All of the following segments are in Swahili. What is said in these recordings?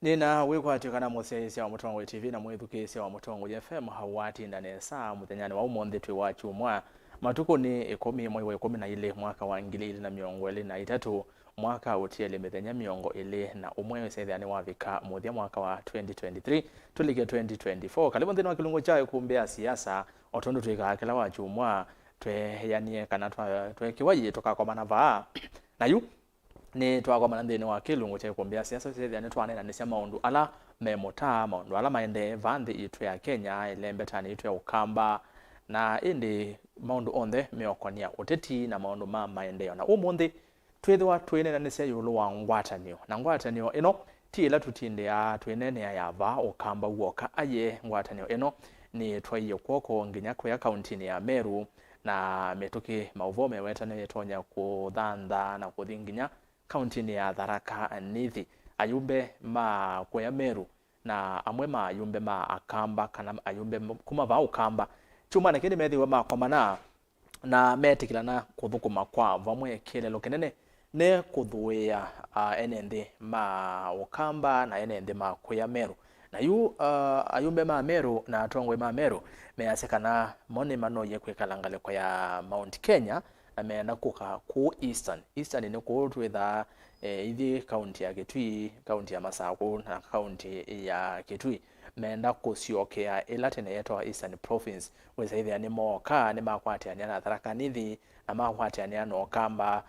Nina wikwatikana musesia wa Mutongo TV na mwithukiisia wa Mutongo FM hawati ndane saa muthenyani wa umonthi twi wa chumwa matuko ni 10 mwezi wa 12 mwaka wa 2023 mwaka utiele mithenya miongo ili na umwe wesethani wa vika muthia mwaka wa 2023 tulike 2024 kalibu nthini wa kilungo cha Îkûmbî siasa otondo twika kila wa chumwa tweyanie kana twekiwaji tukakomana vaa na yu ni twakomana nthini wa kilungo cha Îkûmbî siasa sethani twanena ni cia maundu ala memuta maundu ala maende vanthi itu ya Kenya ilembetani itu ya Akamba na indi maundu onthe meokonia ûteti na maundu ma maendeleo na umunthi twithwa twinena ni cia yulu wa Ngwatanîo na Ngwatanîo ino ti ila tutindea twinene ya va Akamba woka aye Ngwatanîo ino ni twaiye kwoko nginya kwa kaunti ya Ameru na metuki mauvome wetane yetonya kuthantha na kuthinginya kaunti ya Tharaka Nithi ayumbe ma kwa Ameru na amwe ma ayumbe ma Akamba kana ayumbe kuma va Akamba chuma na kindi methiwa makomana na metikilana kuthukuma kwa vamwe kilelo kinene ne kuthuia enende ma Akamba na enende ma kwa Ameru na yu ayumbe ma Ameru na atongwe ma Ameru measekana mone mano ye kwekalangale kwa ya Mount Kenya na meenda kuka ku Eastern ni kuthwitha ithi county ya Kitui, county ya Masaku na county ya Kitui meenda kuciokea ila tene yetwa Eastern Province wesaithi ani moka ni makwatiania na Tharaka Nithi na makwatiania no Akamba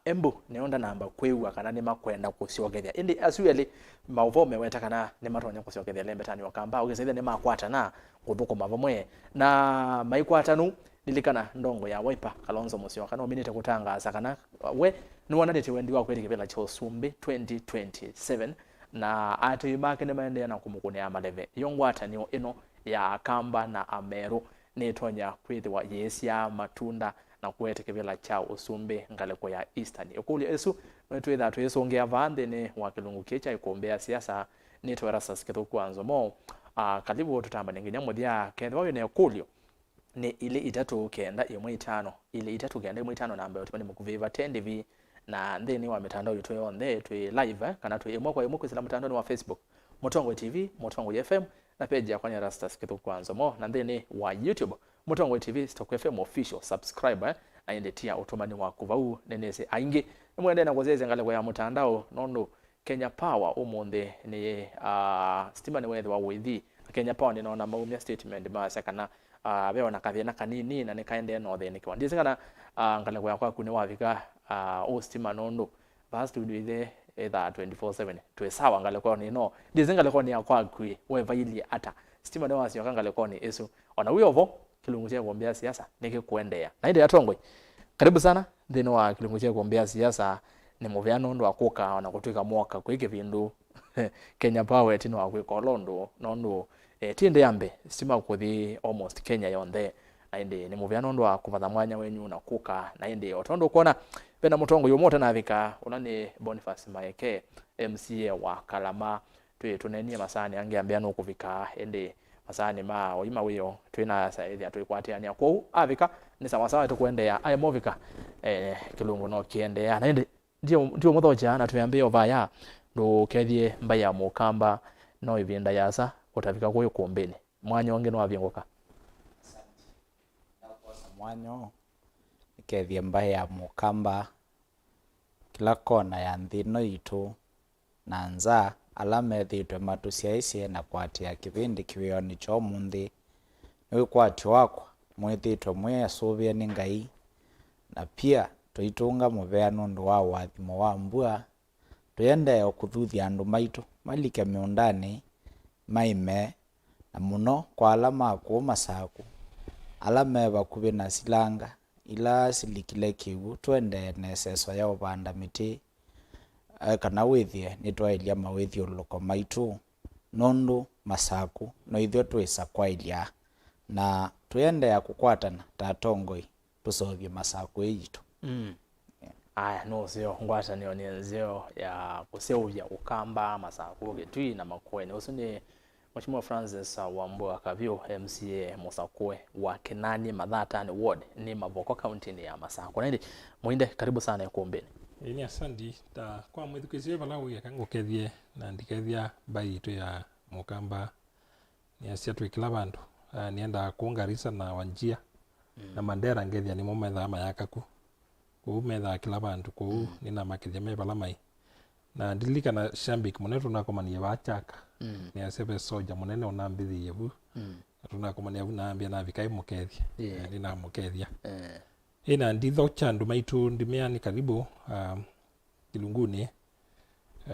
Embu neonda namba kwewa kana ni makwenda kuciokethia indi asueli mauvome weta kana ni matonya kuciokethia lembetani Akamba ugesaithi ni makwatana kuthukuma vamwe na maikwatanu nilikana ndongo ya Wiper Kalonzo Musyoka no minite kutangaza kana we niwanadete wendi wa kweli kibela cha Îkûmbî 2027 na ati makene maende na kumukune amaleve Ngwatanîo ino ya Akamba na Ameru ni tonya kwithwa yesia matunda na kwete kibela cha Îkûmbî ngaleko ya Eastern ukuli esu twitha twisongea vande ni wa kilungu kicha Îkûmbî siasa ni to Erastus Kithuku Nzomo kalibu tutamba ninginya muthia kethwa yo ne kulio ni ile itatu kenda imwe itano ile itatu kenda imwe itano namba yote ni mukuviva 10 na nthini wa mitandao yetu yonthe twi live kana twi imwe kwa imwe kwa mtandao wa Facebook Mutongo TV Mutongo FM na page ya kwa Erastus Kithuku Nzomo na nthini wa YouTube Mutongo TV Stock FM official subscribe na indetia utumani wa kuvau nenese aingi mwende na kuzeze ngale kwa mtandao nondo Kenya Power umunthe ni stima ni wethi wa withi Kenya Power ni naona maumia statement ba sakana beona kathina kanini na nikaende no thini kwa ndisingana ngale kwa kune wavika stima nondo bas tu ithe etha 24/7 twe sawa ngale kwa ni no ndisingale kwa ni akwa kwi we vaili ata stima ne wasio kangale kwa ni esu ona wiyovo kilungu cha Îkûmbî siasa nikikuendea na inde yatongwe karibu sana thino wa kilungu cha Îkûmbî siasa ni muviano ndo akuka ona kutwika mwaka kwike vindu Kenya Power tino wa kwikolondo nondo tiende yambe stima kuthi almost Kenya yonthe na indi ni muviano ndo akuvatha mwanya wenyu na kuka na indi otondo kuona pena mutongo yomota na vika unani Boniface Maeke MCA wa Kalama tunenie masani angeambia no kuvika indi masani ma oima wiyo twina saithi atwikwatiania kwa avika ni sawa sawa tukuendea ai movika kilungu no kiendea na indi ndio muthoja na tuyambia ovaya ndo kethie mbaya Akamba no ivinda yasa utavika kwa Îkûmbî mwanyo wange no avinguka mwanyo kethie mbaya Akamba kila kona ya nthino itu na nza ala methitwe matu ciaicie na kwatia kivindi kiwioni cho munthi ni kwati wakwa mwithitwe mwiyasuvia ni Ngai na pia tuitunga muveano ndu wa wathimo wa mbua tuyende kuthuthia andu maitu malike miundani maime na muno kwa alama ku Masaku ala meva kuvi na silanga ila silikile kiwu twende neseso ya upanda miti kana withie nitwailia mawithio loko maitu nondu Masaku no ithio twisa kwailia na tuyende ya kukwatana tatongoi tusovie Masaku yitu aya no sio Ngwatanîo ni nzio ya kuseuvya Akamba Masaku Kitui na Makueni usuni Mheshimiwa Francis Wambua Kavyu MCA Musakwe wa Kinanie Mathatani ward ni Mavoko county ya Masaku na Muinde karibu sana Îkûmbî Ini asandi ta kwa mwithukizio bala uya kangukethie na ndikethia bai itu ya Mukamba ni asia twikila bandu nienda kuungarisa na Wanjia na Mandera ngethia ni mometha mayakaku ku metha kila bandu ku nina makethia me bala mai na ndilika na shambik munetu na komania bachaka ni asebe soja munene onambithi yebu tuna komania buna ambia na bikai mukethia nina mukethia ina nditho chandu maitu ndimiani karibu kilunguni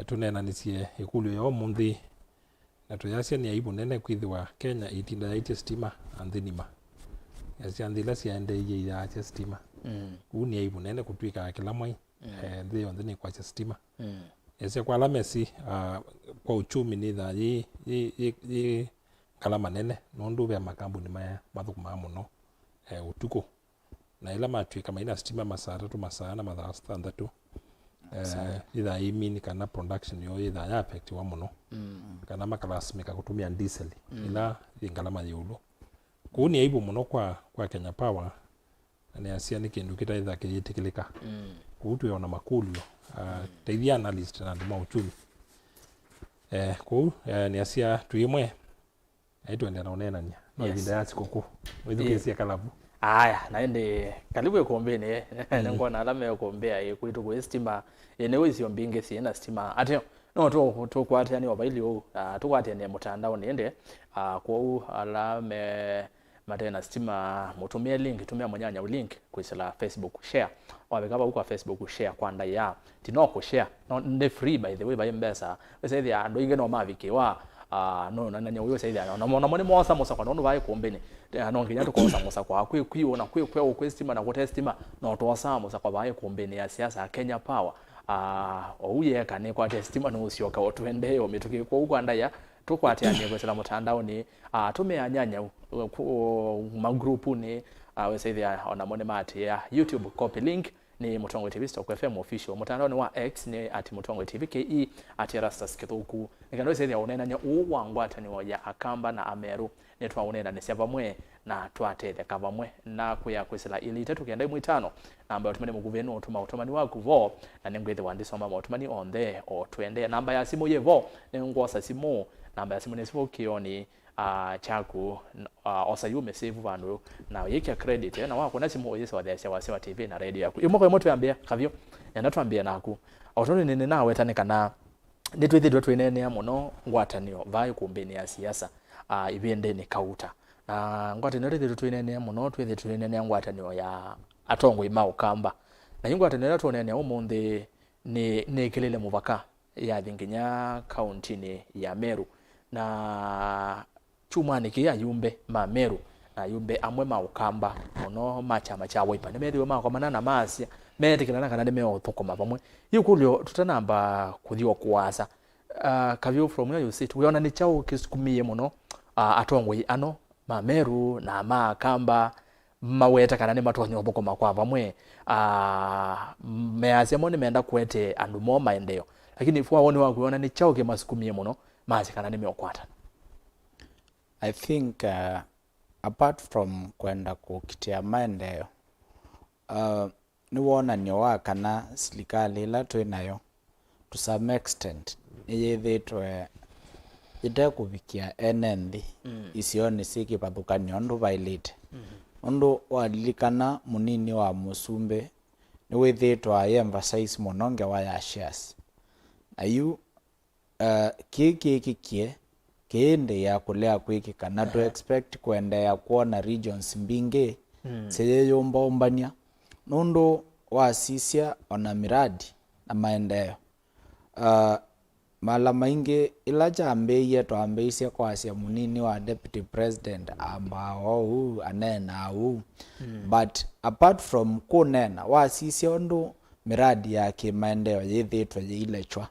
tunenanisie ikulu ya omunthi na tuyasia ni aibu nene kwithiwa Kenya itinda yaite stima anthinima yasia nthila siaendeiye ya stima ni aibu nene kutwika kila mwai nthi yonthe ni kwa stima yasia kwa lamesi kwa uchumi ni tha yi kalama nene nondu bya makambuni maya mathukuma muno utuko na ila matwika maina stima masaa 3 masaa na mathaa 6 itha imini kana production yo itha ya affect wa muno kana makalasmika kutumia diesel ila ingalama yulu kuni aibu muno kwa Kenya Power ni asia ni kindu kita itha kiyitikilika kutu yona makulio teithia analyst na nduma uchumi ni asia tuimwe aitwende na onenania no ivinda ya sikoko withukisia kalabu aya naende karibu Îkûmbî nengona alame Îkûmbî ikwitu ku stima ene wisio mbinge siena stima atyo no to kwatani obaili o tukwatene mutandao niende kwa alame matena stima mutumie link tumia monyanya link kwisela Facebook share wabekaba huko Facebook share kwanda ya tinoko share no ndi free by the way by mbesa wese thia ando inge no mavike wa no nanya uyo saidi na moni mosa mosa kwa nonu vai Îkûmbî no nginya tukosa mosa kwa kwiona kwe stima na kwa stima no tosa mosa kwa vai Îkûmbî ya siasa Kenya Power ouye kane kwa stima no usioka otwende yo mituki kwa huko andaya tukwatianie kwesela mutandao ni tumeanyanya magrupu ni wesaidia ona mone mati ya YouTube copy link ni Mutongo TV Stock FM official mutandao ni wa X ni @Mutongo TV KE @Erastus Kithuku nikando wesaidia onenanya Ngwatanîo ya Akamba na Ameru ni twaonena ni siava mwe na twatete kavamwe na kuya kwesela ili tatu kenda imwe namba otumani muguvenu otuma otumani waku vo na nengwethe wandisoma otumani on there o twende namba ya simu yevo nengwosa simu namba ya simu nesivo kioni chaku osayume save vandu na yeke credit na wako na simu oyesa wathesha wasewa TV na radio yaku imoko imoto yambia Kavyu na twambia naku otoni nene nawe tanikana nitwithidwe twinene muno Ngwatanîo vai Îkûmbî ya siasa ibende ni kauta na Ngwatanîo rithidwe twinene muno twithidwe twinene Ngwatanîo ya atongo ima Akamba na Ngwatanîo twinene umunthi ni kilele muvaka ya thinginya county ya Ameru na chumani kia yumbe ma Meru na yumbe amwe ma Akamba muno machama cha wipa ne meriwe ma komana na masia metikana kana ne thukuma pamwe yukulyo tutanamba kuthio kuwasa Kavyu from where you sit we ona ni chao kisukumie muno atongwe ano ma Meru na ma Akamba maweta kana ne matonyo boko makwa pamwe measia moni meenda kwete andu mo maendeleo lakini ifua woni wa kuona ni chao kimasukumie muno mazi kana ne meokwata. I think apart from kwenda kukitia maendeleo ni wonanio wa kana serikali ila twinayo to some extent yithitwe ite kuvikia enenthi isioni sikipathukanio ndu vailite ndu walilikana munini wa musumbe ni withitwa emphasize mononge wa ya shares ayu kikie kiende ya kulea kwikika na to expect kwenda ya kuona regions mbingi seyeyombombania nundu wasisia ona miradi na maendeleo mala maingi ila jambe twambeisia kwasia munini wa deputy president ambao anena but apart from kunena wasisia ondu miradi ya kimaendeleo yithitwe yilechwa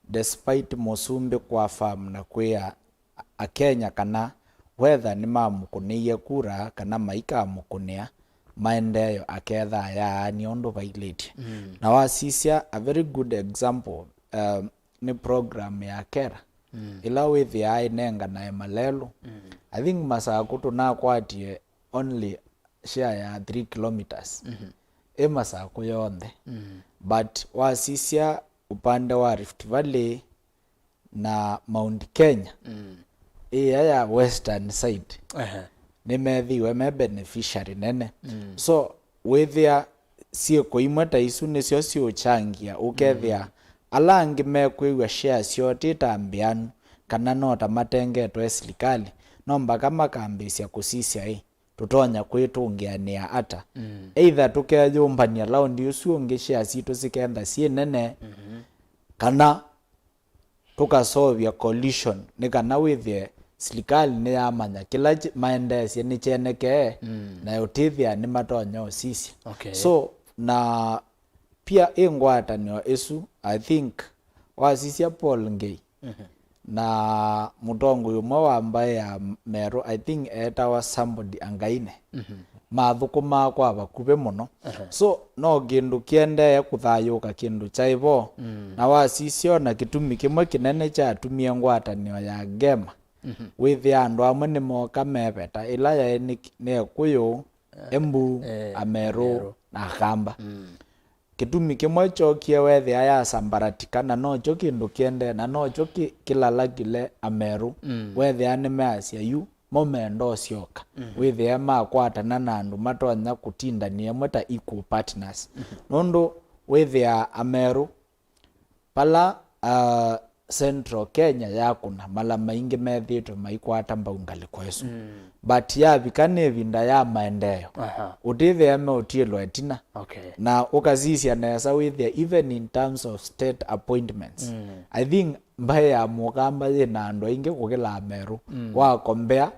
despite musumbi kwa farm na kwia akenya kana whether ni mamukuniye kura kana maika mukunia maendeleo aketha ya ni ondo vailite na wasisia a very good example ni program ya kera ila with ya inenga na malelo I think masaa kutu na kwatie only share ya 3 kilometers masako yonthe but wasisia upande wa Rift Valley na Mount Kenya ya western side nimethiwe me beneficiary nene so withia ciiko imwe ta isu nicio ciuchangia ukethia alangi mekwigwa shares ciothe tambianu kana no ta matengetwe serikali no mpaka makambisia kusisia tutonya kwitungiania ata either tukeyumbania laundi ucio ungi shares citu cikenda cie nene kana tukasovia coalition ni kana withie serikali ni yamanya kila maendesie ni cheneke na utithia ni matonya osisi so na pia ngwatanio isu I think wasisia Paul Ngei na mutongo umwe wa ambaye ya Meru I think etawa somebody angaine mathukuma kwa bakuve muno so no kindu kiende kuthayuka kindu chaivo na wasisio na kitumi kimwe kinene cha atumia ngwatanio ya Gema with andu amwe ni moka mebeta ila ya ne kuyo Embu Ameru na Akamba kitumi kimwe chokie wethia ya sambaratikana no cho kindu kiende na no cho kilala kile Ameru wethia ni measia yu momendo sioka withia makwatana na andu matonya kutindania mweta equal partners nondo withia Ameru pala Central Kenya yakuna mala maingi methitwe maikwata mbaungali kwesu but ya bikane vinda ya maendeleo utithia me utielo etina na ukazisia nesa withia even in terms of state appointments I think mbaye ya mukamba na ando inge kugila Ameru wa kombea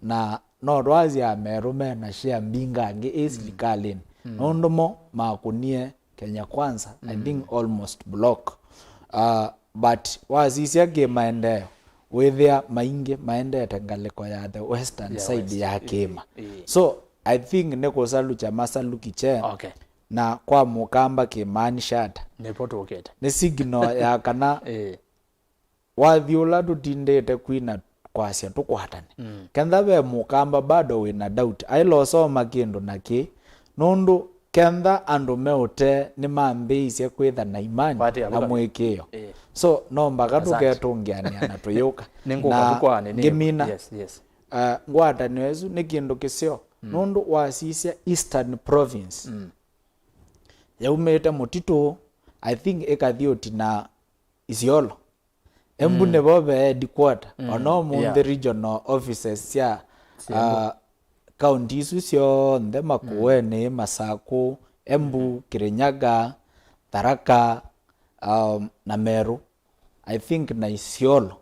na no rwazi ya Ameru me na share mbinga nge serikali nondomo makunie Kenya Kwanza I think almost block but wazisia ge maendeleo withia maingi maendete ngaliko ya the western side ya Kema so I think neko salucha masalu kiche na kwa mukamba kimaanisha ata ni signal ya kana wathiula tutindete kwina kwasia tukwatane kenda be mukamba bado wina doubt ailosoma kindu naki nundu kenda andu meute ni mambeise kwitha na imani na mwikio so no mpaka tuketungiania na tuyuka na ngimina ngwatanio esu ni kindu kisio nundu wasisia Eastern Province yaumite mutitu I think ikathioti na Isiolo Embu nebo be headquarter ono the regional offices cia county isu cionthe Makueni Masako Embu Kirinyaga Tharaka na Meru I think na Isiolo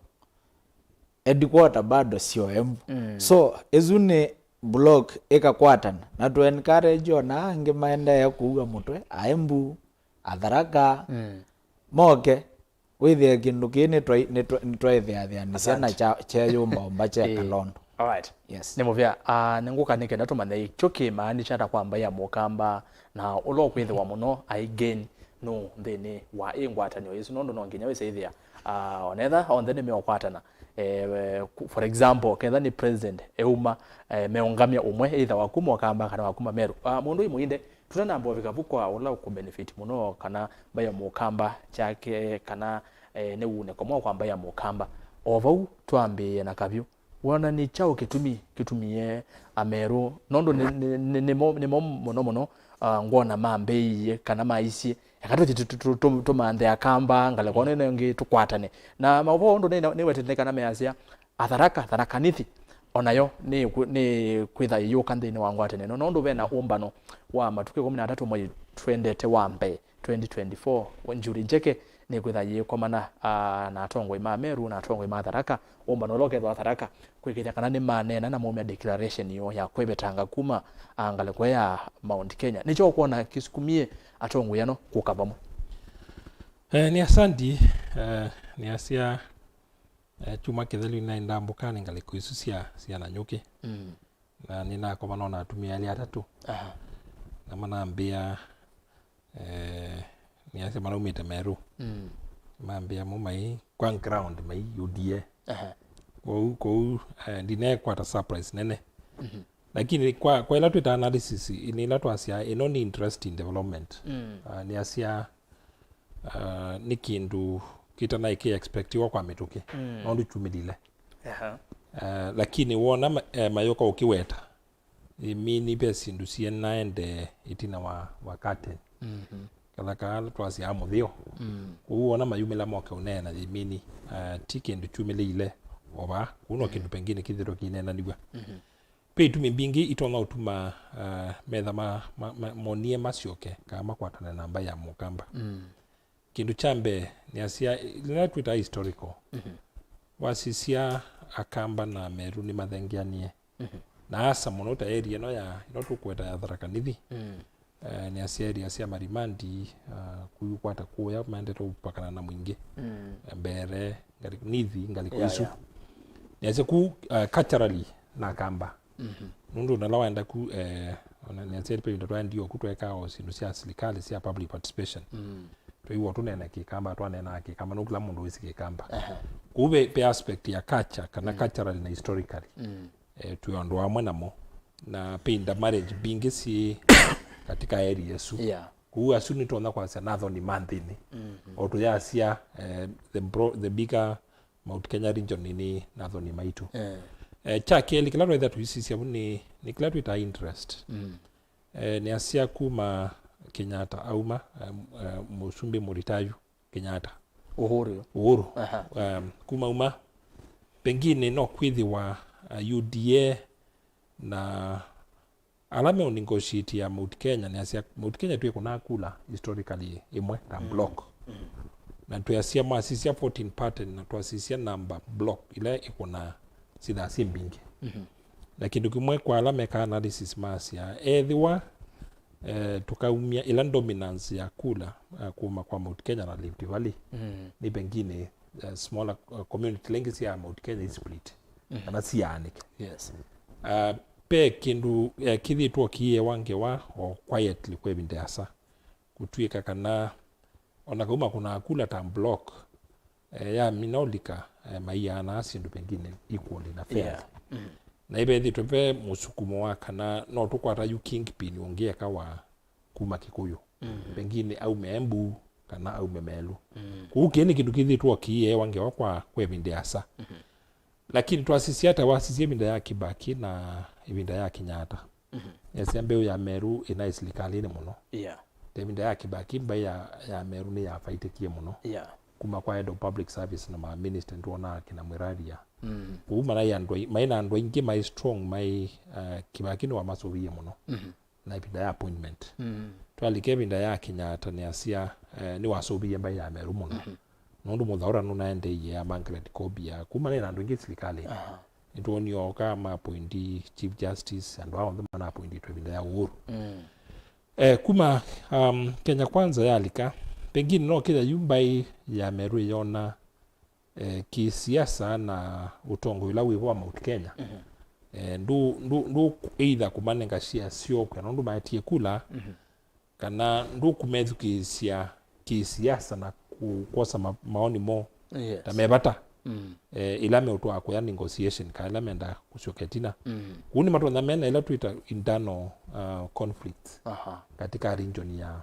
headquarter bado sio Embu so ezune block ikakwatana na to encourage ona ange maenda ya kuuga mutwe Embu Tharaka moke withia kindu kini twethia ni ciana cha yumba mbacha Kalondo alright yes nimuvia ningukanike ndatumane icho kimaanisha ta kwamba ya mukamba na ulo kwithwa muno aigen no thini wa ngwatanio isu nondo no nginya wicithia onetha on the name okwatana for example ketha ni president euma meongamia umwe either wakuma Akamba kana wakuma Meru mundu Muinde tutana ambo vikavukwa ula ku benefit muno kana baya mukamba chake kana ne une komo kwamba ya mukamba ovau twambe na Kavyu wana ni chao kitumie Ameru nondo ni mono ngona mambe kana maisi yakatoti tumande Akamba ngale kone ngi tukwatane na mavo ndo ne wetene kana measia Tharaka nithi onayo ni kwitha yuka ndini wangwatene nondo bena umbano wa matuke 13 mwezi twendete wambe 2024 njuri njeke ni kwitha yikomana na atongo ima Ameru na atongo ima Tharaka umbano loke wa Tharaka kwikithia kana ni manena na mumia declaration yo ya kwebetanga kuma angale kwa ya Mount Kenya nicho kuona kisukumie atongo yano kukavamo ni asandi ni asia chuma kitheli na ndambukani ngale kuisusia cia na nyuki na nina kwa manona atumia ali atatu na manambia ni asia marumite Meru mambia mumai kwa ground mai udie kwa ndine kwa ta surprise nene lakini kwa ila twita analysis ni ila twasia ino ni interest in development ni asia ni kindu kitana iki expectiwa kwa mituki nondu chumilile lakini wona mayoka ukiweta mini besindu naende itina wa curtain kala twasia amuthio uona mayumila moka unena mini tikindu chumilile oba kuno kindu pengine kithiro kinena niwa pe itumi mbingi itona utuma metha monie macioke kama kwatana namba ya Mukamba kindu chambe ni asia ila twita historical wasisia Akamba na Ameru ni mathengianie na asa muno ta area no ya ino tukweta ya Tharaka-Nithi ni asia area cia Marimandi kuyu kwata kuya mande to pakana na Muingi mbere Nithi ngalikuisu ni asia ku culturally na Akamba nundu na lawenda ku ni asia pe ndo ndio kutweka o sindu cia serikali cia public participation tuiwo tunena Kikamba twanena Kikamba no kila mundu wisi Kikamba kube pe aspect ya culture kana cultural na historically tuyondo amwe namo na pinda marriage bingi si katika area yesu kuwa suni tona kwa sanatho ni manthini oto ya sia the bigger Mount Kenya region ni natho ni maitu chake kila rwetha tuisisia ni kila twita interest ni asia kuma Kenyatta auma musumbi muritayu Kenyatta uhuru kuma uma pengine no kwithi wa UDA na alame on negotiate ya Mount Kenya ni asia Mount Kenya tuwe kuna kula historically imwe na block na tuyasia masisia 14 pattern na tuasisia number block ile ikuna sida simbingi lakini kimwe kwa alame ka analysis masia ethiwa tukaumia ila dominance ya kula kuma kwa Mount Kenya na Rift Valley ni pengine smaller community links ya Mount Kenya is split na sianike pe kindu kithitwo kiye wange wa o quietly kwebinde asa kutwika kana ona kuma kuna kula tam block ya minolika maiyana asindu pengine equally na fair na ibethi tupe musukumo wa kana no tukwata yu kingpin ongeka wa kuma Kikuyu pengine au Membu kana au Memelu kuukeni kindu kithitwo kiye wange wa kwa kwebinde asa lakini twasisi hata wasisi ibinda ya Kibaki na ibinda ya Kenyatta yasembe ya Ameru ina isilikalini muno ibinda ya Kibaki mba ya Ameru ni ya faitekie muno kuma kwa head of public service na ma minister ntuona kina Mwiradia na yandoi maina andoi ingi mai strong mai Kibaki no amasobiye muno na ibinda ya appointment twalike ibinda ya Kenyatta ni asia ni wasobiye mba ya Ameru muno nondu muthaura no naende ya Margaret Kobia kuma na andu ingi serikali ntuoni oka ma appointee chief justice and wao ndema na appointee twibinda ya Uhuru kuma Kenya kwanza yalika pengine no kila yumbai ya Ameru yona kisiasa na utongo ila wiwa Mount Kenya ndu either kumanenga sio kwa ndu maetie kula kana ndu kumethukisia kisiasa na kukosa maoni mo tamebata ilame utwa kwa negotiation kala menda kushoketina kuni matonda mena ila tuita internal conflict katika region ya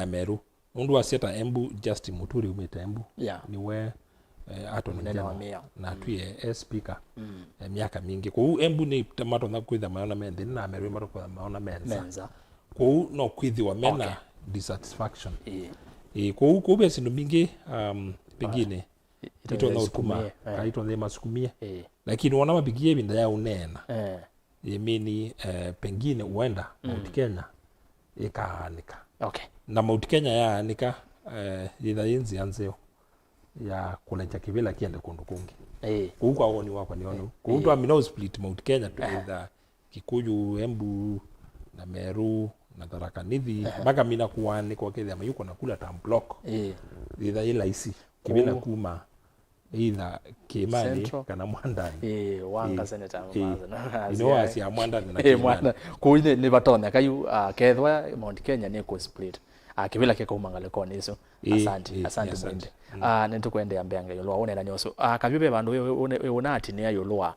Ameru ndu asieta Embu just Muturi umeta Embu niwe atoni na tuye speaker miaka mingi kwa Embu ni matonda kwitha maona mende na Ameru matonda maona menza kwa no kwithi wa mena dissatisfaction kwa besi ndo mingi pengine ito na ukuma ito na masukumia lakini wana mapigie binda ya unena yemini pengine uenda Mount Kenya ikaanika na Mount Kenya ya anika ida yenzi anzeo ya kulecha kivila kiende kundu kungi huko aoni wako niona kuutwa mino split Mount Kenya tu ida Kikuyu Embu na Meru na Tharaka-Nithi mpaka mina kuani kwa kile ama yuko nakula tam block ida ila isi kibila kuma ida Kimani kana Mwandani wanga senator maza asi ya Mwandani na Kimani kuine ni batona kayu kethwa Mount Kenya ni ko split kivila kikauma ngalekoni iso asante Muinde nitukwende ambenge yolwa one na nyoso Kavyu be bandu unati ne yolwa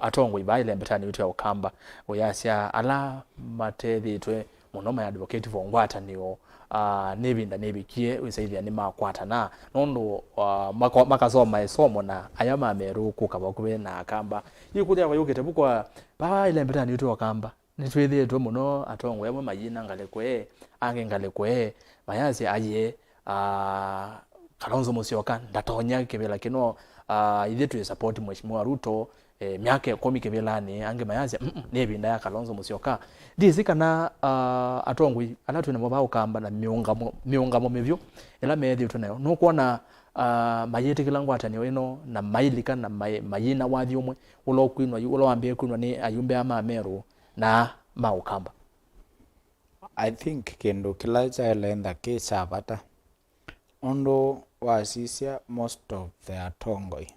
atongo ibaile mbetani yutu ya Akamba oyasya ala matethi twe munoma ya advocate for Ngwatanîo nebinda nebikie usaithia ni makwatana nondo makazoma isomo na ayama Ameru kukabakube na Akamba yikuthia kwa yukite bukwa baile mbetani yutu ya Akamba nitwithitwe muno atongo yamwe mayina ngalekwe ange ngalekwe mayasi aye Kalonzo Musyoka ndatonya kibela kino ithe tu support mheshimiwa Ruto miaka 10 kibelani ange mayasi nebinda ya Kalonzo Musyoka ndizikana atongwi alatu ne mobao Akamba na miungamo mivyo ela methi tunayo nukuona mayete kilangwatanio ino na mailika na mayina wathi umwe ulokwinwa ulowambie kwinwa ni ayumbe ama Ameru na Akamba. I think kendo kila chaelenda kisabata ondo wasisia most of the atongoi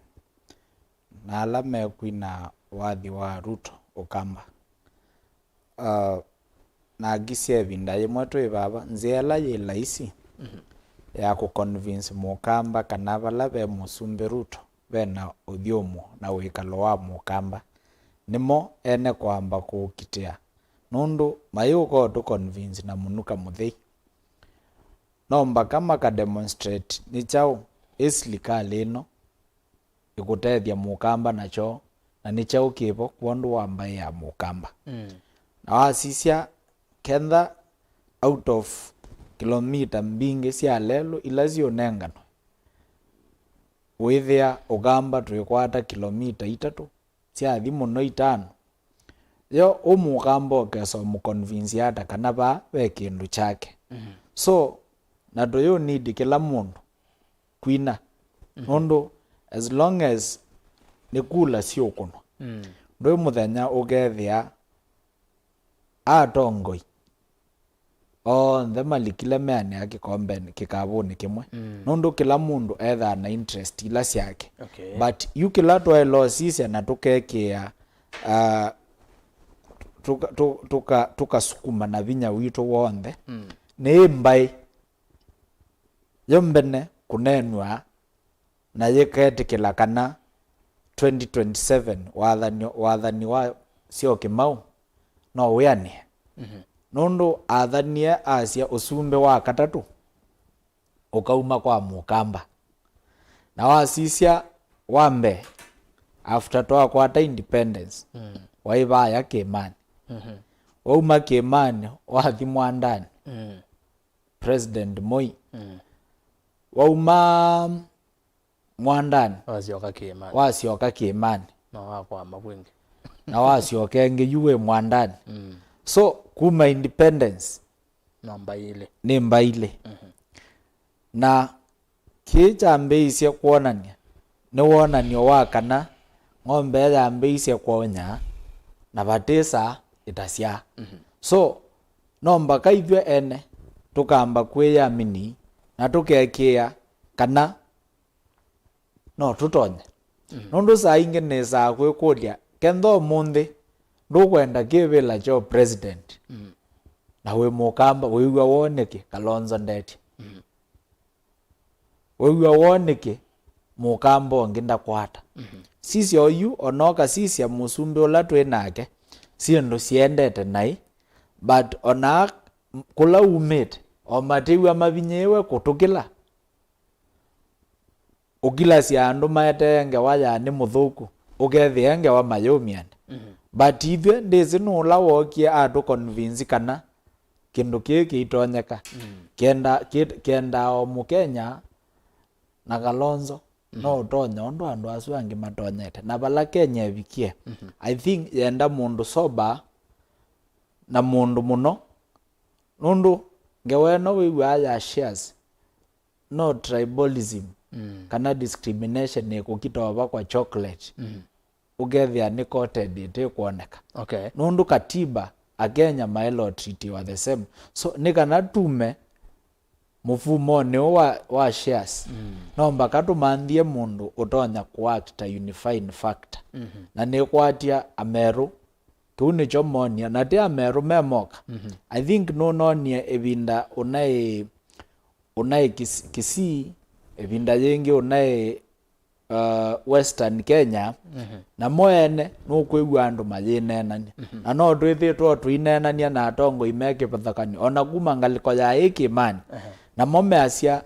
na alame kwina wathi wa Ruto Akamba na gisia vinda yemweto ibaba nziela yelaisi ya kuconvince Akamba kana bala be musumbe Ruto bena odiomo na wikalo wa Akamba nimo ene kwamba kukitia nundu mayuko to convince na munuka muthei nomba kama ka demonstrate ni chao islikali ino ikutethia Akamba nacho na ni chao kibo kwandu wambaye ya Akamba na wasisia kenda out of kilomita mbingi cia lelo ilazio nengano withia Akamba twikwata kilomita 3 cia thimu no 5 yo Akamba okeso muconvince hata kana ba we kindu chake so na do you need kila mundu kwina nondo as long as nikula sio kuno ndo muthenya ugethia atongoi ndema likile meane akikombe kikabuni kimwe nondo kila mundu etha na interest ila siake but you kila to elo sisi na tukekia tuka sukuma na vinya wito wonde ni mbai yombene kunenwa na yeketikila kana 2027 wathani wa sio kimau no wiani nondo athanie asia usumbe wa katatu ukauma kwa Akamba na wasisia wambe after toa kwata independence waibaya Kimani wauma Kimani wathi mwandani President Moi wauma mwandani wasioka Kimani na wako amabwingi na wasioka nge yuwe mwandani so kuma independence ni mbaile na kichambeisye kuonania ni wonanio wakana ng'ombe yambeisye kuonya na batisa itasia so nomba kaithwe ene tukamba kwiyamini na tukekia kana no tutonye nundu saa ingi ni saa kwikulia kentho munthi ndukwenda kivila cho president na we Akamba wiwa woneke Kalonzo ndeti wiwa woneke Akamba onginda kwata sisi oyu onoka sisi ya musumbe ula twinake siendo siendete nai but ona kula umete omatiwa mavinyewe kutukila ukila siandu maetenge waya ni muthuku ukethienge wa mayumiane but ithwe ndizi nula wokie atu convince kana kindu kiki itonyeka kenda o Mukenya na Kalonzo no utonya ondo andu asu angi matonyete na bala Kenya evikie I think yenda mundu soba na mundu muno nundu ngeweno wiwa ya shares no tribalism kana discrimination ne kukitoba kwa chocolate ugethia ni coated ite kuoneka nundu katiba Kenya maelo treaty wa the same so nikana tume mufumo ni wa shares nomba katumandie mundu utonya kuact unifying factor na ni kwatia Ameru kiune chomonia na te Ameru memoka I think no ni evinda unai Kisii evinda yengi unai Western Kenya na moene no kwigwa andu mayinenania na no twithitwo twinenania na atongo imeke pathakani ona kuma ngaliko ya ikimani na momeacia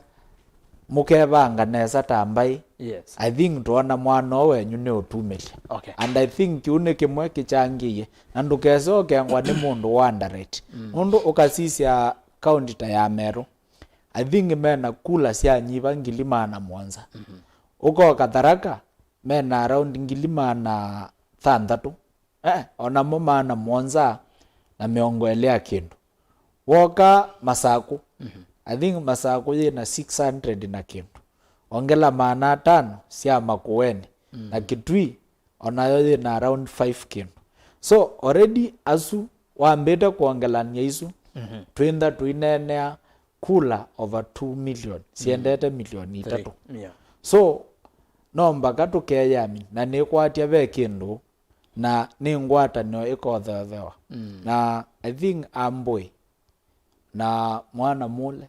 mukebanga nesa tambai. Yes. I think tuona mwana wenyu ni utumilia. Okay. And I think kiune kimwe kichangie na ndukecoke ngwa ni mundu wa underrate mundu ukasisia county ta ya Ameru I think mena kula cia nyiva 700 uko Katharaka mena around 600 ona mo mana mwanza na miongo elea kindu woka Masaku I think Masaku na 600 na kindu ongela mana 5 cia Makueni na Kitui onayo na around 5 kindu so already asu wambete kuongelania isu twinda twinenea kula over 2 million siendete milioni 3 so no mpaka tukeyami na nikwatia ve kindu na ni ngwatanio ikothethewa na I think Amboi na mwana mule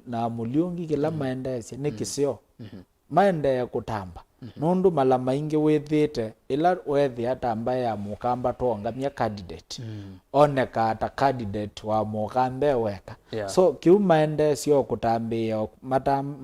na Muliungi kila maendesia ni kisio maende ya kutamba nundu mala maingi withite ila wethi hata ambaye ya Mukamba tuongamia candidate oneka ata candidate wa Mukambe weka so kiu maende sio kutambia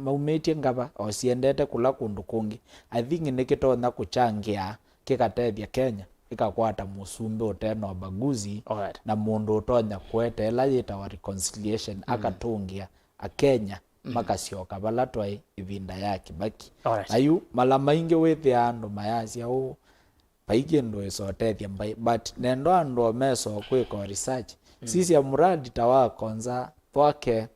maumetie ngaba o siendete kula kundu kungi I think nikitona kuchangia kikatethia Kenya ikakwata musumbe uteno baguzi na mundu utonya kwetela yita wa reconciliation akatungia a Kenya makasioka balatwai ivinda ya Kibaki ayu mala maingi withi andu mayacia u paige ndo esotethia but nendo ando meso kwiko research sisi ya muradi tawa konza twake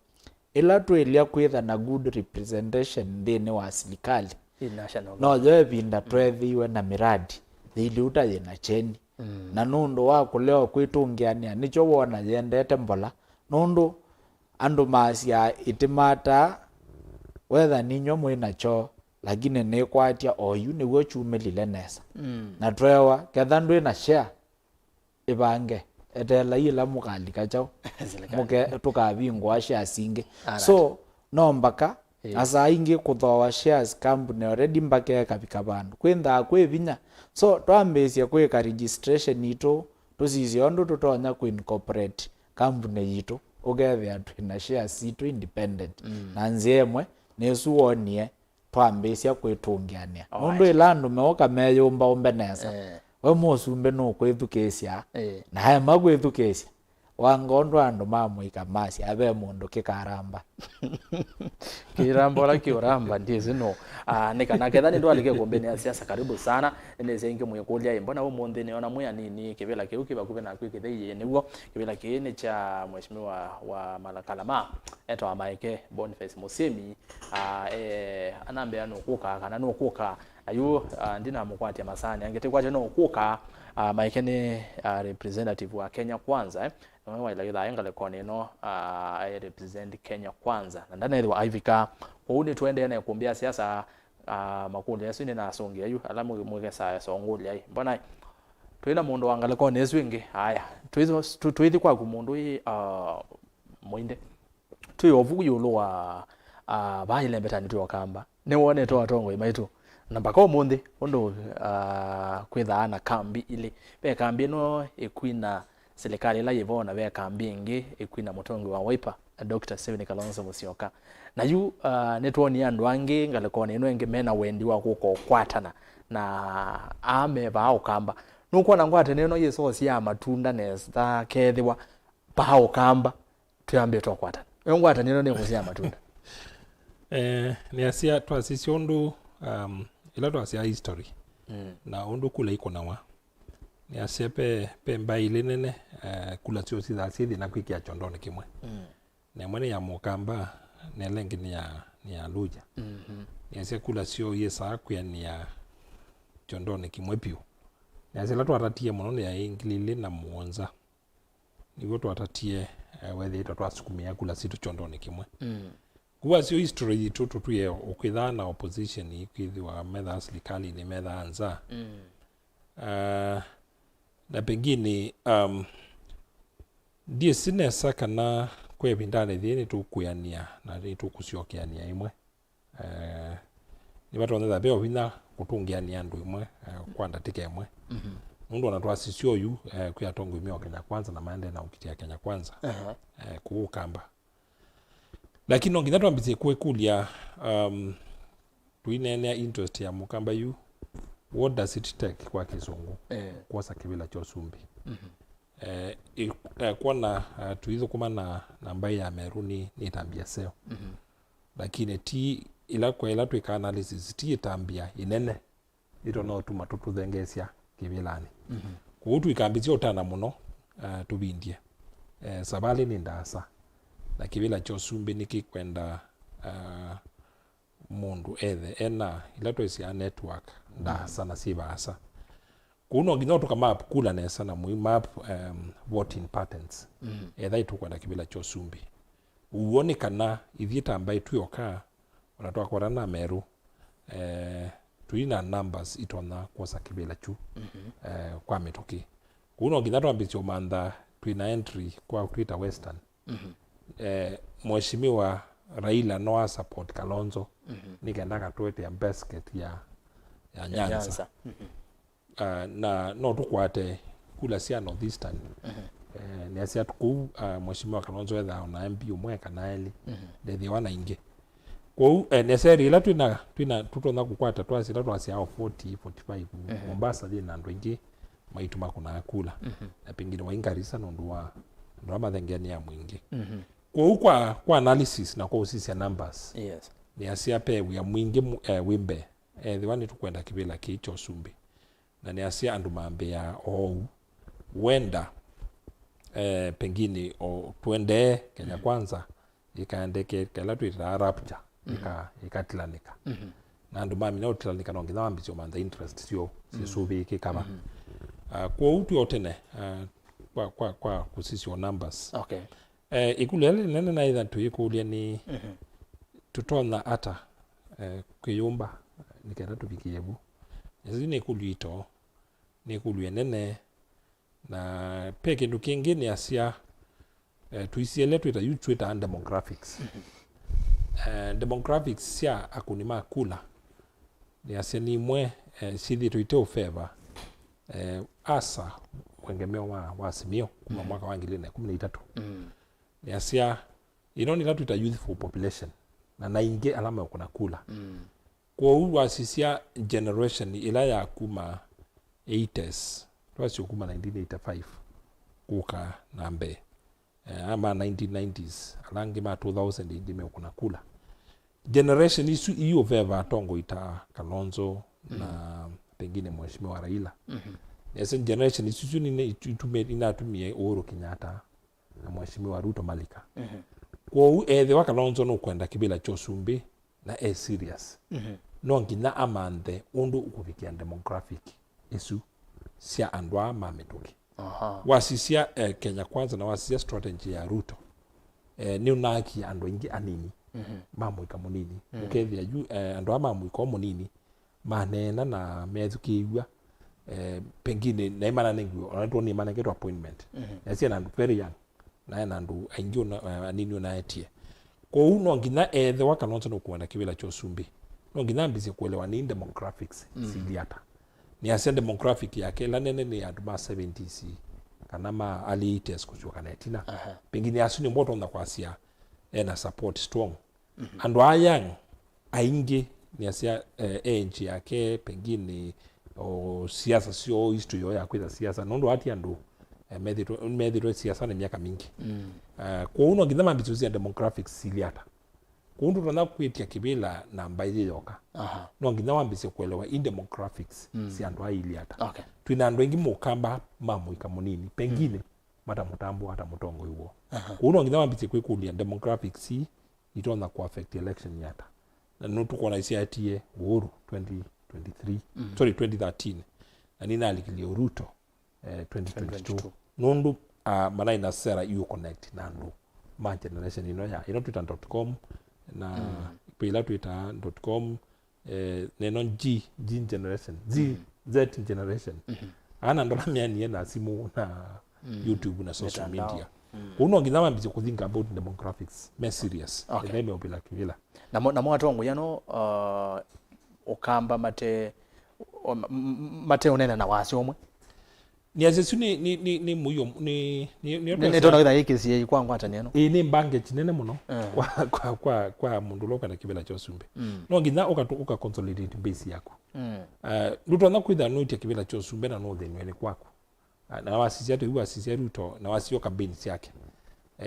ila twelia kwitha na good representation ndini wa serikali no jo vinda twethiwe na miradi thiliuta yena cheni na nundu wa kuleo kwitungiania nicho wona yendete mbola nundu andu masia itimata whether ninyo mwinacho lakini nikwatia oyu niwe chumelile nesa na twewa kethandu na share ibange etela ila mukalika chao muke tukabingwa shares ingi so no mpaka asa ingi kuthoa shares company already mbake kabika bandu kwenda kwevinya so twambesia kweka registration ito tusizio ndu tutonya ku incorporate company ito ugethia twina shares ito independent na nziemwe nesu wonie twambesia kwitungiania nundu ila andu meoka meyumba umbenesa we musumbe no kwithukesia na haya magwithukesia wangondo andu mamuika masi abe mundu kikaramba kiramba la kioramba ndizi no nikana kethani ndo alike gombeni ya siasa karibu sana neze inge mwekulia mbona wo monde ne ona muya nini kibela kiu kibakuve na kwikithei niguo kibela kini cha mheshimiwa wa Malakalama eto amaike Boniface Musemi anambe anokuka kana nokuka ayu ndina mukwatia masani angetekwa no kuka maike ni representative wa Kenya Kwanza wa ila yudha engale kone no I represent Kenya Kwanza na ndana wa ivika kuuni tuende na kumbia siasa makundi yesu ni nasongia yu alamu mwekesa songuli ai mbona twina mundu wangale kone yesu ingi haya tuithi kwa kumundu Muinde tuyovugu yulo wa baile mbetani tu Akamba ne wone to atongo imaitu nambako mundi ondo kwitha na kambi ile be kambi no ekwina serikali la yivona be kambi ingi ekwina mutongo wa Wiper Dr. Steven Kalonzo Musyoka na yu netwoni andu angi ngalekone ino enge mena wendi wa kuko kwatana na ame ba Akamba nuko na ngwate neno yeso cia matunda nesta kethiwa ba Akamba tuyambe to kwatana ngwate neno ne kucia matunda ni asia twasisi ondu ila twasia history na ondu kula iko nawa ni asia pe mbaile nene kula sio sithi na kwikia chondoni kimwe na mwene ya Mukamba na lengi ni ya Luja ni asia kula sio yesa kwa ni ya chondoni kimwe piu ni asia la twatatie muno ya ingilili na muonza nigo twatatie wethe twasukumia kula situ chondoni kimwe kuwa sio history itutu tuye ukwithana opposition ikwithiwa metha serikali ni metha anza na pengine ndiye sinesa kana kwe bindane thini tukuyania na tukuciokiania imwe ni watu wanaweza beo vina kutungiania andu imwe kwa ndatike imwe mundu anatwasisio yu kwa tongo imeo Kenya Kwanza na maende na ukitia Kenya Kwanza kuukamba lakini nongi natu ambizie kwe kulia tuinenea interest ya mukamba yu what does it take kwa kizungu kwa kibila cha Usumbi kwa na tuizo kuma na namba ya Ameru ni tambia seo lakini ti ila kwa ila tuika analysis ti tambia inene ito no tuma tututhengesia kibilani kuutu ikambizio utana muno tubindie sabali ni ndasa na kibila cha Usumbi nikikwenda mundu ena ila tuisia network ndasa na sibasa kuno nginya tuka map kula nesa na map voting patterns itu kwenda kibila cha Usumbi uone kana ithieta ambaye tuyoka unatoka kwa na Ameru tuina numbers itona kwa kibila chu kwa metoki kuno nginya tuambizio manda tuina entry kwa Twitter Western mheshimiwa Raila no support Kalonzo nikaenda katwete ya basket ya Nyanza na no tukwate kula sia northeastern ni asia tuku mheshimiwa Kalonzo wetha na MP umwe kana eli ndethi wana inge kwa neseri ila twina tutona kukwata twasi ila twasi hao 40 45 Mombasa ndi na ndo ingi maitu makuna kula na pengine waingarisa ndo mathengeni ya mwingi kwa analysis na kwa usisi ya numbers ni asia pe ya mwingi wimbe thiwani tukwenda kibila kicho Usumbi na ni asia andu mambe ya wenda pengine tuende Kenya Kwanza ikaendeke kala tuita rapture ikatilanika na andu mami na utilanika no ngina ambizio manda interest sio subi kikaba kwa utu yotene kwa kusisio numbers ikulele nene na idha tuyikulia ni tutona ata kuyumba nikenda tubikiyebu yazini ikulito ni kuluye nene na peke ndu kingine asia tuisiele tuita yutuita demographics demographics sia akunima kula ni asia ni mwe sithi tuite ufeva asa wengemeo wa simio kuma mwaka wa 2013 ni asia inoni la tuita youthful population na inge alama kuna kula kwa uwa sisia generation ila ya kuma 80s twasi kuma 1985 kuka nambe ama 1990s alangi ma 2000 ndime kuna kula generation isu iyo veva tongo ita Kalonzo na pengine mheshimiwa Raila yes generation isu ni inatumie Uhuru Kenyatta na mheshimiwa Ruto Malika kwa the Kalonzo no kwenda kibila cha Usumbi na serious no ngina amande undu ukufikia demographic isu sia andwa mametoki wasisia Kenya Kwanza na wasisia strategy ya Ruto ni unaki ando ingi anini mamu ikamunini ukethia yu ando mamu ikomunini manena na mezukiwa pengine na imana nengu onatu ni imana geto appointment yasia na very young na andu aingi anini unaetie kwa uno ngina the Kalonzo no kuenda kibila cha Usumbi no ngina mbizi kuelewa ni demographics siliata ni asia demographic yake la nene ni aduma 70s kana ma early 80s kushuka 19 pengine asuni mboto na kwa asia na support strong and ayang aingi ni asia age yake pengine siasa sio history ya kwenda siasa nondo hati andu mediro siasa na miaka mingi kwa uno ngidama mbizuzi ya demographics siliata kundu tuna kuitia kibila na mbaije yoka no ngina wambise kuelewa in demographics si andu ailiata twina andu ingi mukamba mamu ikamunini pengine mata mutambo hata mutongo yuo kuno ngina wambise kwikulia demographics si itona ku affect election yata na nutu kwa isia atie Uhuru 2023 sorry 2013 na nina alikilio Ruto 2022 nundu mana ina sera you connect na andu ma generation ino twitter.com na pila twitter.com nenon G generation Z generation ana ndola miani na simu na YouTube na social media uno ngina mambizo kuthinka about demographics me serious ndio bila kivila na watu wangu yano okamba mate onena na wasi omwe ni azesu ni muyo ni tona kitha ikisi kwa Ngwatanîo ni mbange chinene muno kwa mundu loka na kibela cha Usumbe no ngina uka consolidate base yako nduto na kwitha no ite kibela cha Usumbe na no thenwele kwako na wasisi atu wasisi ruto na wasio campaigns yake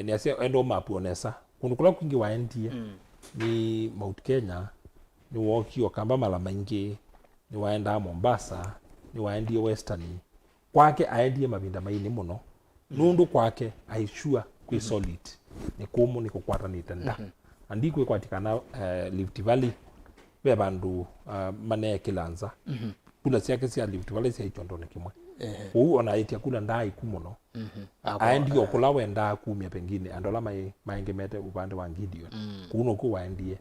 ni asia endo map onesa kundu kula kwingi waendie ni Mount Kenya ni woki Akamba mala maingi ni waenda Mombasa ni waendie Western kwake aendie mavinda maini muno nundu kwake aishua kwi solid ni kumu ni kukwatanite nda andi kwe kwatikana Rift Valley be bandu mane kilanza kula siake sia Rift Valley sia ichondone kimwe ona itia kula ndai kumuno aendi okula wenda kumia pengine andola maingemete upande wa Gideon kuno ku waendie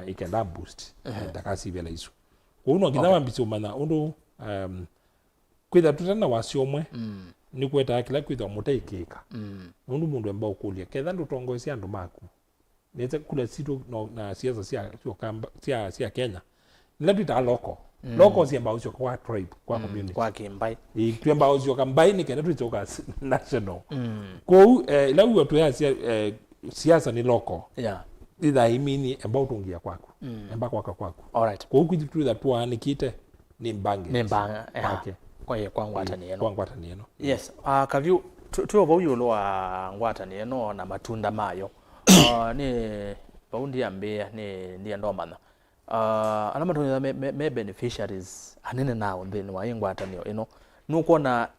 ikenda boost dakasi vela isu kuno ngina mbiso mana undu kwitha tutana wasiomwe ni kweta kila kwitha mutaikika undu mundu emba ukulia ketha ndutongoisia andu maku nete kula situ na siasa sia Kenya nilapita loko loko siamba usio kwa tribe kwa community kwa kimbai tuemba usio kambai ni kenda tuitoka national kwa ila uwe tu ya siasa ni loko ida imini emba utungia kwako emba kwako alright kwa huku tu that one kite ni mbange kwa Ngwatanîo yes Kavyu tuyo boyulo wa Ngwatanîo na matunda mayo ni baundi ya mbea ni ndiye ndomana alama tunya me beneficiaries anene nawo then wa Ngwatanîo nukuona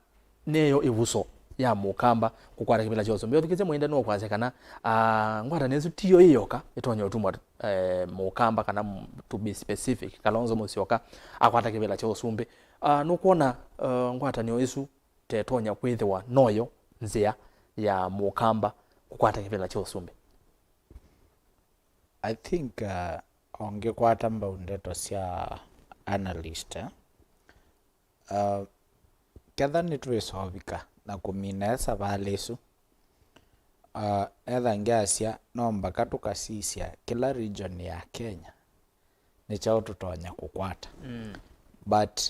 neyo ivuso ya mukamba kukwata kibela chose mbyo thikize muinde no kwazekana Ngwatanîo tiyo iyoka itonya utumwa mukamba kana to be specific kalonzo musioka akwata kibela chose umbe nukuona Ngwatanîo isu tetonya kwithwa noyo nzia ya mukamba kukwata kibela chose umbe I think onge kwata mbaundeto sia analyst ketha nitwisovika na kuminesa valesu etha ngiasia no mpaka tukasisia kila region ya Kenya ni chao tutonya kukwata but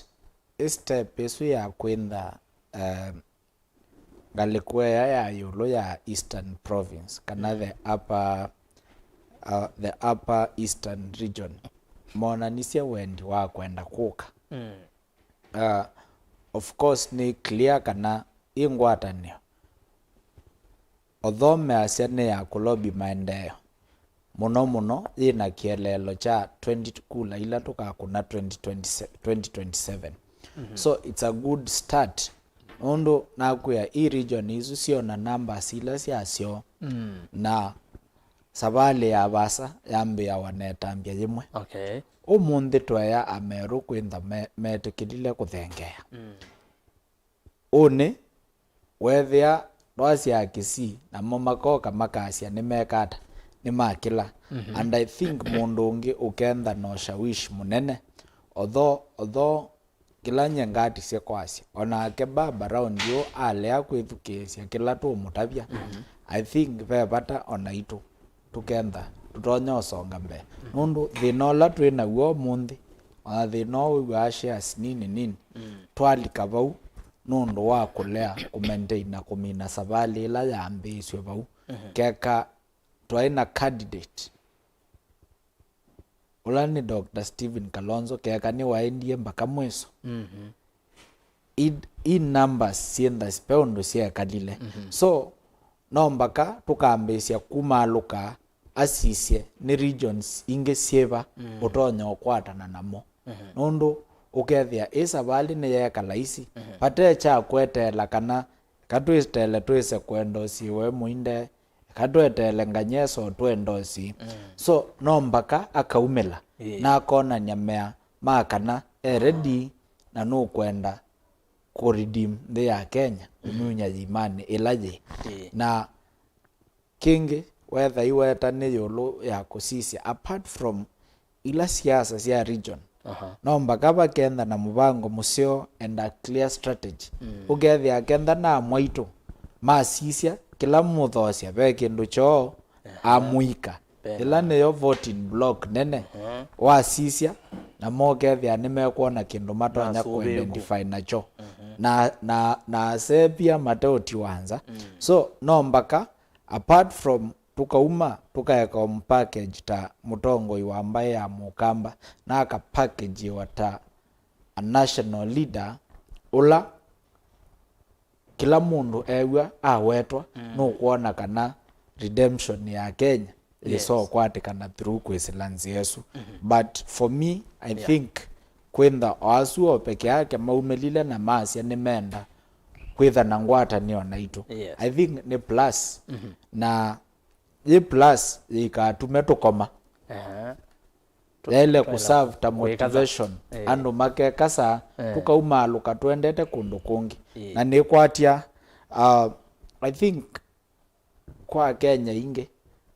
step isu ya kwenda ngalikwea ya yulo ya Eastern Province kana the upper Eastern region mona nisia wendi wa kwenda kuka of course ni clear kana Ngwatanîo although measene ya kulobi maendeleo muno ina kielelo cha 20 kula ila tukakuna 2027 so it's a good start ondo nakuya hii region izu sio na namba sila siasio na sabale ya basa yambe ya wanetambia yimwe umundi twaya Ameru kwintha metikidile kuthengea one wethia rwasi ya Kisii na makoka makasia ni mekata ni makila and I think mundu ungi ukenda no shawish munene although kila nyengati se kwasi ona ke baba round yo ale akwithukia kila tu mutabia I think vepata ona itu tukenda tutonya osonga mbe nundu thinola twina guo mundi ona thino wa shares nini twalika bau nundu wa kulea kumaintain na kumina savali ila ya ambiswe bau keka twaina candidate ulani Dr. Stephen Kalonzo keka ni waendie mpaka mweso in numbers sienda speundo sia kadile so no mpaka tukambisia kumaluka asisye ni regions inge sieva utonya okwatana namo nundu ukethia isavali ni yeka laisi pate cha kwetela kana katwistele twise kwendosi we Muinde katwetele nganyeso twendosi so no mpaka akaumela na kona nyamea makana ready na no kwenda ku redeem the ya Kenya umunya imani ilaje na kingi whether iweta ni yolo ya kusisia apart from ila siasa sia region no mpaka bakenda na mubango musio and a clear strategy ukethia kenda na mwaitu masisia kila muthosia be kindu choo amuika ila niyo voting block nene wasisia na mokethia nimekuona kindu matonya kuidentify nacho na sepia mateoti wanza so no mpaka apart from tukauma tukaeka package ta mutongoi wa ambaye ya Mukamba na aka package wata a national leader ula kila mundu ewa awetwa no kuona kana redemption ya Kenya so kwatikana through kwisilanzi Yesu but for me I think kwenda asu peke yake maumelile na masia nimenda kwitha na ngwatanio naitu I think ni plus na ye plus ikatume tukoma ile kuserve ta motivation andu makekasa tukauma luka twendete kundu kungi na ni kwatia I think kwa Kenya inge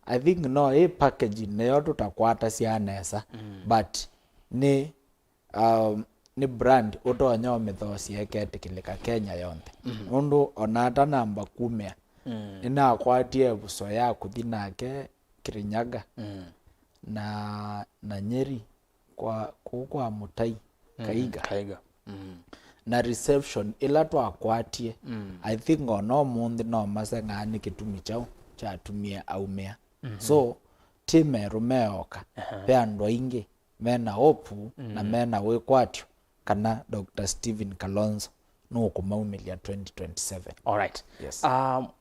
I think no a package neyo tutakwata sianesa but ni brand utonya omithosi eketikilika Kenya yonthe undu onata namba kumea ina kwatie buso ya kuthinake Kirinyaga na Nyeri kwa Mutai Kaiga na reception ila twakwatie I think ono mundi no masengani kitumi chao cha tumia aumea so time rumeoka pe andwa ingi mena hopu na mena wekwatyo kana Dr. Stephen Kalonzo no kumaumilia 2027. Alright. Yes.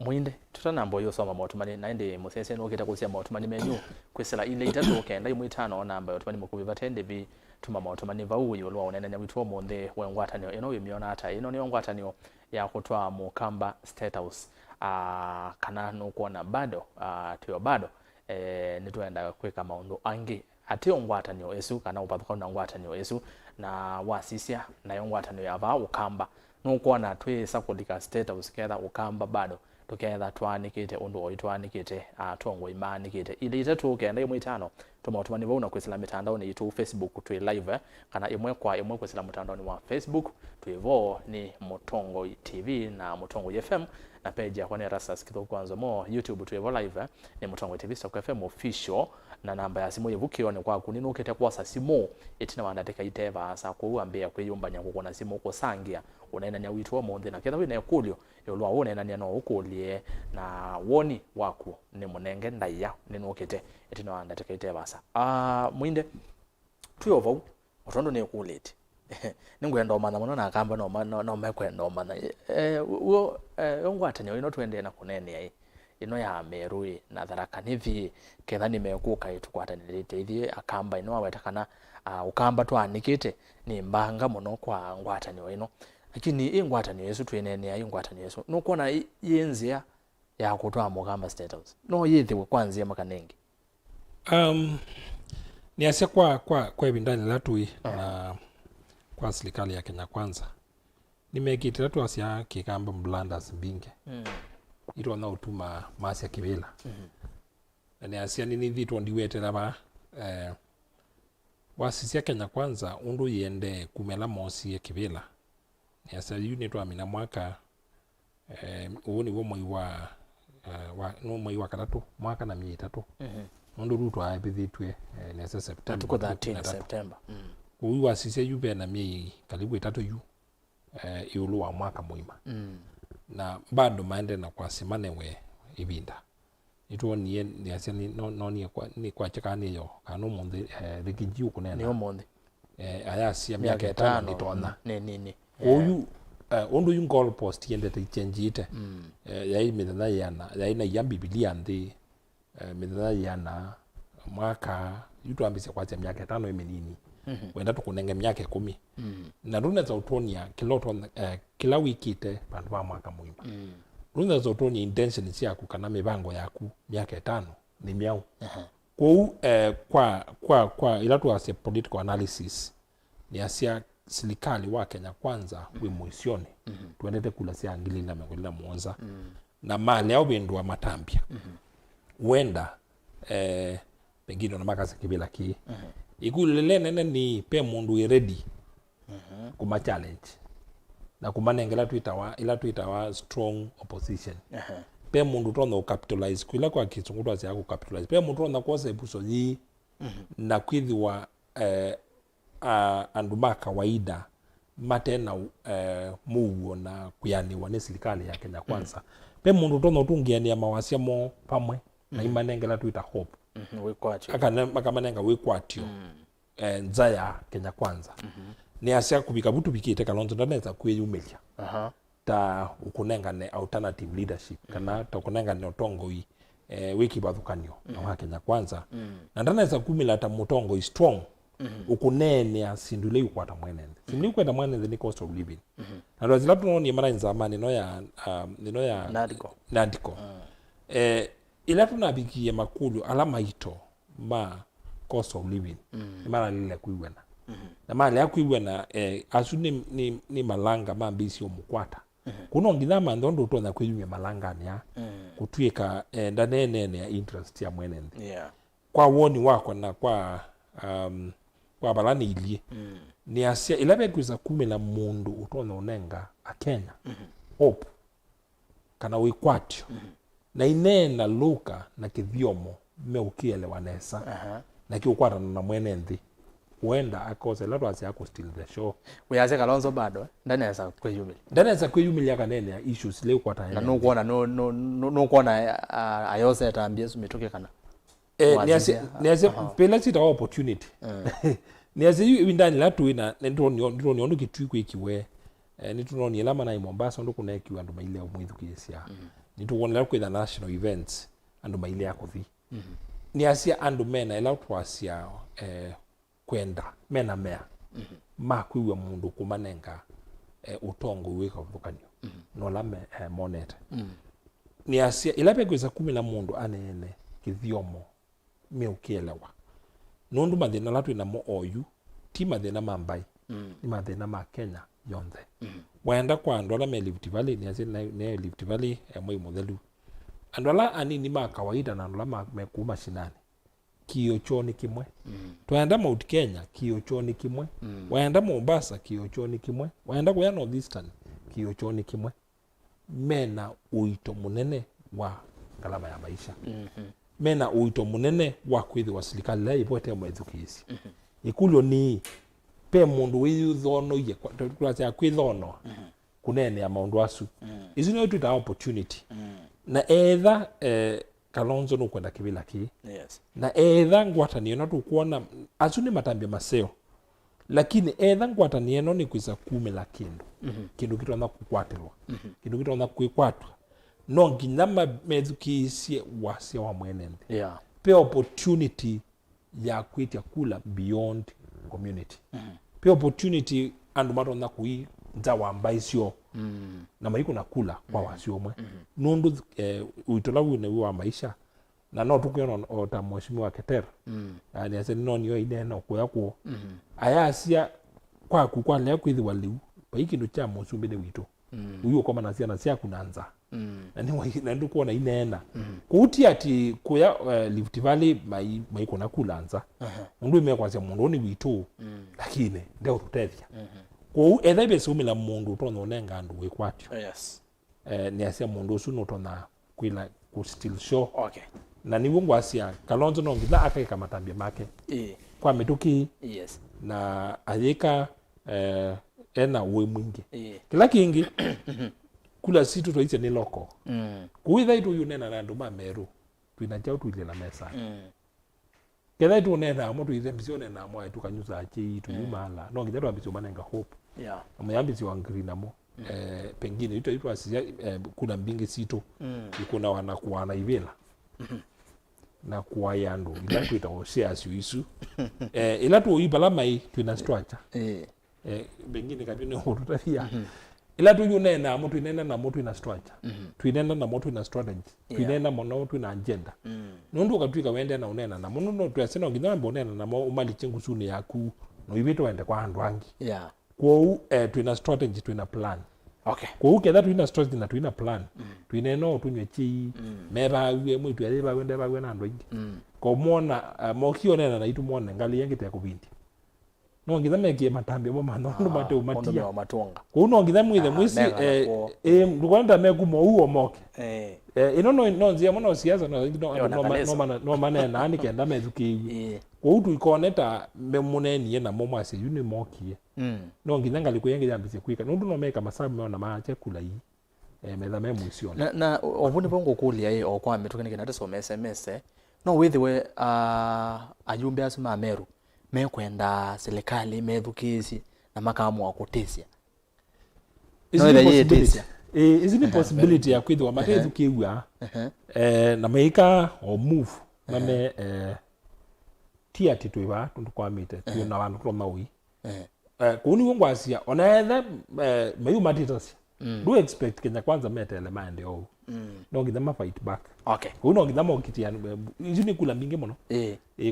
Muinde tutanambo yo soma motumani naende musese no kita kusia motumani menyu kwesela ile itatu kenda imwitano namba yotumani mukubi batende bi tuma motumani vauyo lwa onene nyawitwo monde we Ngwatanîo ino yimiona ata ino ni Ngwatanîo ya kutwa Mukamba State House kana no kuona bado tuyo bado nitwenda kweka maundu angi ati Ngwatanîo esu kana upathuka na Ngwatanîo esu na wasisia na Ngwatanîo yava Ukamba no kuona twisa kulika State House ketha Ukamba bado tuketha twanikite undu oitwanikite tongo imanikite ile itatu kenda imwitano tumatumani vauna kwisila mitandao ni itu Facebook twi live kana imwe kwa imwe kwisila mitandao ni wa Facebook twivo ni Mutongo TV na Mutongo FM na page ya kwa Erastus Kithuku Nzomo YouTube twivo live ni Mutongo TV Stock FM official na namba ya simu yevukio ni kwa kuninu kete kwa simu itina wandateka iteva asa kuambia kwiyumba nyangu kuna simu ko sangia unaenda nya witwa monde na ketha wina kulio yolwa unaenda nya no ukulie na woni waku ni munenge ndaiya ninokete itina wandateka iteva asa Muinde tuyova otondo ne kulete ningwenda mana muno na Akamba no mekwenda mana wo Ngwatanîo ino twende na kunene ino ya Ameru na Tharaka nivi ketha nimekuka itukwatanirite ithie Akamba ino awetakana Ukamba twanikite ni mbanga muno kwa Ngwatanîo ino lakini Ngwatanîo yesu twenene ya Ngwatanîo yesu no kuona yenzia ya kutwa Mukamba State House no yithiwe kwanzia makanengi ni asia kwa ibindani latui na kwa serikali ya Kenya Kwanza nimekite latu asia kikamba mblanders mbinge ito na utuma masia kibela ni asia nini vitu ndiwetera ba wasisia Kenya Kwanza undu yende kumela mosi ya kibela ni asia unit wa mina mwaka uoni wo mwai wa katatu mwaka na miezi 3 undu ruto aibithitwe ni asia September tuko 13 September uyu wasisia yube na miezi karibu 3 yu iulu wa mwaka muima na bado maende na kwa simane we ibinda ito ni asia ni kwa chakani yo kanu monde rikijiu kunena ni monde aya asia miaka 5 ni tona nini uyu ondo yung goal post yende te change ite yai midana yana yai na yambi Biblia ndi midana yana mwaka yutu ambise kwa miaka 5 imenini wenda tukunenge miaka 10 na runa za utonia kila wiki ite bandu ba mwaka muima runa za utonia intention si yaku kana mibango yaku miaka 5 ni miau kwa ilatu ase political analysis ni asia serikali wa Kenya Kwanza we muisione tuendete kula sia ngili na mengolila muonza na mali au bendwa matambia wenda pengine na makasa kibila ki ikulele nene ni pe mundu ready kuma challenge na kumanengela tuitawa strong opposition pe mundu tono capitalize kwila kwa kitsunguto asi yako capitalize pe mundu tono kosa ibuso yi na kwithiwa andu ma kawaida matena muguo na kuyaniwa ni serikali ya Kenya Kwanza pe mundu tono tungiania mawasia mo pamwe na imanengela tuita hope wikwatio akamanenga wikwatio nzaya Kenya Kwanza ni asia kubika butu bikite Kalonzo ndaneza kwiyumilia ta ukunenga ne alternative leadership kana ta ukunenga ne otongoi wiki bathukanio na Kenya Kwanza na ndaneza kumila ta mutongo strong ukunene asindule ukwata mwenende sindule ukwata mwenende ni cost of living na ndo zilatu no ni mara nzamani no ya nadiko ila tunabikie makulu alama ito ma cost of living mara lile kuiwena na mali yakuiwena asu ni malanga mambisi omukwata kuno ngithama ndondo tona kwiyumya malanga nya kutwika ndanene ya interest ya mwenende kwa woni wako na kwa balani ilie ni asia ilabe kuza 10 mundu utona unenga akenya hope kana wikwatio na inena luka na kithiomo meukielewa nesa na kiukwata na mwenende huenda akose lado asi yako still the show uyaze Kalonzo bado ndaneza kwiyumilia kanene ya issues leo kwa tayari na no kuona ayose tambie sumitoke kana niaze pela sita opportunity niaze windani latu ina ndiro ni kitwiku ikiwe nituno ni lama na Mombasa ndo kuna ikiwa ndo maile omwithu kiesia nituwonela kwa the national events ando maile yako vi niasia ando mena ela twasia kwenda mena mea makwiwe mundu kumanenga utongo wika vukanio no lame monete ni asia ilabe kweza 10 mundu anene kithiomo meukielewa nundu mathina latu ina mo oyu ti mathina mambai ni mathina ma Kenya yonthe wenda kwa andu ala me Rift Valley ni asia ne Rift Valley moi muthelu andu ala anini ma kawaida na andu ala mekuma shinani kiochoni kimwe twenda Mount Kenya kiochoni kimwe waenda Mombasa kiochoni kimwe waenda kwa North Eastern kiochoni kimwe mena uito munene wa kalama ya maisha mena uito munene wa kwithi wa serikali la ipote mwethukisi ikulyo ni pe mundu withono ye kwa ya kwithono kunene ya maundu asu izi no tuta opportunity na either Kalonzo no kwenda kibila ki na Ngwatanîo no tukuona asu ni matambia maseo lakini Ngwatanîo no ni kwisa 10 kindu kitona kukwatirwa kindu kitona kwikwatwa no nginyama medhukisie wasia wa mwenende pe opportunity ya kwitia kula beyond community pe opportunity andu matona kui nzawa mbaisio na maiko na kula kwa wasio omwe nundu uitola wine wa maisha na no tukiona ota mheshimiwa Keter ani ase no niyo ineno kuyako ayasia kwa kukwale kwithi waliu paikindu cha musumbe de wito uyo koma na ciana cia kunanza na ndu kuona inena kuti ati kuya Rift Valley maiko na kulanza ndu imekwasia mundu ni wito lakini ndio tutethia ko ethabe sumila mundu tono nenga andu wikwatio ni asia mundu usu no tona kwila ku still show na ni wungu asia Kalonzo no ngila akaika matambia make kwa mituki na ayika ena uwe mwingi kila kingi kula situ to ite ni loko kuitha itu yunena na nduma Ameru tuina chao tuile la mesa kedha itu nena mo tuithe mbisione na mo tukanyuza achi tu yumala no ngitero ambisio manenga hope amuyambisi wa ngirina mo pengine itu asija kuna mbingi situ ikuna wanakuana ivela na kuwa yandu ila tuita osia asiu ila tu ibala mai tuina structure pengine kabine hotutafia ila tu yunena mo tuinena na mo tuina structure tuinena na mo tuina strategy tuinena mo no tuina agenda nundu katwika wende na unena na muno no tuyasena ngina mbonena na mo umali chengusuni yaku no ibito wende kwa andu angi kwa tuina strategy tuina plan kwa uketha tuina strategy na tuina plan tuineno tunywe chi meba we mwitu yeba wende ba wena andu ingi ko mona mokio nena na itu mona ngali yengite ya kubindi no ngitha mekie matambi mo mano ndo mate umatia wa matonga ko no ngitha mwithe mwisi ndukwenda mekumo uo moke ino no nzia mono siasa no mana na ani kenda methukiwi ko utu ikoneta memunenie na momo ase yuni mokie no ngitha ngali ko yengi yambise kwika no ndo meka masabu na maache kula yi metha me mwisiona na obuni bongo kulia okwa metukene kenate so SMS no withiwe ajumbe asuma Ameru mekwenda serikali methukisi na makamu wa kutesia is it possibility ya kwithwa matethukiwa na meika o move na me tia titwiwa tundu kwamite tu na wandu kwa maui kuni ngwasia onaetha meyu matitasi do expect Kenya kwanza metele mande o no ngitha ma fight back okay kuno ngitha mo kitia izini kula mingi muno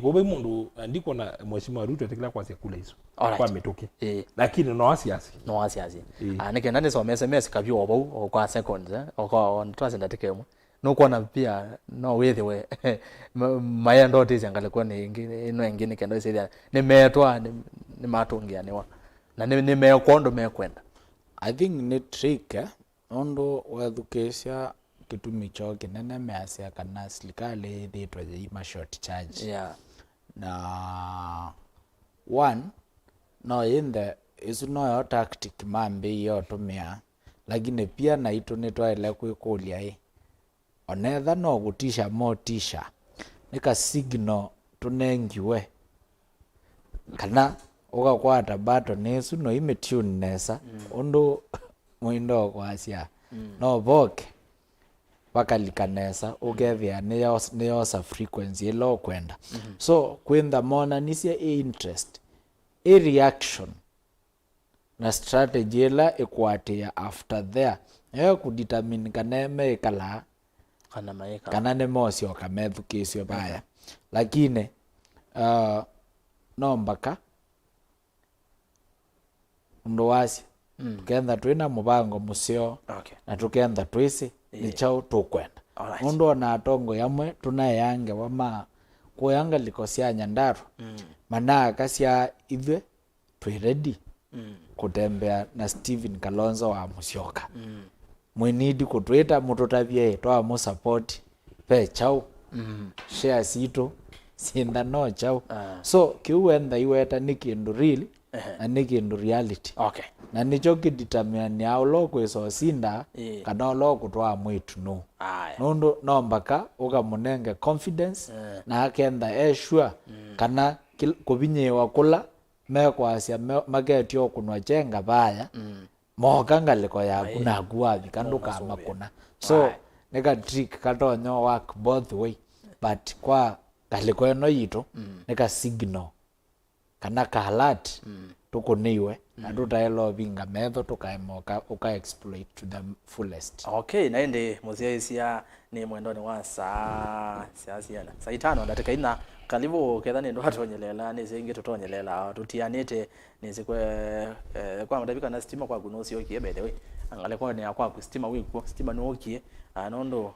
ko be mundu ndiko na mheshimiwa Ruto tekila kwa kula hizo kwa metoke lakini no asiasi nike nani so SMS Kavyu obo kwa seconds kwa on trust ndatekemo no kuona pia no withiwe maya ndo tizi angalikuwa ni ingine kendo ise ni metwa ni matungia niwa na ni mekondo mekwenda I think ni trick ondo wathukesha kitumi cho kinene measia kana serikali thitwa ima short charge na one no inde isu no tactic mambe yo tumia lakini pia na itu nitwaile kwikulia onetha no gutisha motisha nika signal tunengiwe kana ugakwata bato nesu no imetune nesa ondo muindo kwasia no boke bakalikanesa ugethia ne yosa frequency lo kwenda so kwenda mona nisia interest reaction na strategy la ekwatia after there kudetermine kana mekala kana maeka kana ne mosio kamethukisio baya lakini no mbaka ndo wasi tukenda twina mubango musio na tukenda twisi ni chao tukwenda ndo na atongo yamwe tunayange wama kuyanga likosia nyandaru mana kasia ithwe twi ready kutembea na Steven Kalonzo wa Musyoka mwenidi kutwita mututavye twa mu support pe chao share sito sinda no chao so kiwenda iweta nikindu real na nikindu reality na nicho kidetermine ya lo kweso sinda kana lo kutwa mwitu no no mbaka ukamunenge confidence na akenda sure kana kubinyewa kula mekwasia magetio kunwa chenga baya moka liko ya kuna guavi kanduka makuna so nika trick katonyo work both way but kwa kaliko no yito nika signal kana ka alert tukuniwe na tutaelo vinga metho tukaemoka uka exploit to the fullest naende muziaisia ni mwendoni wa saa itano ndateka ina kalibu kethani ndo atonyelela ni zingi tutonyelela tutianite ni zikwe kwa madabika na stima kwa gunosi okie by the way angale kwa ni akwa kustima wiko stima no okie anondo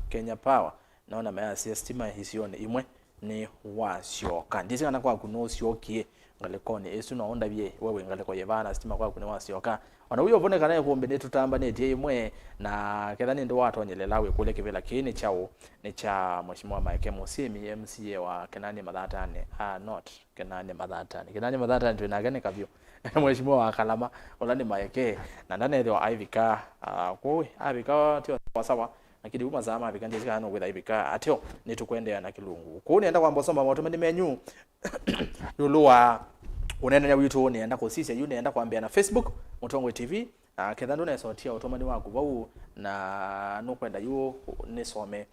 Kenya Power naona maya stima hisione imwe ni wasyoka ndisi kana kwa gunosi okie ngale kone esu no onda bie wewe ngale kwa yevana stima kwa kuna wasyoka ona uyo vone kana kumbe netutamba netie imwe na kethani ndo watonyelela we kule kivela kini chao ni cha mheshimiwa Mike Musimi MCA wa Kinanie Mathatani not Kinanie Mathatani tunagane Kavyu mheshimiwa wa Kalama olani Mike na ndane ndio ivika avika tio sawa lakini uma zama avika ndizi kana with ivika atio nitukwendea na kilungu kunienda kwa mbosoma moto menyu yuluwa unaenda witu nienda kusisia yu nienda kuambia na Facebook Mutongwe TV ketha ndo na sotia utomani waku bau na no kwenda yu nisome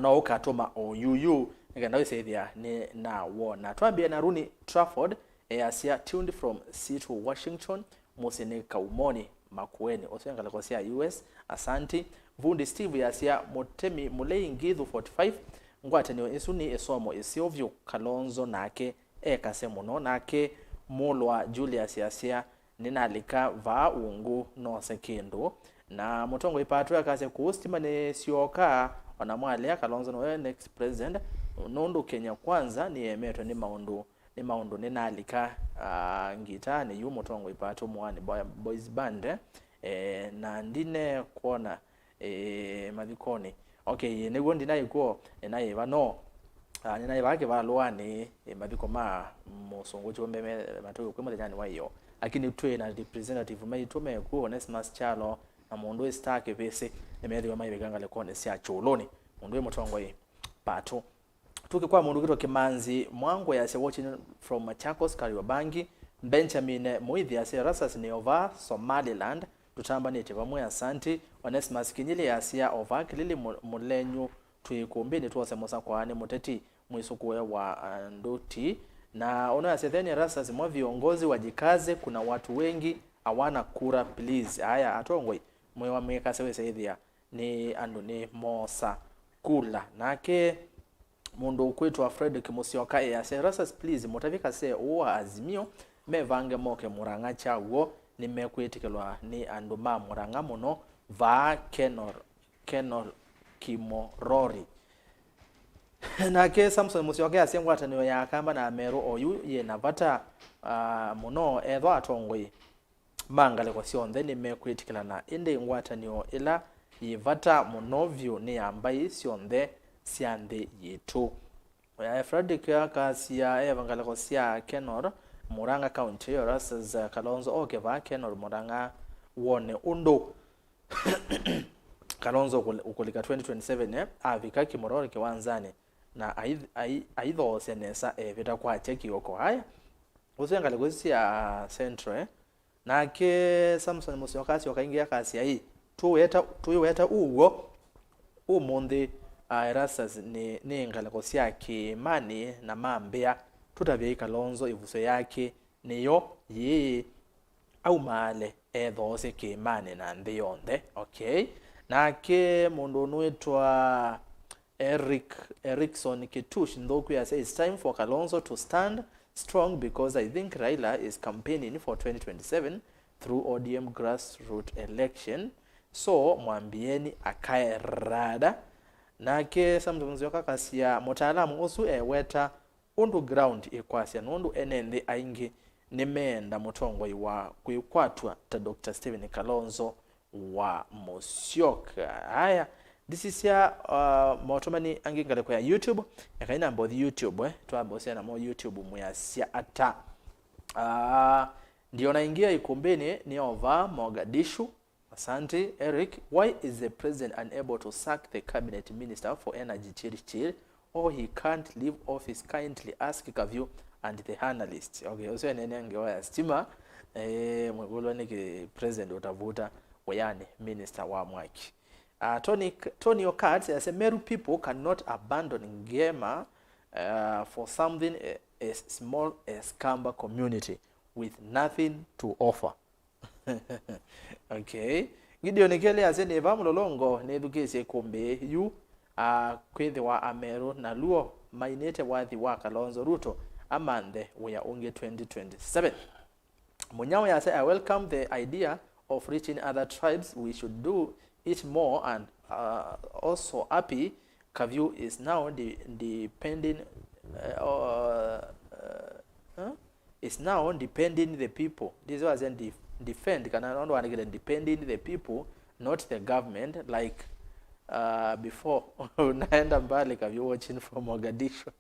no ukatoma OUU ngenda wisethia ni na wona twambia na Runi Trafford asia tuned from Seattle Washington musini kaumoni makueni osengala kosia US asanti vundi Steve yasia motemi mulei ngithu 45 Ngwatanîo isuni esomo isiovyo Kalonzo nake ekase muno nake mulwa Julius yasia ninalika va ungu no sekindo na mutongo ipatwa kase kustima ne sioka ona mwale Kalonzo no next president nundu Kenya Kwanza ni emetwe ni maundu ninalika ngita ni yu mutongo ipato mwani boys band na ndine kuona mathikoni okay niguo ndinaikuo naye bano ninaye bake balwani mathiko ma musungu chombe matoyo kwa muthenya wa iyo lakini twe na representative mai tume ku Onesmus Chalo na mundu stake pese nimethiwa mai begangale kone cia chuloni mundu mutongo i pato tukikwa mundu gito Kimanzi Mwango ya watching from Machakos Kariobangi Benjamin Muidhi ya Erastus ni over Somaliland tutambanite bamwe asanti Onesmus Kinyile ya sia over kilili mulenyu tuikumbi ni tuose mosa kwa ni ûteti mwisukuwe wa ndoti na ono ya setheni Erastus mwa viongozi wajikaze kuna watu wengi hawana kura please haya atongwe mwe wa mweka sewe seithia ni andu ni mosa kula nake mundu kwetu Fredrick Musyoka ya Erastus please mutavika se uwa azimio mevange moke Murang'a chaguo ni mekwitikelwa ni andu ma Murang'a muno va Kenol Kimorori nake Samson Musyoka ya Ngwatanîo ya Akamba na Ameru oyu ye navata muno ethwa atongwe mangale kwa sionthe ni mekwitikelana indi Ngwatanîo ila yivata munovyo ni ambai sionthe sianthe yitu Fredrick akasia evangale kwa sia Kenol Murang'a County Erastus Kalonzo okeva Kenol Murang'a wone undo Kalonzo ukulika 2027 avika Kimorori kiwanzani na aidho senesa vita kwa cheki yoko haya usengale kusia central na ke Samson Musyoka yokaingia kasi hii tuweta uwo umundi Erastus ni ngale kusia Kinanie na mambea tutavye Kalonzo ivuso yake niyo ye au male those Kinanie na ndiyonde okay nake mundu nwetwa Erickson Kitush ndoku ya say it's time for Kalonzo to stand strong because I think Raila is campaigning for 2027 through ODM grassroots election so mwambieni akae rada nake samzunzo kasia Mûtaalamu osu weta underground ikwasya nundu enende aingi nimeenda mutongo wa kuikwatwa ta Dr. Stephen Kalonzo wa Musyoka haya this is ya motomani angingale kwa YouTube yakaina mbodhi YouTube twabose na mo YouTube muyasia ata ndio naingia ikumbini ni over Mogadishu asante Eric why is the president unable to sack the cabinet minister for energy Chirichiri or he can't leave office kindly ask Kavyu and the analysts okay also nene ngewa stima mwegolo ni president utavuta wayani minister wa mwaki Tony Okat says Ameru people cannot abandon Gema for something as small as Akamba community with nothing to offer. Okay. Gideon Kele asene vamulolongo nedukese Îkûmbî yu kwethe wa Ameru na luo mainete wathi wa Kalonzo Ruto amande we are only 2027. Munyawo ya say I welcome the idea of reaching other tribes. We should do it more and also happy Kavyu is now depending the people. This wasn't defend kana not one again depending the people not the government like before naenda mbali Kavyu watching from Mogadishu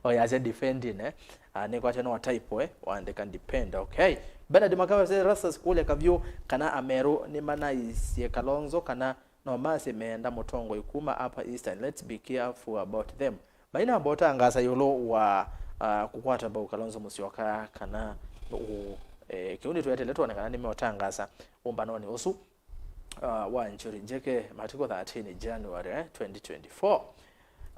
oh yeah said defending ni kwa tena type and they can depend okay bana de makawa say Erastus kule Kavyu kana Ameru ni mana isie Kalonzo kana no mase meenda mutongo ikuma hapa Eastern let's be careful about them baina abota angasa yolo wa kukwata ba Kalonzo Musyoka kana kiundi tuyeteletwa kana nimewatangasa umbanoni usu wa nchuri njeke matiko 13 January 2024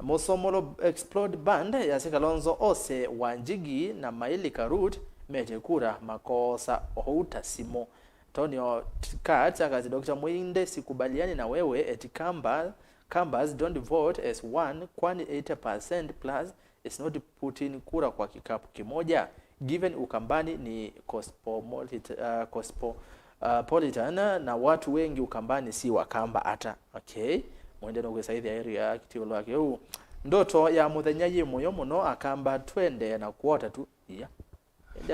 Mosomolo Explode Band ya Kalonzo ose wanjigi na maili karut meje kura makosa outa simo Tonio Kat akazi Dr. Muinde sikubaliani na wewe eti Kambas don't vote as one kwani 80% plus is not putting kura kwa kikapu kimoja given Ukambani ni cosmopolitan na watu wengi Ukambani si Wakamba hata okay Muinde no kusaidhi area akitiolo yake ndoto ya muthenya yi muyo muno Akamba twende na kuota tu yeah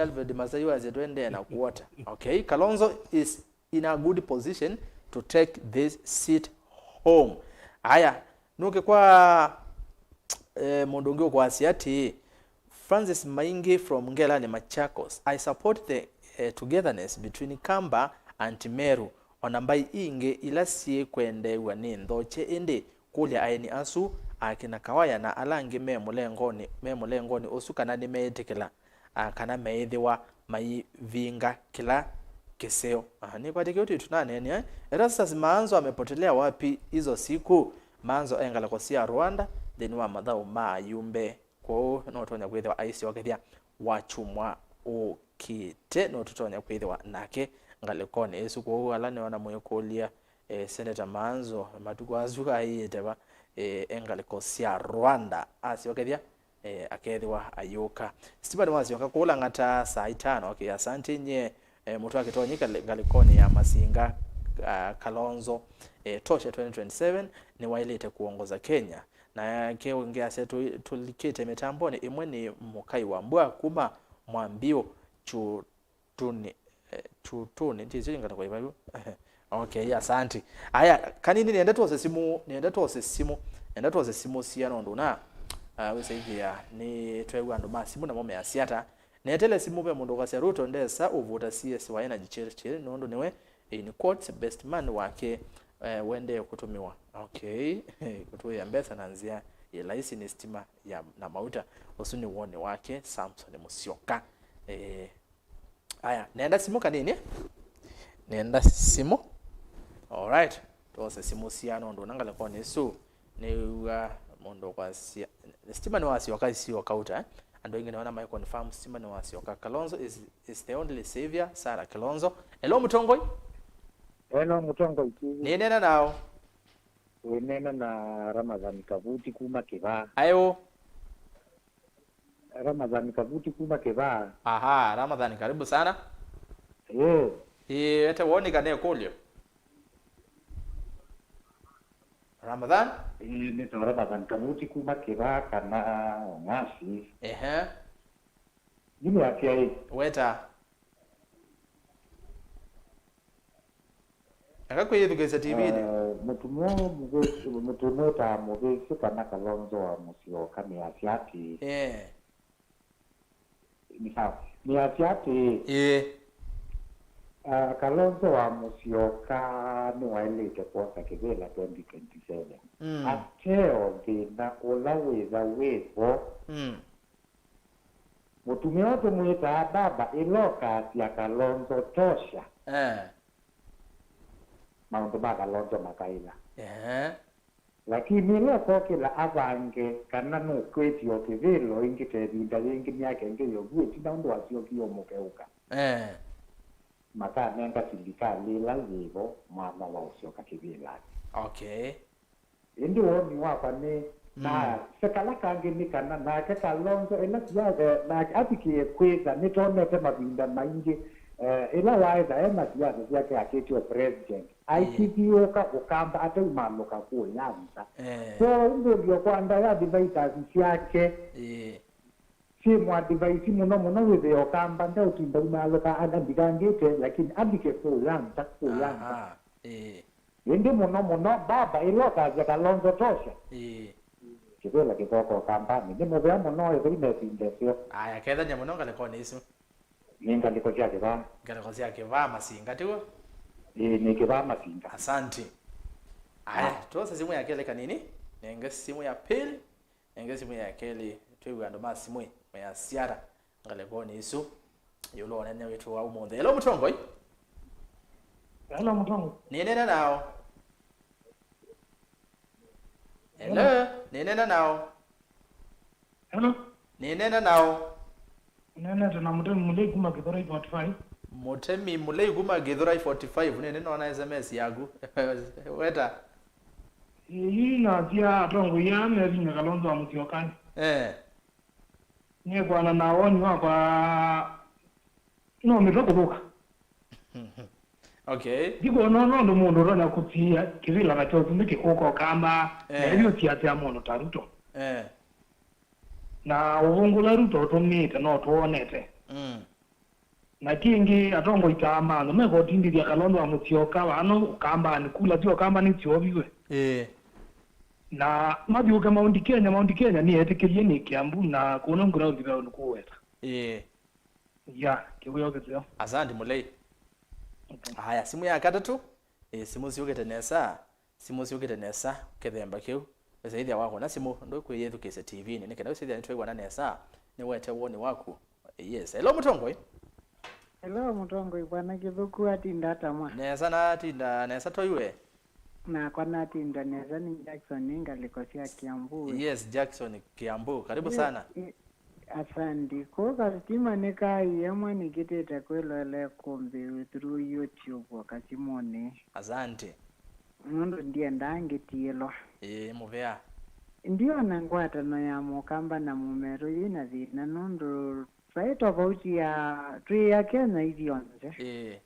Alfred Masayo as twende na kuota. Okay, Kalonzo is in a good position to take this seat home. Haya nuke kwa mondongeo kwa Asiati Francis Maingi from Ngelani Machakos. I support the togetherness between Kamba and Meru onambai inge ilasie kwende wani ndoche ende kulia Aeni asu akina kawaya na alangi memulengoni osukana ni meetikila kana meithiwa mai vinga kila kiseo. Ni kwa tikio tunane Erastus Maanzo amepotelea wapi hizo siku? Maanzo engala kosia Rwanda then wa madhao yumbe kwa no tonya kwithiwa aisi wakethia wachumwa ukite no tutonya kwithiwa nake ngalikone esu kwa alane wana mwekolia Senator Maanzo matuko azuka Ûyîetewa engalikosia Rwanda asi wakethia akethiwa ayuka Stephen wasioka kula ngata saa 5. Okay, asante nye mtu akitonyika ngalikone ya Masinga Kalonzo tosha 2027 ni wailete kuongoza Kenya na yake ongea setu tulikete mitamboni imwe ni mukai wa mbwa kuma mwambio chutuni ndizo ngata kwa hivyo. Okay, asante. Aya kanini nienda tuose simu siano nduna wese hiya ni twewa ndo masimu na mome asiata netele simu be mundu kwa Ruto ndesa uvuta CS wa energy church nondo niwe in quotes best man wake wende kutumiwa. Okay, kutuwe ya mbesa nanzia ilaisi ni stima ya na mauta usuni uone wake Samson Musyoka. Aya nenda simu kanini nenda simu. Alright, tuose simu siano ndo nangala kwa nesu ni mondo kwa sia stima ni wasi wakati si wakauta ando ingine wana mai confirm stima ni wasi wakati Kalonzo is the only savior. Sara Kalonzo hello mutongoi. Hello mutongoi ni nena nao nena na Ramadhani Kavuti kuma Kiva. Ayo Ramadhani Kavuti kuma Kiva. Aha, Ramadhani karibu sana. Ete woni kane kolio Ramadhan ni Ramadhani Kavuti kuma Kiva kana ngasi nini akia weta akakuyedukeza TV mutumo ta mugesi kana Kalonzo wa Musyoka ni asiati ni asiati Kalonzo wa Musyoka ni wailete kwa kivela 2027 ateo gina ulaweza wepo mutumia wote mwita baba iloka ya Kalonzo tosha maundu ma Kalonzo makaila lakini loko kila avange kana no kwetio kivelo ingite dinda yengi myake ngiyo gweti na ndo asio kiyo mukeuka maka nenga serikali la yivo mwana wa Musyoka kivela. Okay, ndio ni wapa ni na sekala kange ni kana na ke Kalonzo ina siaga na atiki kweza ni tonete mabinda maingi ila waeza ema siaga yake akitwa president ICPO ka ukamba ate manuka ku yanza so ndio kwanda ya device yake si mwa device muno with ukamba ndio tinda manuka adabigangete lakini abike ku yanza ndio muno baba iloka ya Kalonzo tosha kivela kitoko kampani ni muvea muno ivine sindesio. Aya ketha nyamuno ngalekone isu ninga liko chake ba ngalikosia kiva Masinga tiwo ni kiva Masinga. Asante. Aya tuose simu ya kele kanini nenge simu ya pili nenge simu ya kele twewe ando masimu ya siara ngalekone isu yulo wanene wetu wa umonde. Hello mutongoi. Hello mutongo ni nena nao hello ni nena nao hello ni nena nao nena tuna mutemi mulei kuma Githurai 45 mutemi mulei kuma Githurai 45 ni nena wana SMS yagu weta hii na dia tongo ya meri na Kalonzo wa Musyoka ni bwana naoni kwa no mitoko okay digo no mundu rona kutia kivila na chozi ndiki uko kamba ndio siasa ya mono taruto na uvungula ruto tumite no tuonete na kingi atongo itama no mego tindiria Kalonzo amutioka wano kamba ni kula tio kamba ni tiobiwe na mabiuka Mount Kenya ni etekerie ni Kiambu na kuna ground bila nukuweta ya kibuyo kitio asante mulei haya simu ya katatu simu siugete nesa kethemba kiu zaidi wako na simu ndo kwiyethu kese TV ni kenda usidia nitwe na nesa ni wete woni waku yes hello Mutongo Hello Mutongo bwana Kithuku atinda tamwa nesa na tinda nesa toywe na kwa natinda nesa ni Jackson ngalikosia Kiambu yes Jackson Kiambu karibu sana asante ko kastima nekai yamwe nikitete kwelele Îkûmbî through YouTube wakati mone asante ndo ndiye ndangetielo muvea ndio na ngwatanîo ya Mukamba na Mumeru ina thina nondo tofauti ya twi ya Kenya ithionze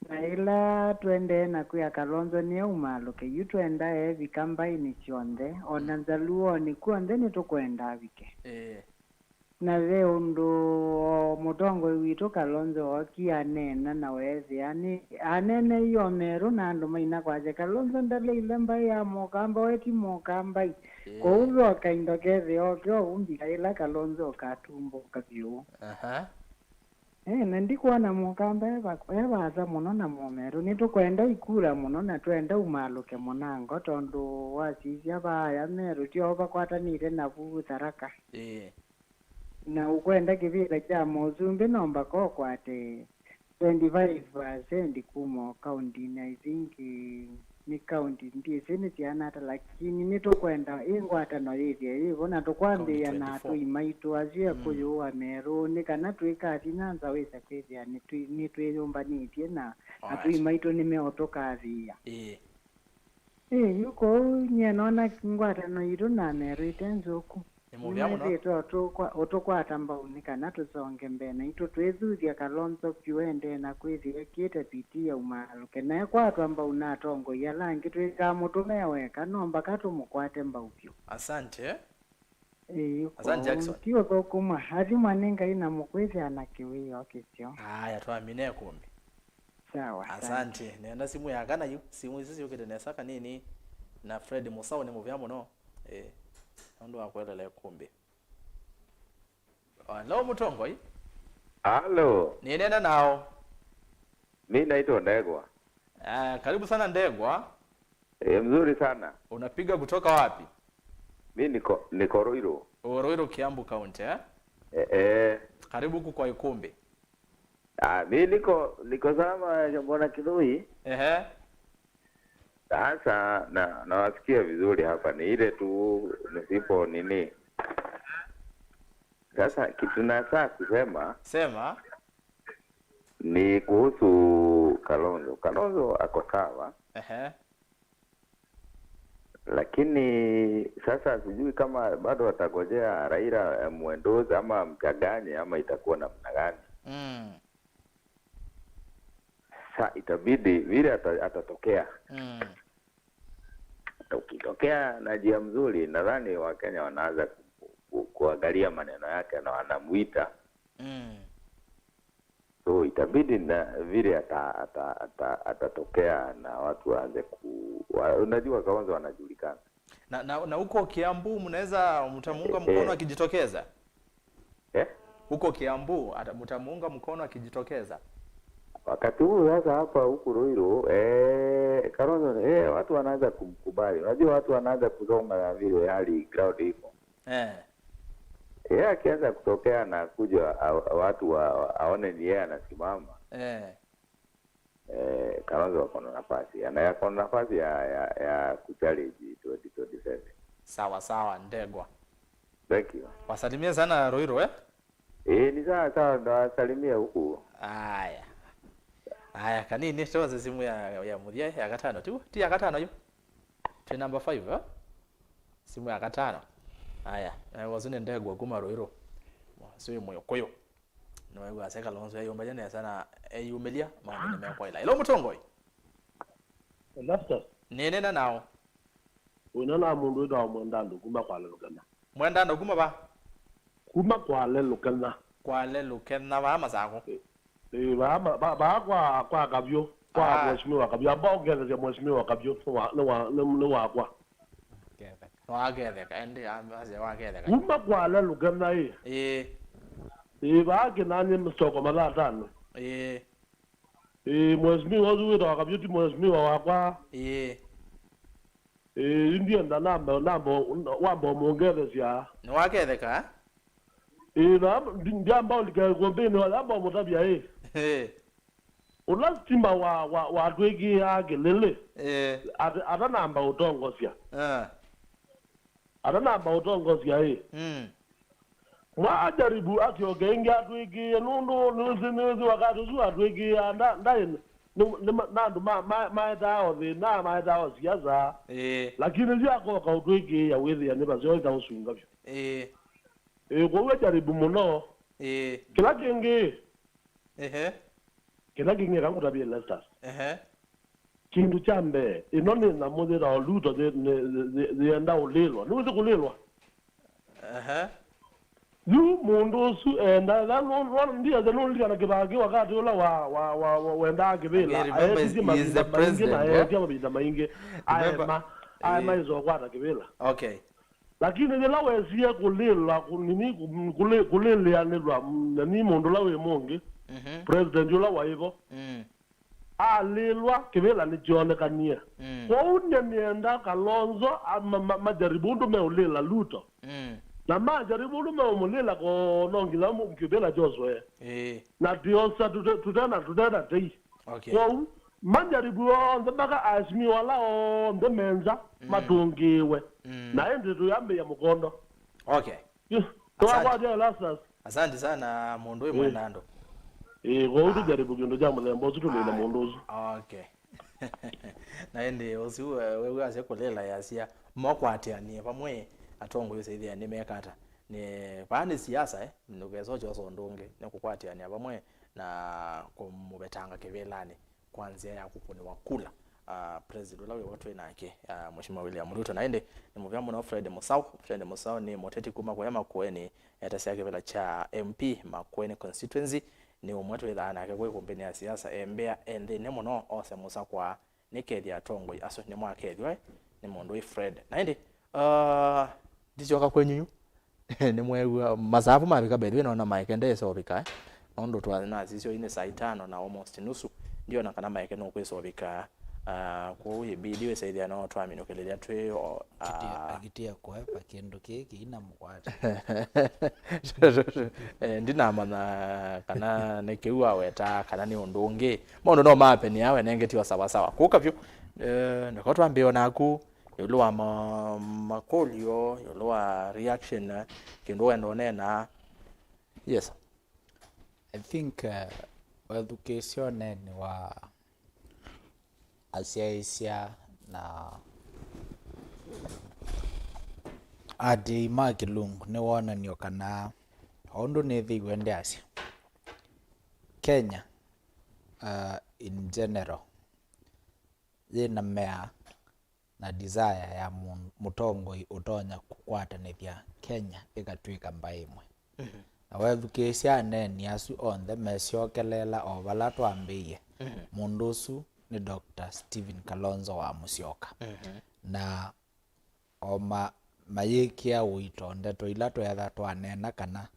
na ila twende na kuya Kalonzo ni umaluke yutwenda vikamba ini chionde ona nzaluo ni kuonde ni tukwenda vike na ve undu Mutongo witu Kalonzo akianena na wezi yani anene iyo Meru na andu maina kwaje Kalonzo ndale ilemba ya Mukamba weti Mukamba ko uzo kaindokeze okyo umbika ila Kalonzo katumbo Kavyu na ndikuona Mukamba ebaza muno na Mumeru nitukwenda ikura muno na twenda umaluke munango tondu wasizia baya Meru tio bakwatanire na Tharaka na ukwenda kivira cha Mozumbi nomba ko kwate 25% kumo county na I think ni county ndiye ni tianata lakini nitokwenda ingwatanîo ithie hivyo na tukwambia na tuimaitu azia kuyua Meru ni kana twikati nanza wisa kwithia ni twiyumbanithie na tuimaitu ni meotokathia yuko nyenona ngwatanîo itu na Meru itenzuku otokwata mbauni kana tusonge mbene itu twithuthia Kalonzo kiwende na kwithia kiete piti ya umaluke na kwatwa mbauna atongo ya langi twikamutumea weka nomba katumukwate mbaupyo asante asante Jackson kiwa kokuma hadi mwanenga ina mukwithia na kiwio kitio haya twamine kumbi sawa asante nenda simu ya kana yu simu hizi yukete nesa kanini na Fred Musau ni muvya muno ndo akwelele Îkûmbî hello Mutongo Halo ni nena nao mimi naitwa Ndegwa karibu sana Ndegwa mzuri sana unapiga kutoka wapi mimi niko Ruiru Kiambu County karibu huku kwa Îkûmbî mimi niko salama mbona Kithui sasa nawasikia vizuri hapa ni ile tu nisipo nini sasa kitu nasaa kusema ni kuhusu Kalonzo ako sawa lakini sasa sijui kama bado watagojea Raila muendoze ama mchanganye ama itakuwa namna gani sasa itabidi vile atatokea ukitokea na njia mzuri nadhani Wakenya wanaanza kuangalia maneno yake na wanamuita so itabidi na vile atatokea na watu waanze unajua Kalonzo wanajulikana na huko Kiambu mnaweza mtamuunga mkono akijitokeza huko Kiambu mtamuunga mkono akijitokeza wakati huu sasa hapa huku Ruiru Kalonzo watu wanaanza kumkubali unajua watu wanaanza kusoma na vile hali crowd iko akianza kutokea na kuja watu aone ni yeye anasimama Kalonzo wako na nafasi ya kuchallenge 2027 sawa Ndegwa thank you wasalimie sana Ruiru ni sawa ndo wasalimia huku haya kanini toza simu ya muthia ya gatano tu ti ya gatano yo ti number 5 simu ya gatano haya wazune Ndegwa kuma Ruiru sio moyo koyo no wewe aseka Kalonzo yomba jana sana yumelia mambo nimekwa ila ilo Mutongo Erastus nene na nao unaona mundu ndo mwendando kuma kwa lugana Mwenda ndo kuma ba? Kuma Kwale Lukena. Kwale Lukena ba mazako. Ba kwa Kavyu. Kwa mheshimiwa Kavyu. Ambao ongeza mheshimiwa Kavyu ni wa kwa. Wagetheka ende amaze wagetheka. Kuma Kwale Lukena hii. Ba Kinanie msoko Mathatani. Mheshimiwa Zuwito wa Kavyu mheshimiwa wa kwa. Indian da nambo wambo muongelezia. Ni wagetheka? Na ndiamba ulikagombe wala amba mutabia Ulastima wa twegi yake lele. Ata namba utongozia. Ata namba utongozia Mwajaribu ati ogenga twegi nundu nuzi wakati zu atwegi ndaye nandu maedao thina maedao siasa lakini ziako ka utwegi ya withi ya niba zio itausungavyo kwa jaribu muno kila kingi kila kingi kangu tabia Erastus kindu chambe inoni na modera oluto de enda ulilwa nuzi kulilwa yu mundu su enda la no ndia de no lika na kibagi wakati ula wa wenda kibila is the president kama bida mainge ayema izo kwata kibila okay lakini de la wesia kulilwa kunini kulilya nilwa ni mundu la we monge president ula wa hivyo alilwa kibila ni John Kania kwa unenienda Kalonzo majaribu ndo meulila luto na majaribu lume umulela ko nongila mkibela Joshua na diosa tutana dei okay kwa majaribu ndabaka asmi wala ndo menza madongiwe na ende tuyambe ya mukondo okay kwa Erastus asante sana mundu we mwanando kwa utujaribu kindo jamu lembo tutulela munduzu okay na ende osu wewe ase kolela yasia mokwatianie pamwe atongo yose ithia ni mekata ni bani siasa nukezo joso ndunge nekukwatiania pamwe na kumubetanga kibelani kwanzia ya kupone wakula president lawe watu enake mheshimiwa William Ruto naende ni muvyamo na Fred Musau ni moteti kuma kwa Makueni etasi yake vela cha MP Makueni constituency ni umwetu ila nake kwa kompeni ya siasa embea ende ne muno ose musa kwa nikethia tongo aso ni mwakethio ni mundu Fred naende ndichoka kwenyunyu ni mwewa mazavu mabika bedwe naona maikende sobika ondo twa na sisio ine saa 5 na almost nusu ndio nakana maike no kwesobika kwa uye bidiwe saidia no twamino kelelia twe agitia kwa hapa kendo keki ina mkwata ndina mana kana nekeua weta kana ni ondonge mondo no mape ni awe nengetiwa sawa sawa kuka vyo ndakotwa mbio naku yoloa makolio yoloa reaction kindo endo nena yes I think education ni wa asiaisia na adi magilungu ni wona ni okana ondo ne thigwende asia Kenya in general yena mea na desire ya mutongoi utonya kukwatanithia Kenya igatwika mbaimwe na wethukicia neni asu onthe meciokelela o bala twambiie mundu usu ni Dr. Stephen Kalonzo wa Musyoka na oma mayikia uitonde toila twetha twanena kana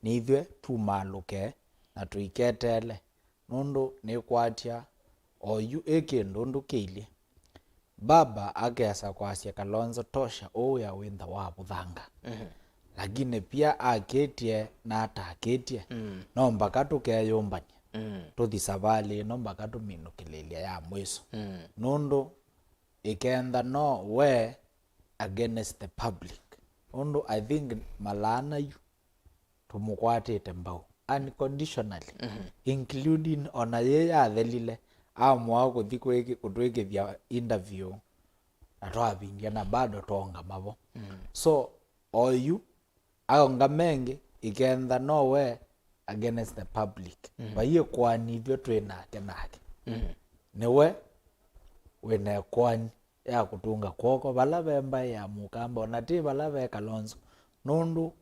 nithwe tumaluke na tuiketele nundu ni kwatia oyu ekindu ndukiili baba agesa kwasia Kalonzo tosha oya wintha wa buthanga lakini pia aketie na ataketie no mpaka tukeyumbania tuthisavali no mpaka tuminukililia ya mwiso nundu ikenda no we against the public nundu I think malana yu tumukwatite mbau unconditionally including ona ye yathelile amwa kuthi kutwikithia interview atwabingia na bado tonga mavo so oyu aonga mengi ikenda no we against the public baiye kwanithio twinake nake niwe wene kwani ya kutunga kwoko bala bemba ya mukamba ona ti bala be Kalonzo nundu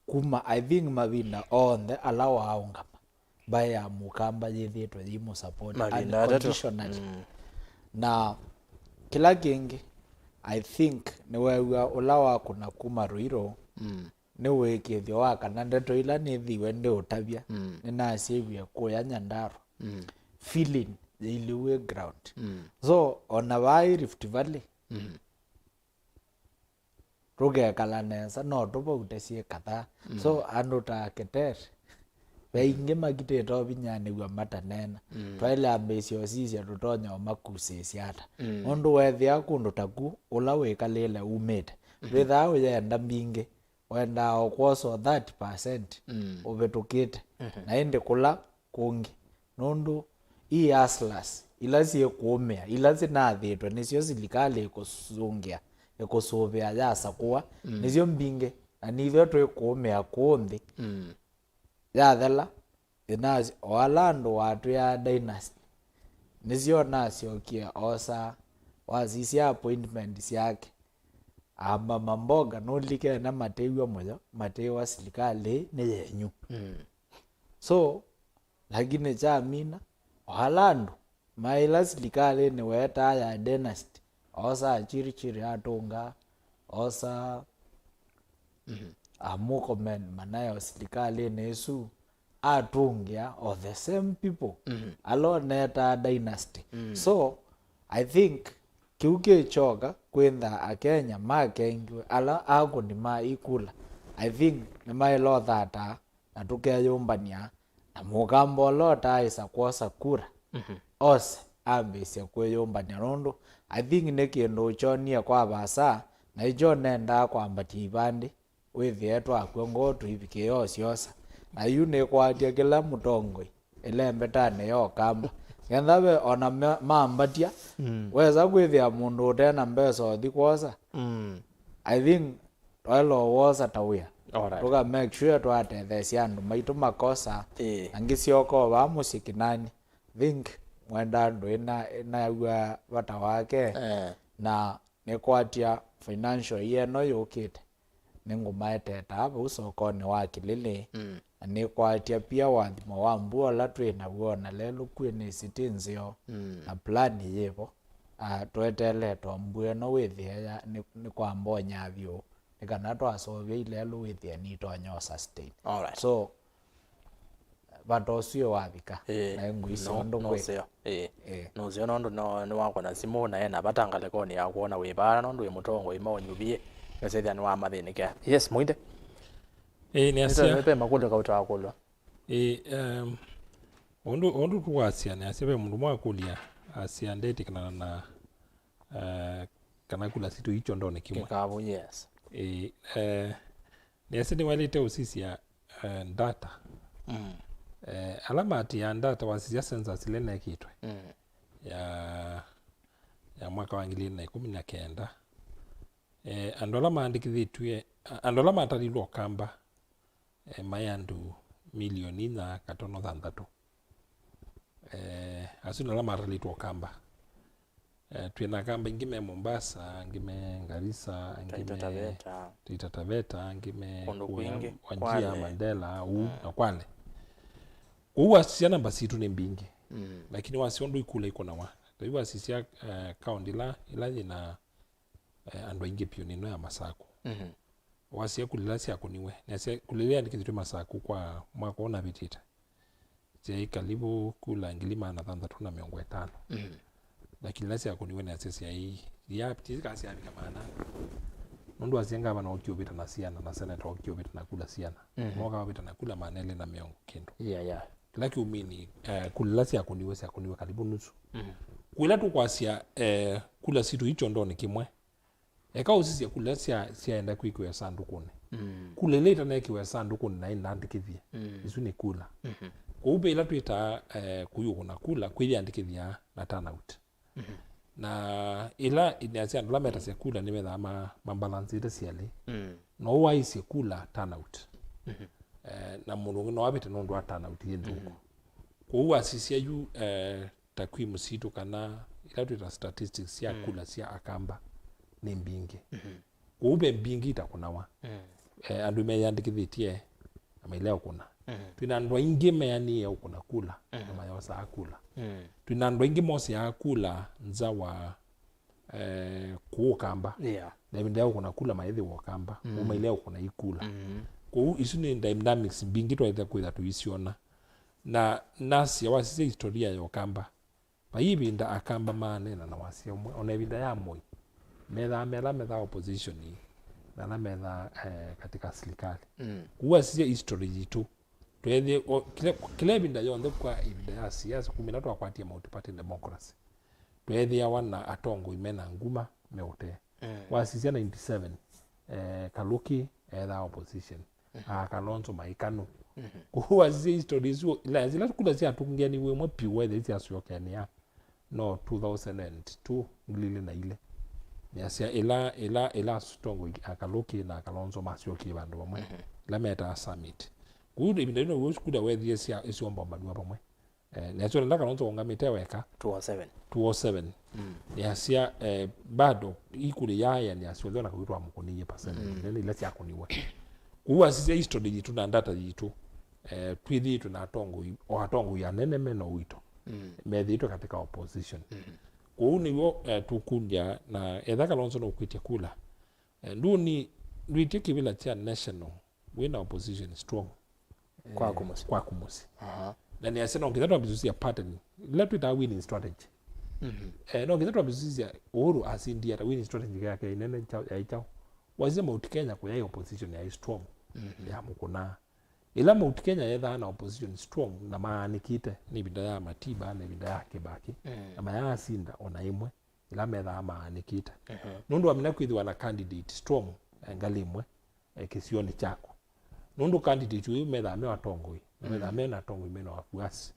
kuma I think mavinda on the allow aungama baya mukamba yithitwe yimu support unconditionally na kila kingi I think ni wewe ulawa kuna kuma ruiro ni wikithio wa kana ndeto ila ni thiwe ndi utavia ni na sivia kuya nyandaro feeling iliwe ground so ona vai Rift Valley rugekala nesa no tuvaute katha so andu ta keter veingi magitete vinyani wa matanena twaile ambesio sisi tutonya makusisi hata nundu wethia kundu taku ula wikalile umite withaa uyenda mbingi wenda okwoso 30% uvitukite na indi kula kungi nundu ii aslas ila sie kuumia ila zinathitwe nisio silikali ikusungia ikusuvia yasa kuwa nisio mbingi na nithio twikuumia kunthi yathela inazi oalandu watu ya dynasty nisio nasiokia osa wasisia appointment yake amba mamboga nulike na matewa moja matewa silikali ni yenyu so lakini chamina oalandu maila silikali ni weta ya dynasty osa chirichiri atunga osa amuko men manayo silikali nesu atungia of the same people aloneta dynasty so I think kiuke choka kwenda akenya makengwe ala ako ni maikula I think ni mailo thata na tukeyumbania na mugambo lota isa kwosa kura ose ambisia kweyumbania nundu I think ni kindu chonia kwa basa na ijo nenda kwambatia ibandi withietwa akwengo tuivike yosiosa na yune kwatia kila mutongoi ilembetane yo kamba Yandhawe ona maambatia weza kwithia mundu utena mbeso othi kwosa I think twalo wosa tawia tuka make sure twatethesia andu maitu makosa angisioko ba musikinani think mwenda andu ina wa wata wake na nekwatia financial yeno yukite ningumaeteta aba usokoni wa kilili ni kwatia pia wathimo wa mbuo la twina wona lelo kwini sitinzio na plani yevo twetele tombue no withia ni kwa mbonya vyo nikana twasovia ilelo withia ni tonyo sustain so batosio wabika na ngwisi ndo kwesio no zio ndo no ni wako na simu na ena batangale koni ya kuona wibara ndo mutongo imonyubie kasethia ni wa mathinike yes Muinde ni asia pe makulu ka utakulwa ondo tuwasia ni asia pe mundu mwakulia asia ndeti kana kana kula situ hicho ndo nikimwa Kavyu yes ni asia ni walete usisi ya data alamati ya data wasisia census ile na kitwe ya mwaka wa 2019 andola maandikithitwe andola matarilwo kamba mayandu milioni na katono thanthatu asuna la maralitwo kamba twina kamba ingime Mombasa ngime Garissa ngime Taita Taveta ngime Wajir Mandela na Kwale uwasiana basitu ni mbingi lakini wasiondo ikula iko na wa kwa wasisia kaunti ila ina ando ingi pio nino ya Masako wasia kulila sia kuniwe na kulilea ndikitwe Masako kwa mwaka ona bitita je karibu kula ngilima na 350 lakini la sia kuniwe na sisi hii ya pitika sia kama na ndo asenga bana okiobita na siana na senator okiobita na kula siana mwaka wabita na kula manele na miongo kendo laki umini kulila sia kuniwe karibu nusu kula tu kwa sia kula situ hicho ndo ni kimwe eka usisi kula sia enda kwiko ya sandukuni kule leta na kiwa sandukuni na ina andikithia isu ni kula kuube ila tuita kuyukuna kula kwili andikithia na turnout na ila inasia ndo lameta sia kula nimetha mambalansi ita siali no waisi kula turnout na mungu no abite no ndo turnout yenduko kuwa sisia yu takwimu situ kana ila tuita statistics sia kula sia Akamba ni mbingi kuube mbingi itakunawa andu meyandikithitie amaileo kuna twina andu aingi meyanie ukuna kula na mayosa akula twina andu aingi mosi ya kula nza wa kuukamba na ibindao kuna kula maithi wakamba umaileo kuna ikula kwa isu ni dynamics bingi twaitha kwitha tuisiona na nasi awasise historia ya okamba paibinda akamba manena na wasia umwe ona ibinda ya moi metha opposition na metha katika serikali kuwa sisi history yitu twethe kile ibinda yonthe kwa ibinda ya siasa kumina twakwatia multi-party democracy twethe wana atongo imena nguma meote wasisia 97 Kaluki etha opposition Kalonzo maikanu kuwa sisi history hizo ila zila kula sia tungia ni wemwe piwe the sia siyokenia no 2002 ngilile na ile yasia ila sutongo Kaluki na Kalonzo masioki bandu bamwe la meta summit good ibinda ino wosikuda wethi sia isiomba madua bamwe nacho ndaka Kalonzo ngamite weka 207 yasia bado ikuli yaya ni asio na kuitwa mukoniye pasene nene ile sia kuniwa kuwa sisi history yitu na data yitu twithi tunatongo ya nene meno wito methitwe katika opposition kwa niwo tukunja na etha Kalonzo no kwitia kula nduni ndwitie kibila cha national wina opposition strong kwa kumusi na ni asena ngithatwa bizusia pattern let it a winning strategy no ngithatwa bizusia uhuru asindia ta winning strategy yake inene chao wazema utikenya kwa ya opposition ya strong ya mukuna ila Mount-Kenya yetha na opposition strong na maanikite ni binda ya Matiba na binda ya Kibaki na maya sinda ona imwe ila metha maanikite nundu amina kwithwa na candidate strong ngalimwe kisioni chako nundu candidate uyu metha me watongoi metha me na tongoi meno wafuasi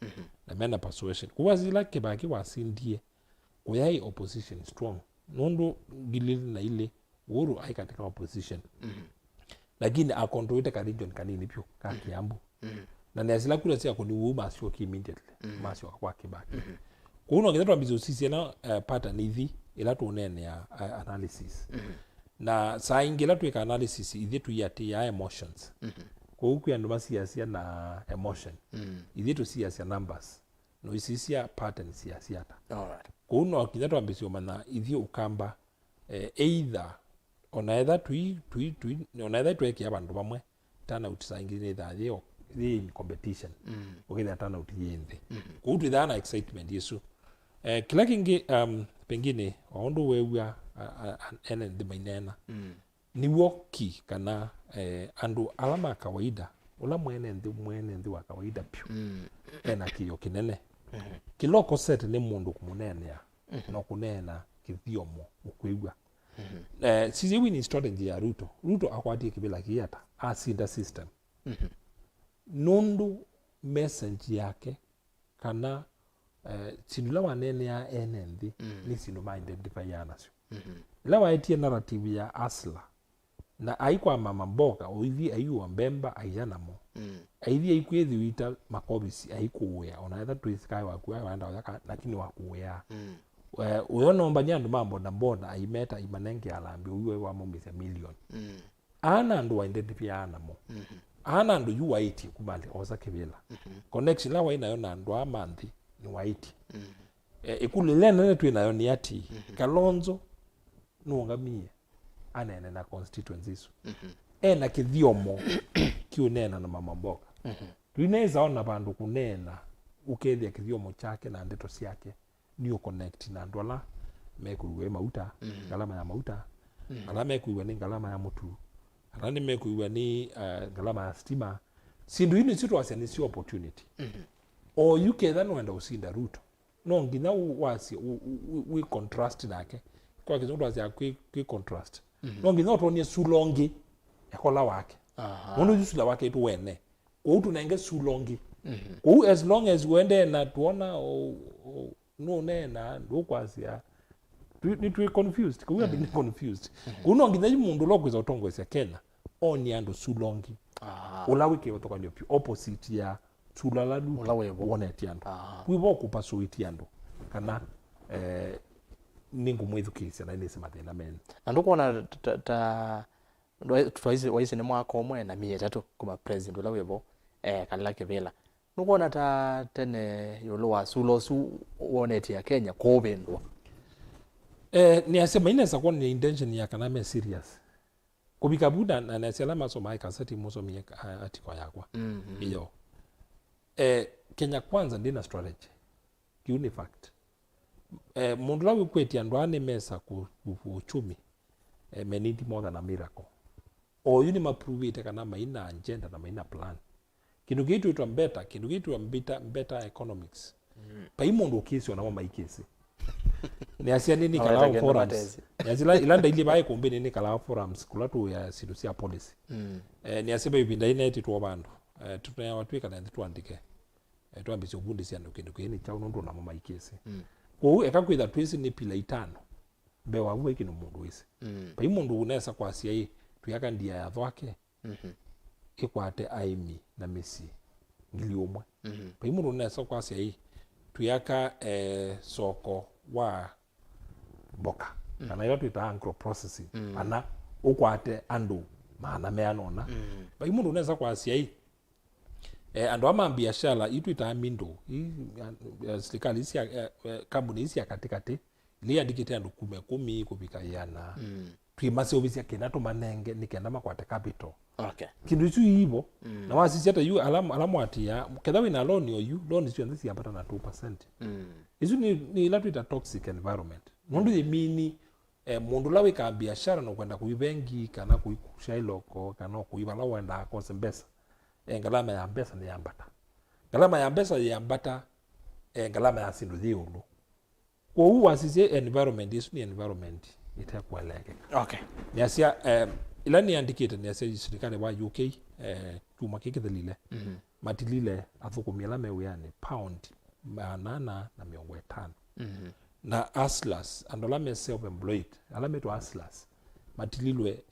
na mena persuasion kuwa zila Kibaki wasindie kuyai opposition strong nundu gilili na ile Uhuru ai katika opposition lakini akontroite ka region kanini pyo ka Kiambu na nesila kula sia kuni wuma sio immediately masio kwa Kibaki kuno ngitwa bizo sisi na pattern hivi ila tuonene ya analysis na saa ingila tuika analysis hivi tu ya emotions kwa huku ya nduma siasa na emotion hivi tu siasa numbers no isisia pattern siasa hata alright kuno ngitwa bizo mana hivi ukamba either onaetha onaetha tweki abandu bamwe tana utisaingire thathio in competition ukitha tana utiyende kutu thana excitement yesu kila kingi pengine ondo wewa ene ndimainena ni woki kana andu alama kawaida ula mwene ndi wa kawaida pyo ena kiyo kinene kiloko set ni mundu kumunene ya no kunena kithiomo ukwiwa sisi winning strategy ya Ruto akwati kibila kiata asinda system nundu message yake kana sinula wanene ya NND ni sinuma identify yanasyo ila waitie narrative ya asla na aikwa mama mboga oithi ayu mbemba ayanamo aithi aikwethi wita makobisi aikuya onaetha twiskai wakuya wanda yaka lakini wakuya uyo nomba nyandu mambo na mbona aimeta imanenge alambi uyo wa mumbisa million ana ndo identify anamo ana ndo yu waiti kumali oza kibila connection la waina yona ndo amanthi ni waiti ikulile nene twina yoni ati Kalonzo nuongamie anene na constituencies ena kithiomo kiunena na mama mboga twineza ona bandu kunena ukethia kithiomo chake na ndeto ciake niyo connect na ndola mekuwe mauta ngalama ya mauta ala mekuwe ni ngalama ya mutu ala ni mekuwe ni ngalama ya stima sindu ini situation is opportunity o yuke than wenda usinda Ruto no ngina wasi we contrast nake kwa kizondo wasi kwi contrast no ngina otonie sulongi ekola wake ono yusula wake tu wene ko utu nenge sulongi ko as long as wende na tuona no nena ndo kwasia ni confused ko we are being confused kuno ngina mundu lokwiza utongwesa Kenya oni ando sulongi ulawike otoka ndio opposite ya tulala du wone tiando wibo kupa suitiando kana ningu mwithukisa na inese mathina men na ndukuona ta waisi ni mwaka omwe na mietatu kuma president ula webo kalila kivila nukuona ta tene yulu wa sulosu woneti ya Kenya kobendwa ni asema inaweza kuwa ni intention ya kaname serious kubika buda na nasela masoma ikaseti muso mi atiko yakwa iyo Kenya kwanza ndina strategy kiuni fact mundu lawe kweti andwane mesa ku uchumi may need more than a miracle o yuni maprove ite kana maina agenda na maina plan kindu gitu itwa better kindu gitu wa better economics pa imondo kesi ona mama ikesi ni asia nini kala forums ni asila ilanda ile bae kumbe nini kala forums kula tu ya sidusia policy ni asiba ibinda ina eti tu bandu tutaya watu kana tuandike tuambise ubundi sia kindu kini cha unondo na mama ikesi ko ekakwitha twisi ni pila itano be wawe kinu mundu wisi pa imundu unesa kwa sia hii tuyaka ndia ya thwake ikwate Aeni na Messi ngiliomwe pa imundu unesa kwa sia hii tuyaka soko wa boka kana ilo tuita agro processing ana ukwate andu maana meanona pa imundu unesa kwa sia hii ando ama biashara itu itamindo serikali isi kampuni isi katikati ile andikite andu 10 kubika yana twimase obisi akenato manenge nikenda makwate capital kindu isu hivo na wasisi hata yu alamu atia kedha wina loan yo loan isu ndisi yapata na 2% isu ni latu ita toxic environment mundu yemini mundu lawe ka biashara no kwenda kuibengi kana kuishailoko kana kuibala wenda akose mbesa ngalama ya mbesa ni yambata ngalama ya mbesa yambata ngalama ya sindu dhiulu kwa huu asisi environment isu ni environment itakueleke ni asia ilani andikite ni asia serikali wa UK chuma kikithelile matilile athukumila mewiyani pound 850 na aslas andolame self employed alame to aslas matililwe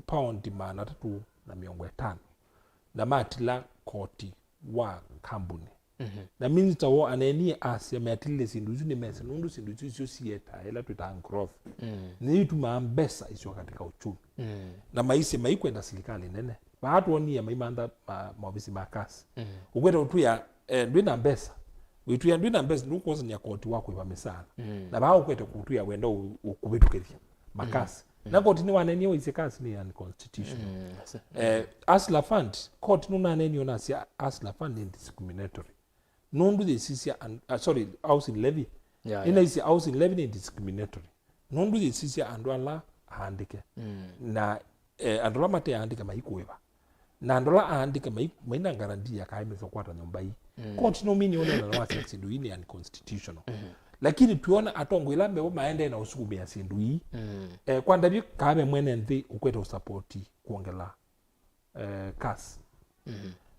pound 350 na matila koti wa kambuni na minister wo Aeni asia metilile sinduzu ni mesa nundu sinduzu sio sieta ela tuita growth ni itu maambesa isio katika uchumi na maisi maikwenda serikali nene watu woni ya maimanda maofisi makasi ukwenda utuya ndwina mbesa witu ndwina mbesa ndukoza nya koti wako iba misana na bao kwete kutuya wenda ukubitukethia makasi na koti ni Aeni wise kasi ni unconstitutional asla fund koti nuna Aeni ona sia asla fund ni discriminatory nundu the sisia sorry housing levy ina isi housing levy ni discriminatory nundu the sisia andwala aandike na andwala mate aandike maikuweba na andwala aandike maina guarantee ya kaime sokwata nyumba hii court no mini ona na wasi sindu hii ni unconstitutional lakini tuona atongo ilambe wo maende na usukume ya sindu hii kwa ndabi kame mwene nthi ukweta usupporti kuongela kas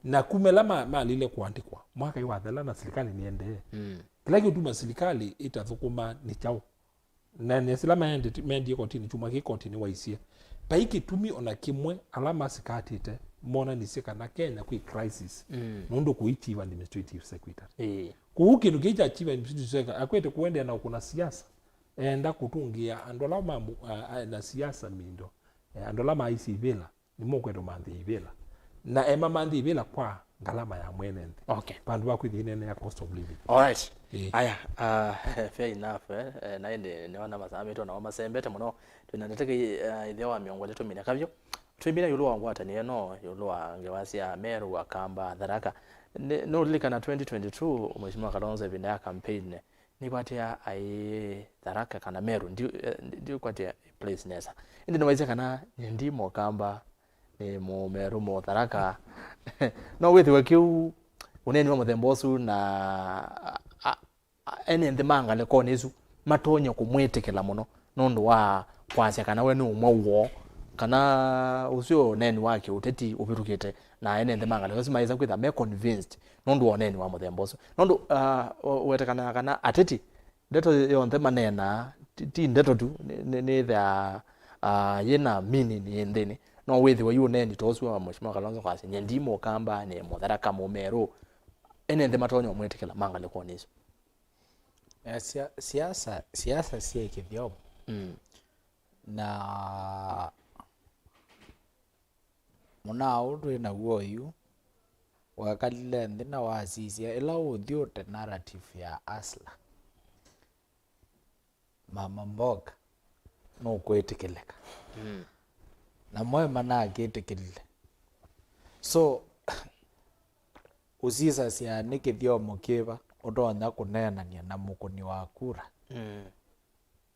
na kumela malile kuandikwa mwaka iwathela na serikali niende kila kitu ma serikali itathukuma ni chao na ni silama mendi kotini chuma ki kotini waisie paiki tumi ona kimwe alama sikatite mona ni sika na Kenya ku crisis nondo kuitiva administrative secretary kuuki nukija chiva administrative secretary akwete kuende na kuna siasa enda kutungia andola mamu na siasa mindo andola maisi vela ni mokweto mandi vela na ema mandi vela kwa ngalama ya mwenende pandu wako idhine ya cost of living alright aya fair enough na ende niona masamito na masembete muno tunataka idhio wa miongo letu mina Kavyu twibina yulu wa Ngwatanîo yulu wa Ngewasia Ameru Akamba Tharaka no likana 2022 mheshimiwa Kalonzo binda campaign ni kwatia ai Tharaka kana Ameru ndio kwatia place nesa indi naweza kana ndimo Akamba ni Meru mo Tharaka no withiwe kiu uneni wa muthembosu na ene ndimanga le konezu matonyo kumwetekela muno nondo wa kwasya kana we ni umwe kana usio neni wake ûteti ubitukite na ene ndimanga le simaiza kwitha me convinced nondo oneni wa muthembosu nondo wetekana kana ateti ndeto yonthe manena ti ndeto tu ni tha yena mini ni ndeni no withiwe yu neni tosu wa mheshimiwa Kalonzo kwasya nyendimo Akamba ni Tharaka mo Meru ene ndema tonyo mwetekela manga le konezu siasa si kivyo na munao twina uoyu wakalile nthi na wasisia ila uthiute narrative ya asla mama mboga no kwetikileka na mwema na akitikilile so usisa sia nikithiomo kiva utonya kunenania na mukuni wa kura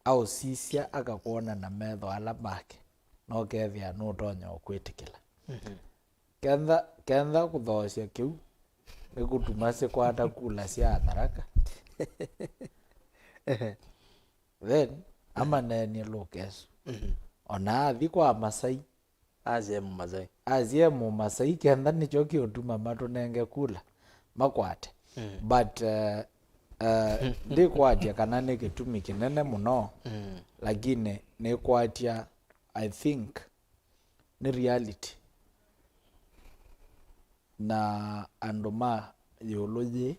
au sisia akakuona na metho ala make no kethia no utonya ukwitikila Kenda kuthocia kiu nikutuma sikwata kula cia Tharaka then ama nenie Lucas ona athi kwa Masai azie mu Masai kenda nicho kiutuma matunenge kula makwate but ndi kwatia kana ni gitumi kinene muno lakini ni kwatia I think ni reality na anduma theology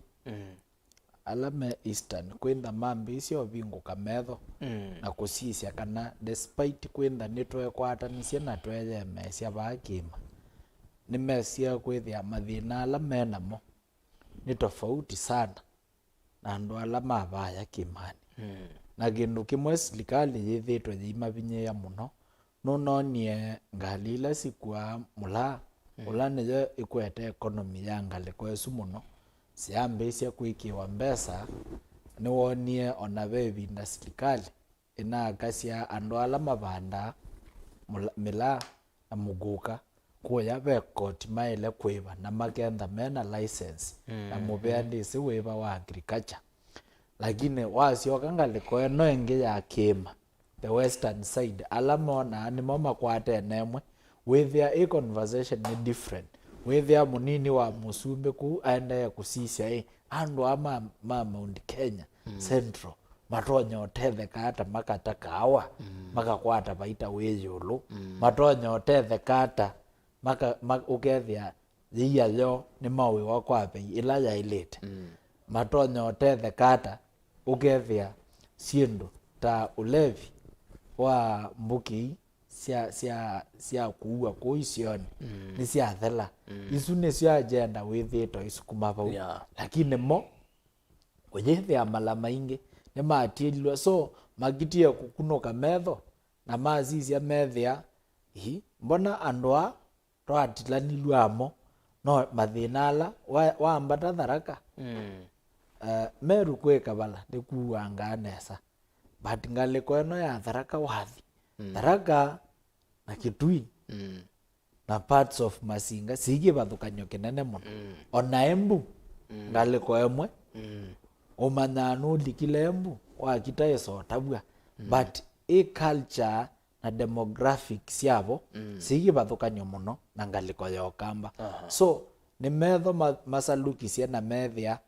alame Eastern kwenda mambi icio vinguka metho na kusisia kana despite kwenda nitwe kwatanisia na tweye mesia bakima ni mesia kwithia mathina ala menamo ni tofauti sana na andu ala mabaya kimani na kindu kimwe serikali yithitwe thima vinya muno no nonie ngalila sikwa mula ula niyo ikwete economy ya ngaliko esu muno siambisia kwikiwa mbesa ni wonie ona bevinda serikali ina akasia andu ala mabanda mila na muguka kuya be court maile kwiva na makenda mena license na mubeandisi wiva wa agriculture lakini wasioka ngaliko eno ingi ya kima the western side ala mona ni mama kwate nemwe with their conversation ni different with their munini wa musumbe ku aenda kusisia andu ama Mount Kenya Central matonya othethe kata makata kawa makakwata baita weyulu matonya othethe kata ukethia thia yo ni mawi wakwa bei ila ya ilete matonya othethe kata ukethia siendo ta ulevi wa mbuki sia kuua kuisioni ni sia thela isu ni sia agenda withito isukuma bau lakini mo kujethia mala maingi ni matilwa so magitie kukunoka metho na mazisia methia mbona andwa twatilanilwamo no mathinala waambata Tharaka Meru kweka bala ndikuanga nesa but ngaliko eno ya Tharaka wathi Tharaka na Kitui na parts of Masinga sigi bathukanyo kinene muno ona Embu ngaliko emwe umanyano likile Embu wa kitaeso tabwa but culture na demographics yabo sigi bathukanyo muno na ngaliko ya Akamba so ni metho masalukisia na methia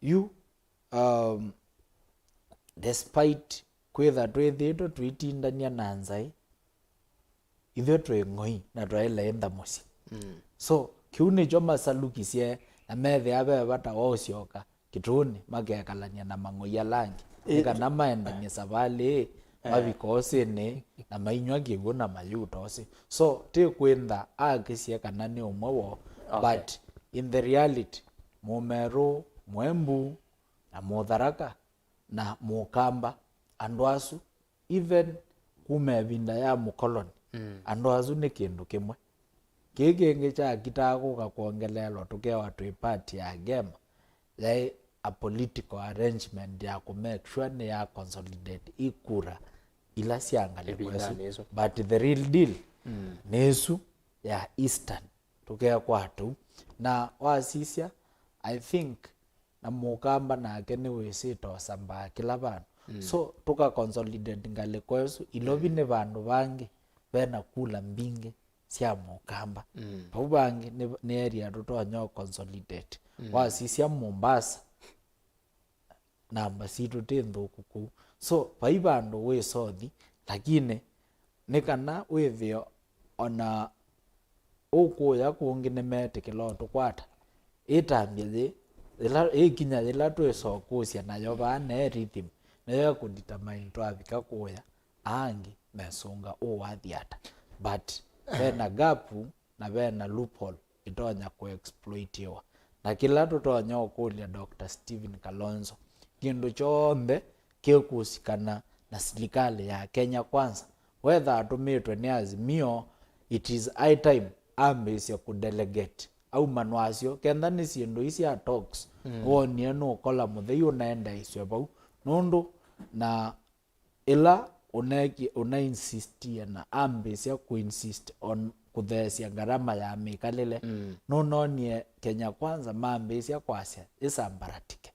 you despite kwitha twithitwo twitindania na nzai ithuĩ twĩ ng'oi na twailenda mũciĩ so kiu nĩkĩo masalukisie na methe abe bata wocioka kituni magekalania na mang'oi alangi kana maendanie savali mabikosini na mainywa kĩguũ na mayutosi so ti kwintha akisie kana nĩ ũmwe wo but in the reality Mumeru Mwembu na Mutharaka na Mukamba andu asu even kumevinda ya mukoloni andu asu ni kindu kimwe kikingi cha kitaguka kuongelelwa tukewa twi party ya game ya a political arrangement ya ku make sure ni ya consolidate ikura ila siangali kwesu but the real deal nesu ya Eastern tukewa kwatu na wasisia I think na Mukamba na akeni wisito samba kila bandu so tuka consolidate ngaliko yesu ilobi ne bandu bangi bena kula mbinge sia Mukamba pau bangi ne area tutonya consolidate wasisia Mombasa namba situ tindhuku so pai bandu we sothi lakini nikana withio ona ukuya kungine metikilo tukwata itambye ila ikinya ila twesokusia nayo bane rhythm nayo kudetermine twabika kuya angi mesunga wathiata but then a gapu na bena loophole itonya kuexploitiwa na kila tutonya okulia Dr. Stephen Kalonzo kindu chombe kikusikana na serikali ya Kenya Kwanza whether atumitwe ni Azimio it is high time ambisya kudelegate au manwasyo kenda ni sindu isi ya talks wonie no kola muthei unaenda isyo bau nundu na ila una insistia na ambisya kuinsist on kuthesya gharama ya mikalile nunonie Kenya Kwanza maambisya kwasya isambaratike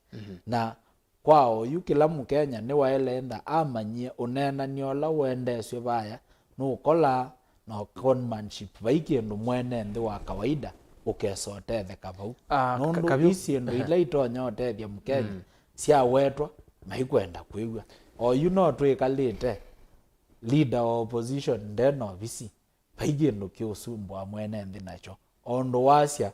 na kwao yu kila mukenya ni waelenda amanyie unena niola wendeswe baya nukola no conmanship vaikindu mwene nthi wa kawaida ukesotetheka bau nundu isindu ila itonya otethia mukenya siawetwa maikwenda kwigwa o you know twikalite leader of opposition ndeno visi vaikindu kiusumbwa mwene nthi nacho ondu wasya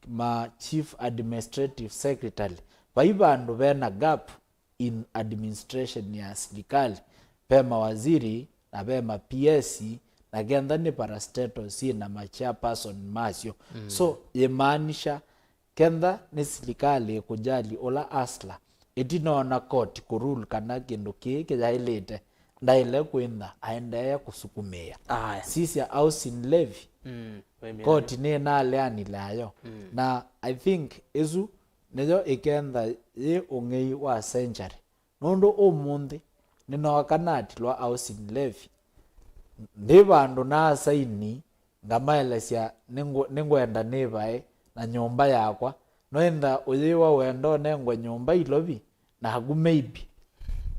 ma chief administrative secretary vaivandu vena gap in administration ya serikali pema waziri na pema PS na kenda ni parastatos na machairperson masyo so yemaanisha kenda ni serikali kujali ola asla itinaona court kurule kana kindu kiki jailite ndaile kwenda aendelea kusukumia sisi housing levy court ni naleani layo na I think izu nejo ikenda ye ungei wa century nundu umundi ninokanati housing levy ndi bandu na saini ngamaelesya ningwenda nibae na nyumba yakwa noenda uyiwa wendo nengwe nyumba ilobi na hagu maybe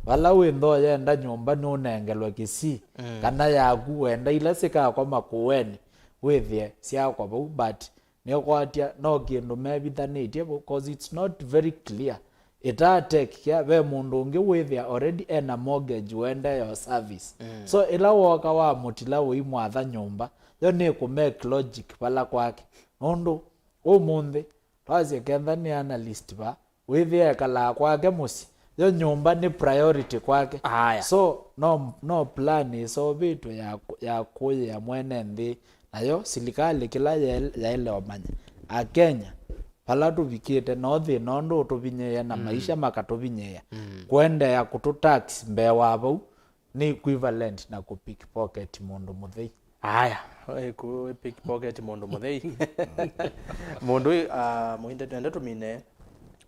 wala wendo yenda nyumba nunengelwa kisi kana yagu wenda ila sika kwa makuweni withie sia kwa but nekwatia no kindu mebithanitie because it's not very clear ita take care we mundu ungi withia already ena mortgage wende your service so ila woka wa mutila wi mwatha nyumba yo ni ku make logic pala kwake nundu umundi twazi kenda ni analyst ba withia kala kwake musi yo nyumba ni priority kwake so no plan so vitu ya kuya mwene nthi nayo serikali kila yaele omanya a Kenya pala tuvikite nothi nondo tuvinyeya na maisha makatuvinyeya kwenda ya kututax mbewa bau ni equivalent na ku pickpocket mundu muthei ku pickpocket mundu muthei mundu muinde twende tumine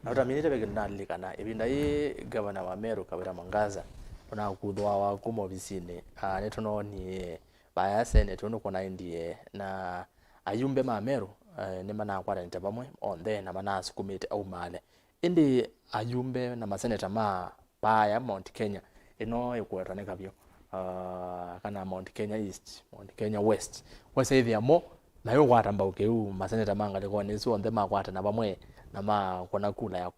autaminite begindalikana ibinda yi governor wa Ameru Kawira Mwangaza ona kuthwa wa kuma ofisini netunoni baya senate ono kona indie na ayumbe ma Ameru ni mana kwaranite bamwe onthe na mana sukumite au male indi ayumbe na maseneta ma baya Mount Kenya ino ikwetane Kavyu kana Mount Kenya East Mount Kenya West wese ithia mo na yo gwatamba ukeu maseneta manga liko ni so onthe makwata na bamwe na ma kona kula ya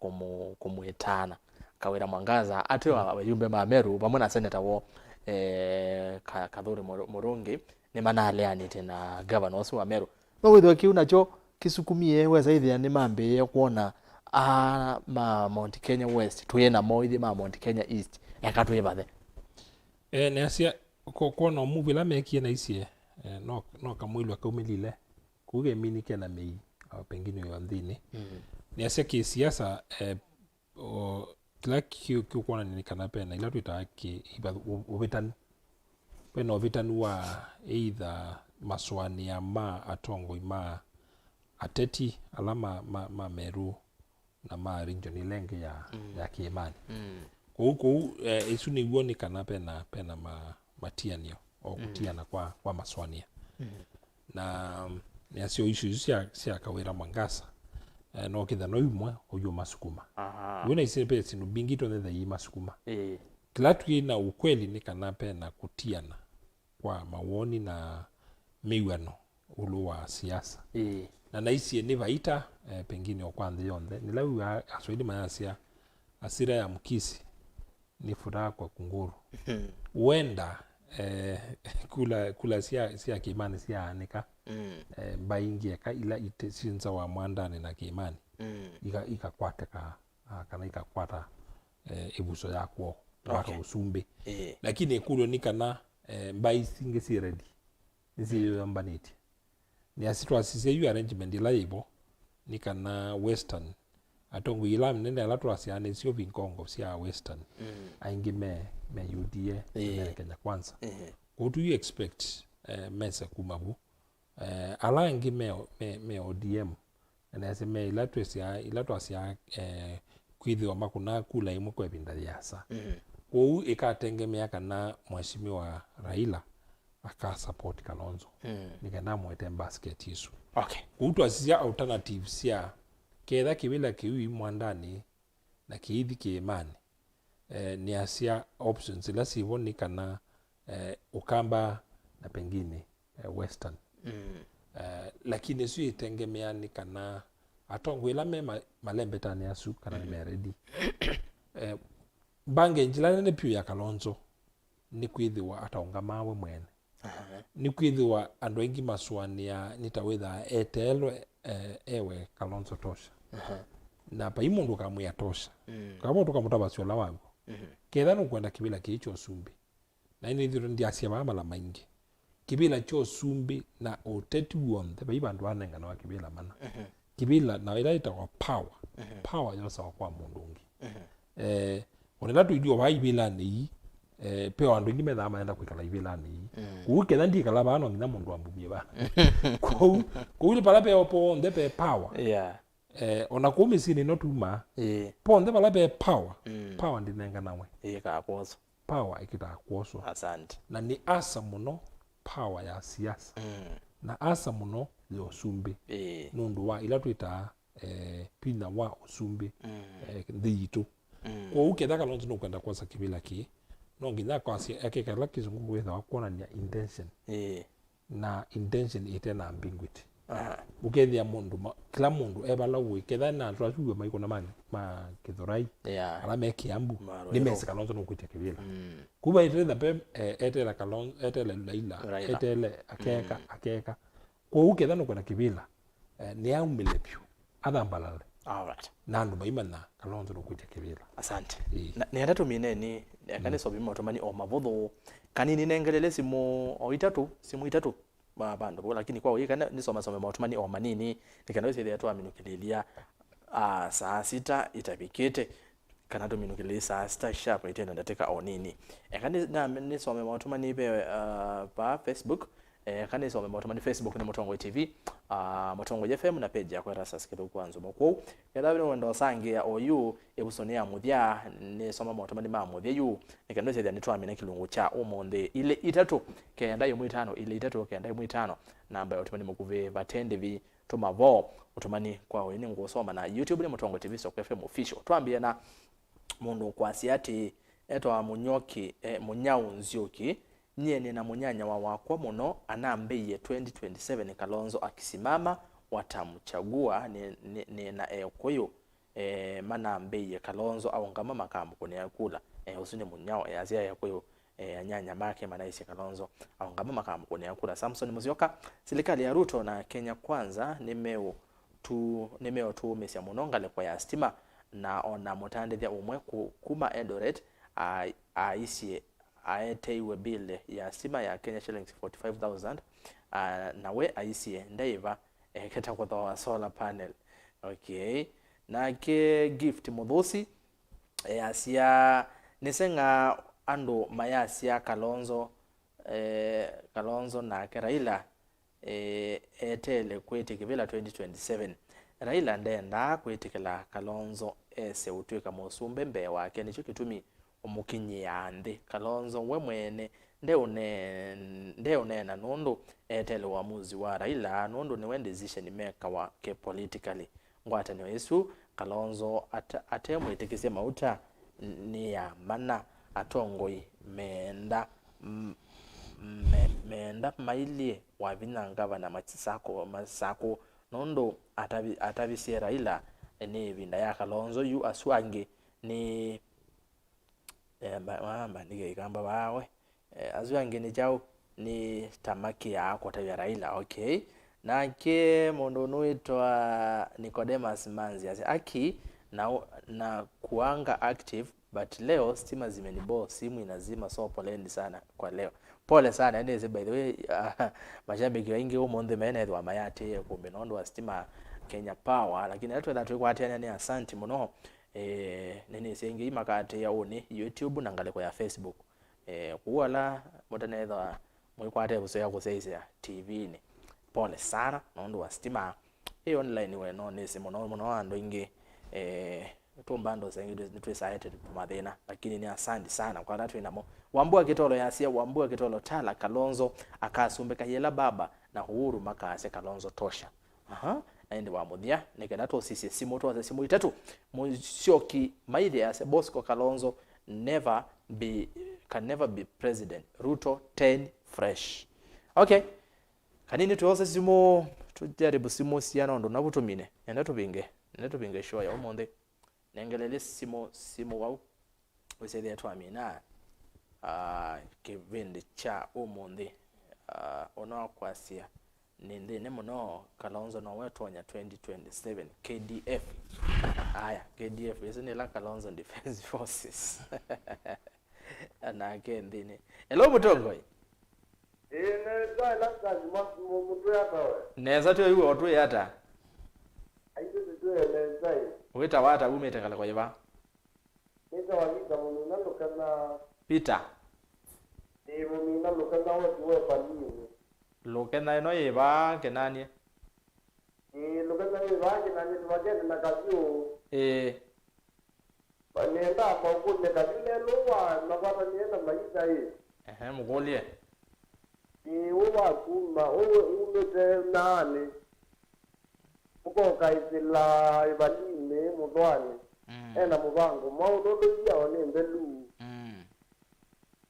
kumuitana Kawira Mwangaza ate ayumbe ma Ameru bamwe na seneta wo Kadhure Murungi ni manaleani tena governor wa Ameru no withwa kiu nacho kisukumie weza ithia ni mambe ya kuona ma Mount Kenya West tuyena moithi ma Mount Kenya East yakatwe bathe ne asia ko no movie la mekie na isie no kamwilwa kaumilile kuge mini kena mei pengine yo ndini ne asia ki siasa o kila kiu kwa ni kanape na ila tuita ki uvitan peno vitan wa either maswani ya ma atongo ma ateti alama ma Meru na ma region ilenge ya Kiemani huko isu ni uoni kanape na pena matianio au kutiana kwa maswania na ni asio issue sia Kawira Mwangaza no kitha no imwe uyo masukuma wena isipe sinu bingito netha yi masukuma kila tuina ukweli ni kanape na kutiana kwa mawoni na miwano ulu wa siasa na naisi ni vaita pengine okwanthi yonthe ni lau aswidi mayasia asira ya mkisi ni furaha kwa kunguru wenda kula sia Kimani sia anika baingie ka ila itesinza wa mwandani na Kimani ikakwata kana ikakwata ibuso yako waka usumbe lakini kulo nikana mbai singe si ready nisi ambaniti ni asitwa asise yu arrangement ila ibo ni kana western atongo ila mnende ala twasiane sio vinkongo sia western aingi me UDA me Kenya Kwanza what do you expect mesa kumabu ala ingi me ODM na ase me ila twasia kwithwa makuna kula imwe kwa binda yasa kou ikatengemea kana mheshimiwa Raila aka support Kalonzo nikana mwete basket isu okay utwasisia alternatives sia ketha kibila kiwi mwandani na kiithi kiimani ni asia options ila sivoni kana Ukamba na pengine western lakini sio itengemea ni kana atongo ila me malembe tani asu kana ni ready bange njila nene pio ya Kalonzo ni kwithiwa ataunga mawe mwene ni kwithiwa andu aingi maswania nitawitha etelwe ewe Kalonzo tosha na pa imundu kamwe atosha kama tukamutabacio la wangu ketha nukwenda kibila kicho sumbi na ini thiro ndi asia mala maingi kibila cho sumbi na ûteti wonthe ba bandu anenga na kibila mana kibila na ila itawa power yosa kwa mundu ungi onela tuidio ba ibila ni peo andu ingi metha maenda kwikala ibila ni uketha ndi kala bano ngina mundu ambumie ba ko ile pala peo po ndepe power ona kumi sini no tuma po ndepe pala pe power ndinenga nawe ka kwoso power ikita kwoso asante na ni asa muno power ya siasa na asa muno le osumbi nundu wa ila twita pina wa osumbi ndito ko uketha Kalonzo no kwenda kwasa kibila ki no nginya kwasi akekala kizungu wetha wakuona ni intention na intention itena mbingwiti ukethia mundu kila mundu ebala wiketha na twasuwe maiko na mani ma kithurai ala me Kiambu ni mesi Kalonzo no kwitia kibila kuba itenda pe etela Kalonzo etela Laila etele akeka ko uketha no kwenda kibila ni aumilepyo adambalale alright nandu baimana Kalonzo no kwitia kibila asante ni atatu mineni akane sobima otomani o mavuthu kanini nengelele simu itatu bandu lakini kwa wika ni soma otomani o manini nikana wese ya aminukililia saa 6 itapikite kana dominukililia saa 6 sharp itenda ndateka onini akane na ni soma otomani be pa Facebook kane soma otomani Facebook na Mutongo TV Mutongo FM na page ya kwa Erastus Kithuku Nzomo kwa yadabire wendo sangia oyu ebusonia muthia ni soma otomani mamuthia yu nikana wese ni twamina kilungu cha umonde ile itatu kenda yo mwitano ile itatu kenda yo mwitano namba otomani mukuve batende vi tumavo otomani kwa wini ngosoma na YouTube ni Mutongo TV so FM official twambia na mundu kwasi ati etwa munyoki munyau nzioki nyene na munyanya wa wakwa muno anambeye 2027 Kalonzo akisimama watamchagua ni na ekoyo manambeye Kalonzo au ngama makambo kone yakula usini munyao azia yakoyo anyanya make manaisi Kalonzo au ngama makambo kone yakula Samson Musyoka serikali ya Ruto na Kenya Kwanza nimeo tu mesia munongale kwa ya stima na ona mutande thia umwe kuma Eldoret aisie aeteiwe bill ya stima ya Kenya shillings 45,000 nawe aisie ndaiva keta kwa solar panel okay na ke gift muthusi asia nisenga ando mayasia Kalonzo na Raila etele kwetikibila 2027 Raila ndenda kwetikila Kalonzo ese utwika musumbe mbe wake nicho kitumi umukinyia ndi Kalonzo we mwene ndeone na nundu etele uamuzi wa Raila nundu ni decision maker wa ke politically Ngwatanîo Yesu Kalonzo atemwitikisia mauta ni ya mana atongoi menda mailie wa vinangava na masako nondo atavisie Raila ni vinda ya Kalonzo yu aswange ni nige ikamba bawe aswange ni jao ni tamaki ya kwa tabi ya Raila okay na ke mondo nuitwa Nicodemus Manzi aki na kuanga active but leo stima zimenibo simu inazima so poleni sana kwa leo pole sana neze by the way mashabiki wengi umonde menethwa mayate kumbe nondo wa stima Kenya Power lakini atwe that kwa tena ni asante muno nini sengi makate ya oni YouTube na ngaleko ya Facebook kuwala mutanethwa mwikwate busoya kuseisa TV ni pole sana nondo wa stima online we no nese muno ando ingi tumbando sengi nitwe saete mathina lakini ni asante sana kwa watu inamo wambua kitolo yasia wambua kitolo tala Kalonzo akasumbe kahela baba na Uhuru makase Kalonzo tosha naende wamuthia nikenda to sisi simu to simu itatu musyoki maide ya Bosco Kalonzo can never be president. Ruto 10 fresh. Okay, kanini tuose simu tujaribu simu siana ndo nabutumine nenda tubinge show ya umonde nengelele simu wau wesede twamina kivindi cha umonde ono kwasia ninde muno Kalonzo no wetonya 2027 KDF KDF isn't la Kalonzo Defense Forces na kendine hello mutongoi ne dai la kazi mutu yata we neza tu yuo otu yata aitu tu ele dai wita wata umete kala kwa yiba neza walika muno nalo kana Peter muno nalo kana watu we palini lokena ino yiba Kinanie lokena yiba Kinanie tuwagene na Kavyu nenda kwa ukune kabile luwa na baba nienda maisha hii mugolie uwa kuma umete nani uko kaisila ibalime mudwani ena mubango maudodo ya one mbelu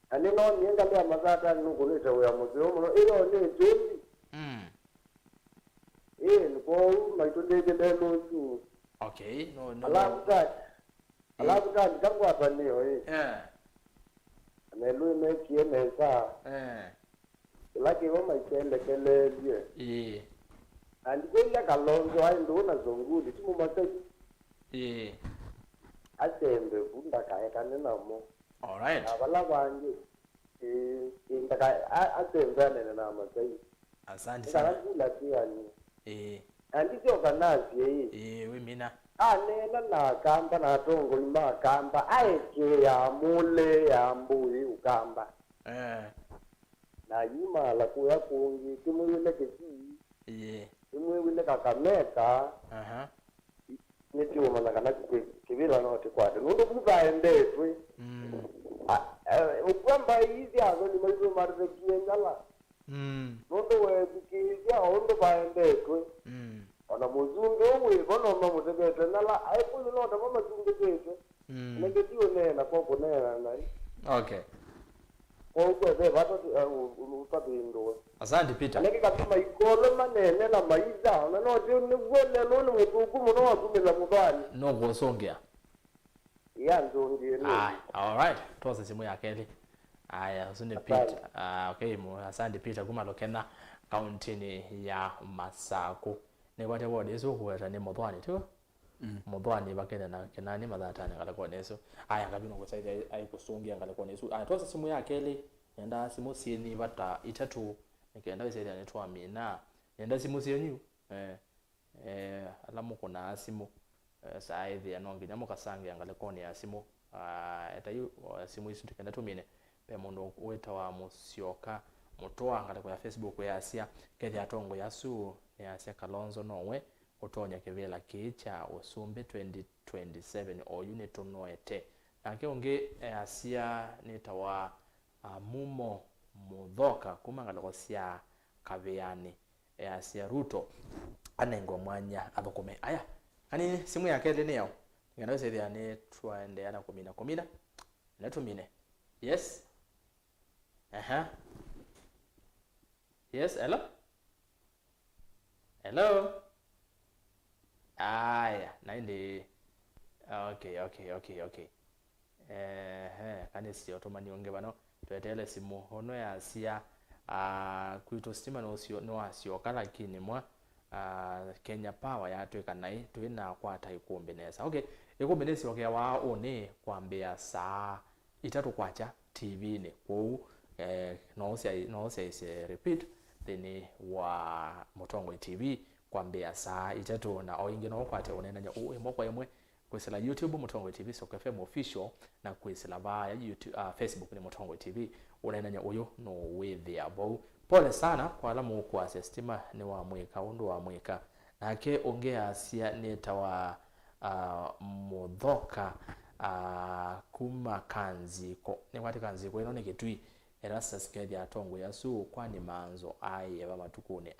ani no nienga ya mazata nukuleta ya muzeo muno iyo ne jozi niko maitodege delo tu okay no alafu gani Ngwatanîo Ameru ne kiene sa laki ngoma ikende kelele andikoya Kalonzo ai ndo na zonguli timu mataki atembe bunda kaya kanena mo all right abala bangi ndaka atembe na mataki asante sana ndakula pia ni andiko kanazi we mina nena na Akamba na tongo ima Akamba aeke ya mule ya mbui Ukamba na yima la kuya kungi timwile kesi timwile Kakamega niti umana kana kivila note kwate nundo kubaende twe ukwamba hizi azo ni maizo marze kiengala nundo we kizia ondo baende twe ona muzungu we bono no mutegete nala aipo no da mama zungu tete negetiwe nena kwa kunena nai okay kwa be bato utabindo asante Peter neke kama ikolo manene na maiza na no tio ni gole no mutuku muno wakumeza mubani no gosongea ya ndongie all right tosa simu ya kele asante Peter okay asante Peter kuma lokena county ni ya Masako ne wate wode eso kuweta ni modwani tu modwani bakenda na Kinanie Mathatani ngala kwa neso ngabino kusaida ai kusungia ngala kwa neso tosa simu ya kele nenda simu sieni bata itatu nikenda bisaida ne twamina nenda simu sieni alamu kuna simu saithi anongi nyamo kasange ngala kwa ya simu etayu simu isu tukenda tumine pe mundo wetawa musyoka mutoa ngala kwa Facebook ya asia kethi atongo yasu ya asia Kalonzo nowe utonya kivela kicha usumbe 2027 o unit noete nake unge asia nitawa Mumo mudhoka kuma ngala kwa sia kaviani asia Ruto anengo mwanya athokome ani simu yake ndene yao ngana sedia ne twende ana komina na tumine yes yes hello naende okay kane sio tomani onge bano twetele simu hono ya asia kuito stima no asio kala kini mwa Kenya Power yatweka nai twina kwata Îkûmbî nesa okay Îkûmbî nesi okay wa one kwambia saa itatu kwacha TV ni kwa no se repeat thini wa Mutongwe TV kwambia saa itatu na oingi no kwate unenanya uimo kwa imwe kwisila YouTube Mutongwe TV Soko FM official na kwisila ba ya YouTube Facebook ni Mutongwe TV unenanya uyo no with abo pole sana kwa alamu kwa sestima ni wa mweka undu wa mweka nake ongea sia netawa mudhoka kuma kanziko ni wati kanziko ino nikitui Erastus kedi atongo yasu kwani manzo aye ba matukuni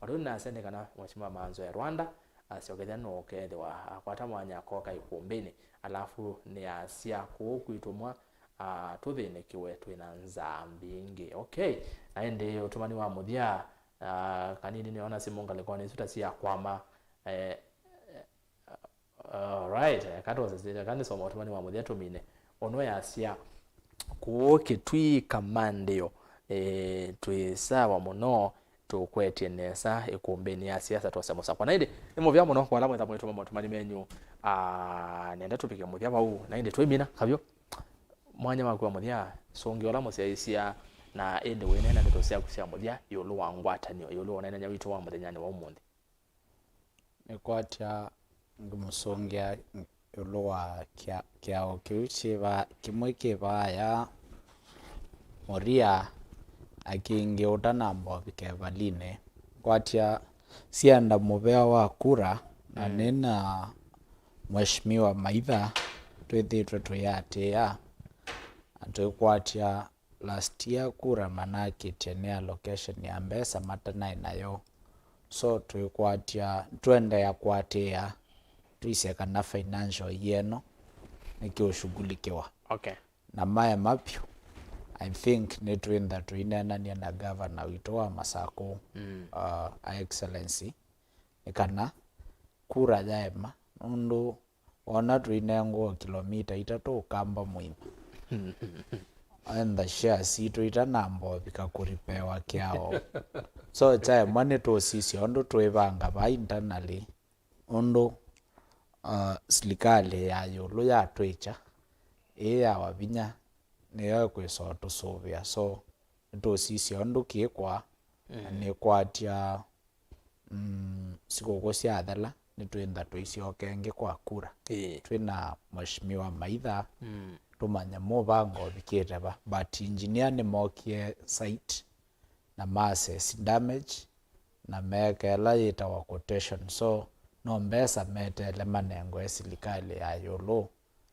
waduna sende kana mwachima manzo ya Rwanda asiogedya no kedi wa kwata mwanya koka Îkûmbî alafu ni asia kuitumwa tuthine kiwe twina nzambingi okay aende utumani wa muthia kanini niona simunga lekoni tutasia kwama right katoza zile kandi soma utumani wa muthia tumine ono ya asia kuoke twi kamandio twisawa muno tukwetie nesa Îkûmbî ya siasa twasemusa kwa naide nimo vya muno kwa lamwe thamwe tumani menyu nenda tupike muthia bau nainde twimina Kavyu mwanya makwa muthia songiola musia na ende wenena ndeto cia kusia muthia yolo wa Ngwatanîo yolo onena nya wito wa muthenyani wa umuthi nikwatia ngumusongia yolo wa kiao kiuchiva kimwe kibaya moria akingi utana mbobi kevaline kwatia sianda mubea wa kura na nena mheshimiwa Maitha twithitwe tuyatia kwatia last year kura manake tene allocation ya mbesa matana nayo so tukwatia twende ya kwatia tuiseka na financial yeno nikioshughulikiwa okay na maya mapyo I think netwenda tuinena ni na governor wito wa Masako excellency ikana kura jaema nundu ona tuinengo kilomita 3 Akamba Muinde and the share situ itanambo bikakuripewa kiao so chae mane to sisi ondo twebanga ba internally ondo slikale ya yolo ya twecha ya wabinya neyo kwesoto sovia so to sisi ondo kiekwa ne kwatia sikoko cia athala nitwenda twici okenge kwa kura twina mheshimiwa Maitha tumanya mobango bikete ba but engineer ni mokie site na masses damage na mekela yita wa quotation so no mbesa metele manengo esilikale ya yolo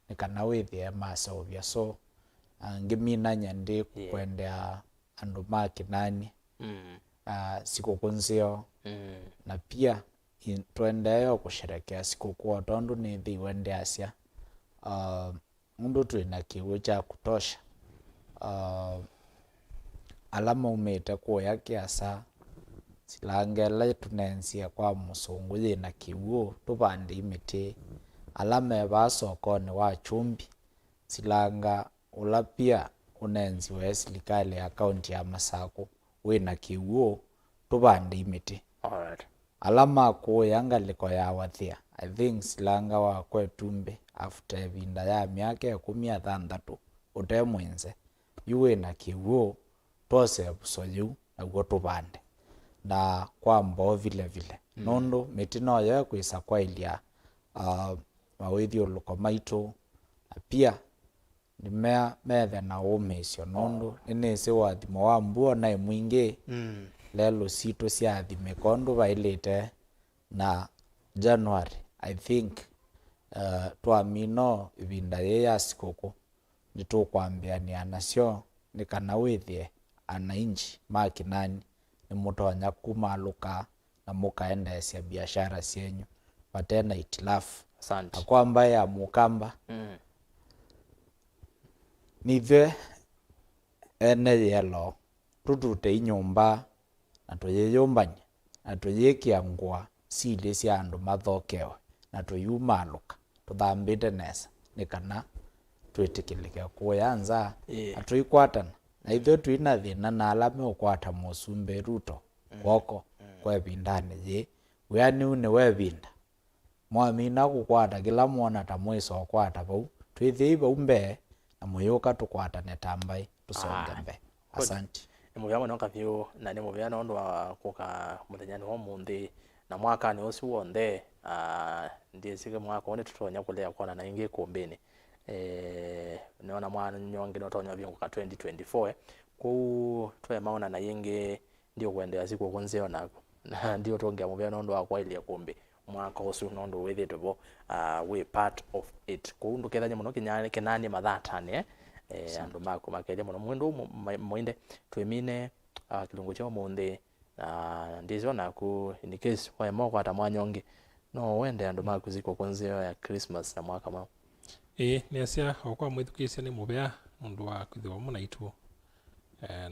nikana withie masovia so ngimina nyandi kwendea andu ma Kinanie sikukunzio na pia twendeyo kusherekea sikukuu tondu ni thi wende asia mundu twina kiwu cha kutosha alama umete kuya kiasa silangela tunensia kwa musungu yina kiwu tupande imiti alama ba sokoni wa chumbi silanga ulapia unenzi wa serikali account ya Masako wina kiwu tupande imiti alright alama ko yangaliko ya wathia I think silanga wa kwetumbe after vinda ya miaka 16 utemwenze yuwe na kiwo tose busoyu na gotubande na kwa mbo vile nondo metino ya kwisa kwa ilia mawithio lukomaito pia ni methe na umesio nondo inese wa thimo wa mbuo na mwingi lelo sito cia thime kondo bailete na January I think twamino ibinda ya sikoko nitukwambia ni anasio nikana withie anainchi ma Kinanie ni mutonya kumaluka na mukaenda cia biashara cienyu batena itilafu asante kwamba ya mukamba nithe ene yelo tutute inyumba na tuyeyumbanya na tuyekia ngwa sile cia andu mathokewe na tuyumaluka tuthambite nesa nikana twitikilike kuyanza atuikwatana na itho twina thina na alame ukwata musumbe Ruto kwoko kwa bindane je weani une webinda mwamina kukwata kila mwana ta mwiso kwata bau twithiiba umbe na muyoka tukwata netambai tusonge mbe Asante. Ni muvya no Kavyu na ni muvya no ndo kuka muthenyani wa mundi na mwaka ni usi wonde ndisike mwaka one tutonya kulea kona na ingi Îkûmbî niona mwana nyonge no tonya byo ka 2024 ku twa maona na yingi ndio kwendea siku kunzeo nako na ndio tongea muvya no ndo akwa ile Îkûmbî mwaka usi no ndo withitwo we part of it ku ndo kethanya muno Kinanie Mathatani andu mako makelia muno Muinde twimine kilungu cha mundi na ndizo na ku in case wa moko atamwanyonge no wende andu mako ziko kunzeo ya Christmas na mwaka mao nesia okwa mwithukisia ni muvea mundu wa kwithwa muna itu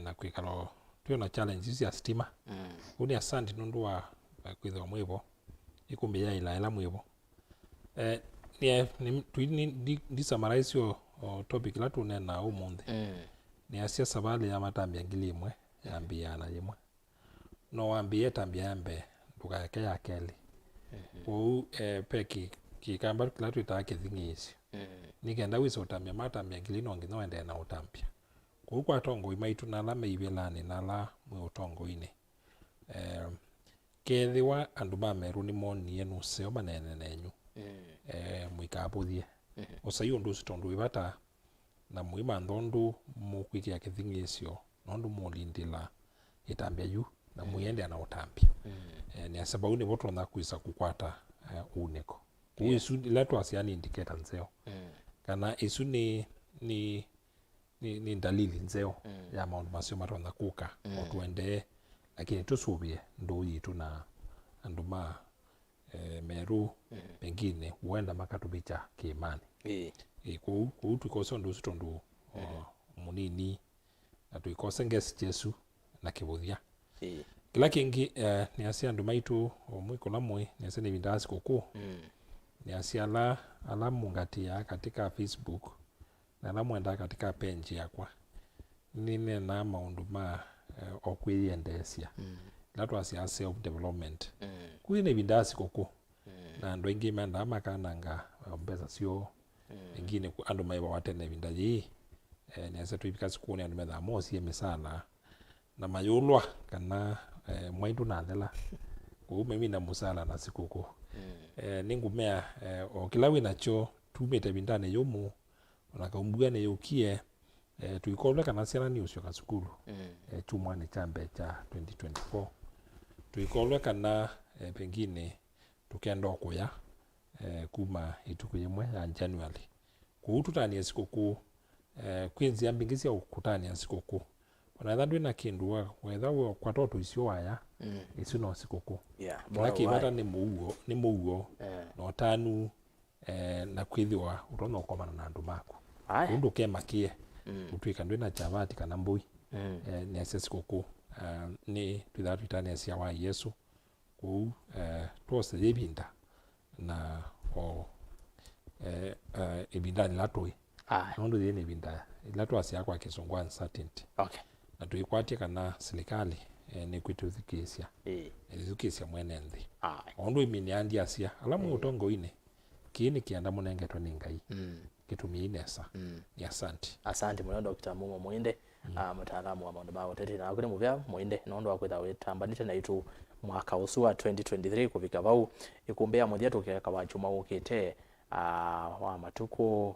na kwikalo tuona challenges ya stima uni asante nundu wa kwithwa mwivo Îkûmbî ya ila mwivo ni summarize yo topic la tunena umundi ni asia sabali ya matambia ngili imwe yambia na imwe no wambie tambia yambe nduka yake ya keli peki kikamba kila tuita kithingiisi nikenda wiso utambia matambia ngili no ngino ende na utambia kwa tongo imaitu na la meibelani na la mwe utongo ine kethiwa andu ba Ameru ni monie no seo manene nenyu mwikabuthie usayo ndu sitondu ibata na muima ndondu mukwikia kithingisio nondu mulindila itambia yu na muyende na utambia ni asababu ni voto na kuisa kukwata uneko kuisu leto asiani indicator nzeo kana isu ni dalili nzeo ya maundu masio matonda kuka otuende lakini tusubie ndo yitu na anduma Meru pengine huenda makatubicha kiimani ku tuikosa ndu sitondu munini na tuikosa ngesi Jesu na kibuthia kila kingi ni asia andu maitu mwikola mwe ni asia ni bindasi kuku ni asia ala mungatia katika Facebook na ala mwenda katika page yakwa nine na maundu ma okwiendesia latu asia self development kuine bindasi kuku na ndo ingi menda makananga mbeza sio ingine andu maiba watene bindaji ni asa tuipika sikuni andu metha mosi emesana na mayulwa kana mwaitu na thela mimi na musala na sikuku ningumea okilawi nacho tumete bindane yomu onakaumbuane yokie tuikolwe kana siana ni usyo kasukulu chumwane chambe cha 2024 tuikolwe kana pengine tukenda okuya kuma ituku yemwe ya January kuututania sikuku kwinzi ambingisia ukutania sikuku ona ndwi na kindu wetha wo kwatoto isio waya isu no sikuku laki bata ni muuo no tanu na kwithiwa utono komana na andu mako undu kemakie utwika ndwi na chavati kana mbui ni ase sikuku ni twitha itania sia wa Yesu ku twose yebinda na ibinda ni latoi nondo yene ibinda latoi asia kwa kisungwa uncertainty na tuikwatie kana serikali ni kwituthikisia izukisia mwene nthi ondo imini andi asia alamu utongo ine kini kianda munengetwa ni Ngai kitumi inesa ni asante muno Dr. Mumo Muinde mutaalamu wa maundu ma ûteti na kuri muvya Muinde nondo akwitha witambanite na itu mwaka usu wa 2023 kuvika vau Îkûmbî ya muthia tukeka wa chuma ukite wa matuku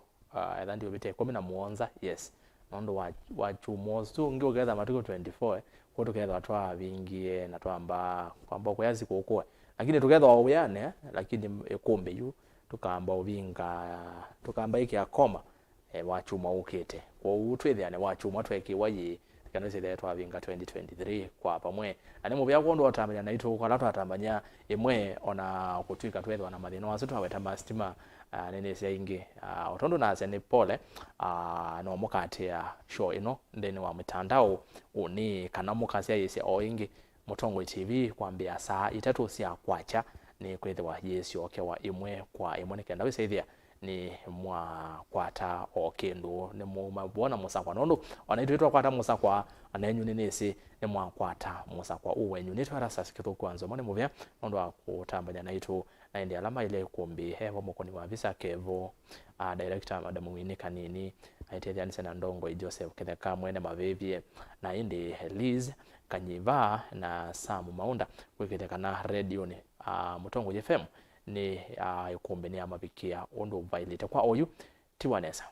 etha ndio bite 17 yes nondo wa chuma usu ngi uketha matuku 24 kwa tuketha twa vingie na twamba kwamba kuyazi kukua lakini tuketha wa uyane lakini Îkûmbî yu tukamba uvinga tukamba iki akoma wa chuma ukite kwa utwithiane wa chuma twekiwa yi kana sile twavinga 2023 kwa pamwe ani muvya kondo watambanya na itu kwa latu atambanya imwe ona kutwika twethwa na mathina wasu twaweta mastima nene sia ingi otondo na ase ni pole no mukati ya show ino ndeni wa mitandao uni kana mukasia yese o ingi Mutongo TV kwambia saa 3 cia kwacha ni kwethwa Yesu okewa imwe kwa imwe kenda wisithia ni mwa kwata o kindu ni mumabona musakwa nondo wanaitwa kwata musakwa anenyu nisi ni mwa kwata musakwa uwenyu nitwa Erastus Kithuku Nzomo ni muvya nondo akutambanya naitu na ndi alama ile Îkûmbî hevo mukoni wa visa kevo director Madam Kinanie aitethia na ndongo Joseph Ketheka mwene mavevie na indi Liz Kanyiva na Samu Maunda kwikitheka na radio ni Mutongo FM ni Îkûmbî ni amabikia undu vailite kwa oyu tiwanesa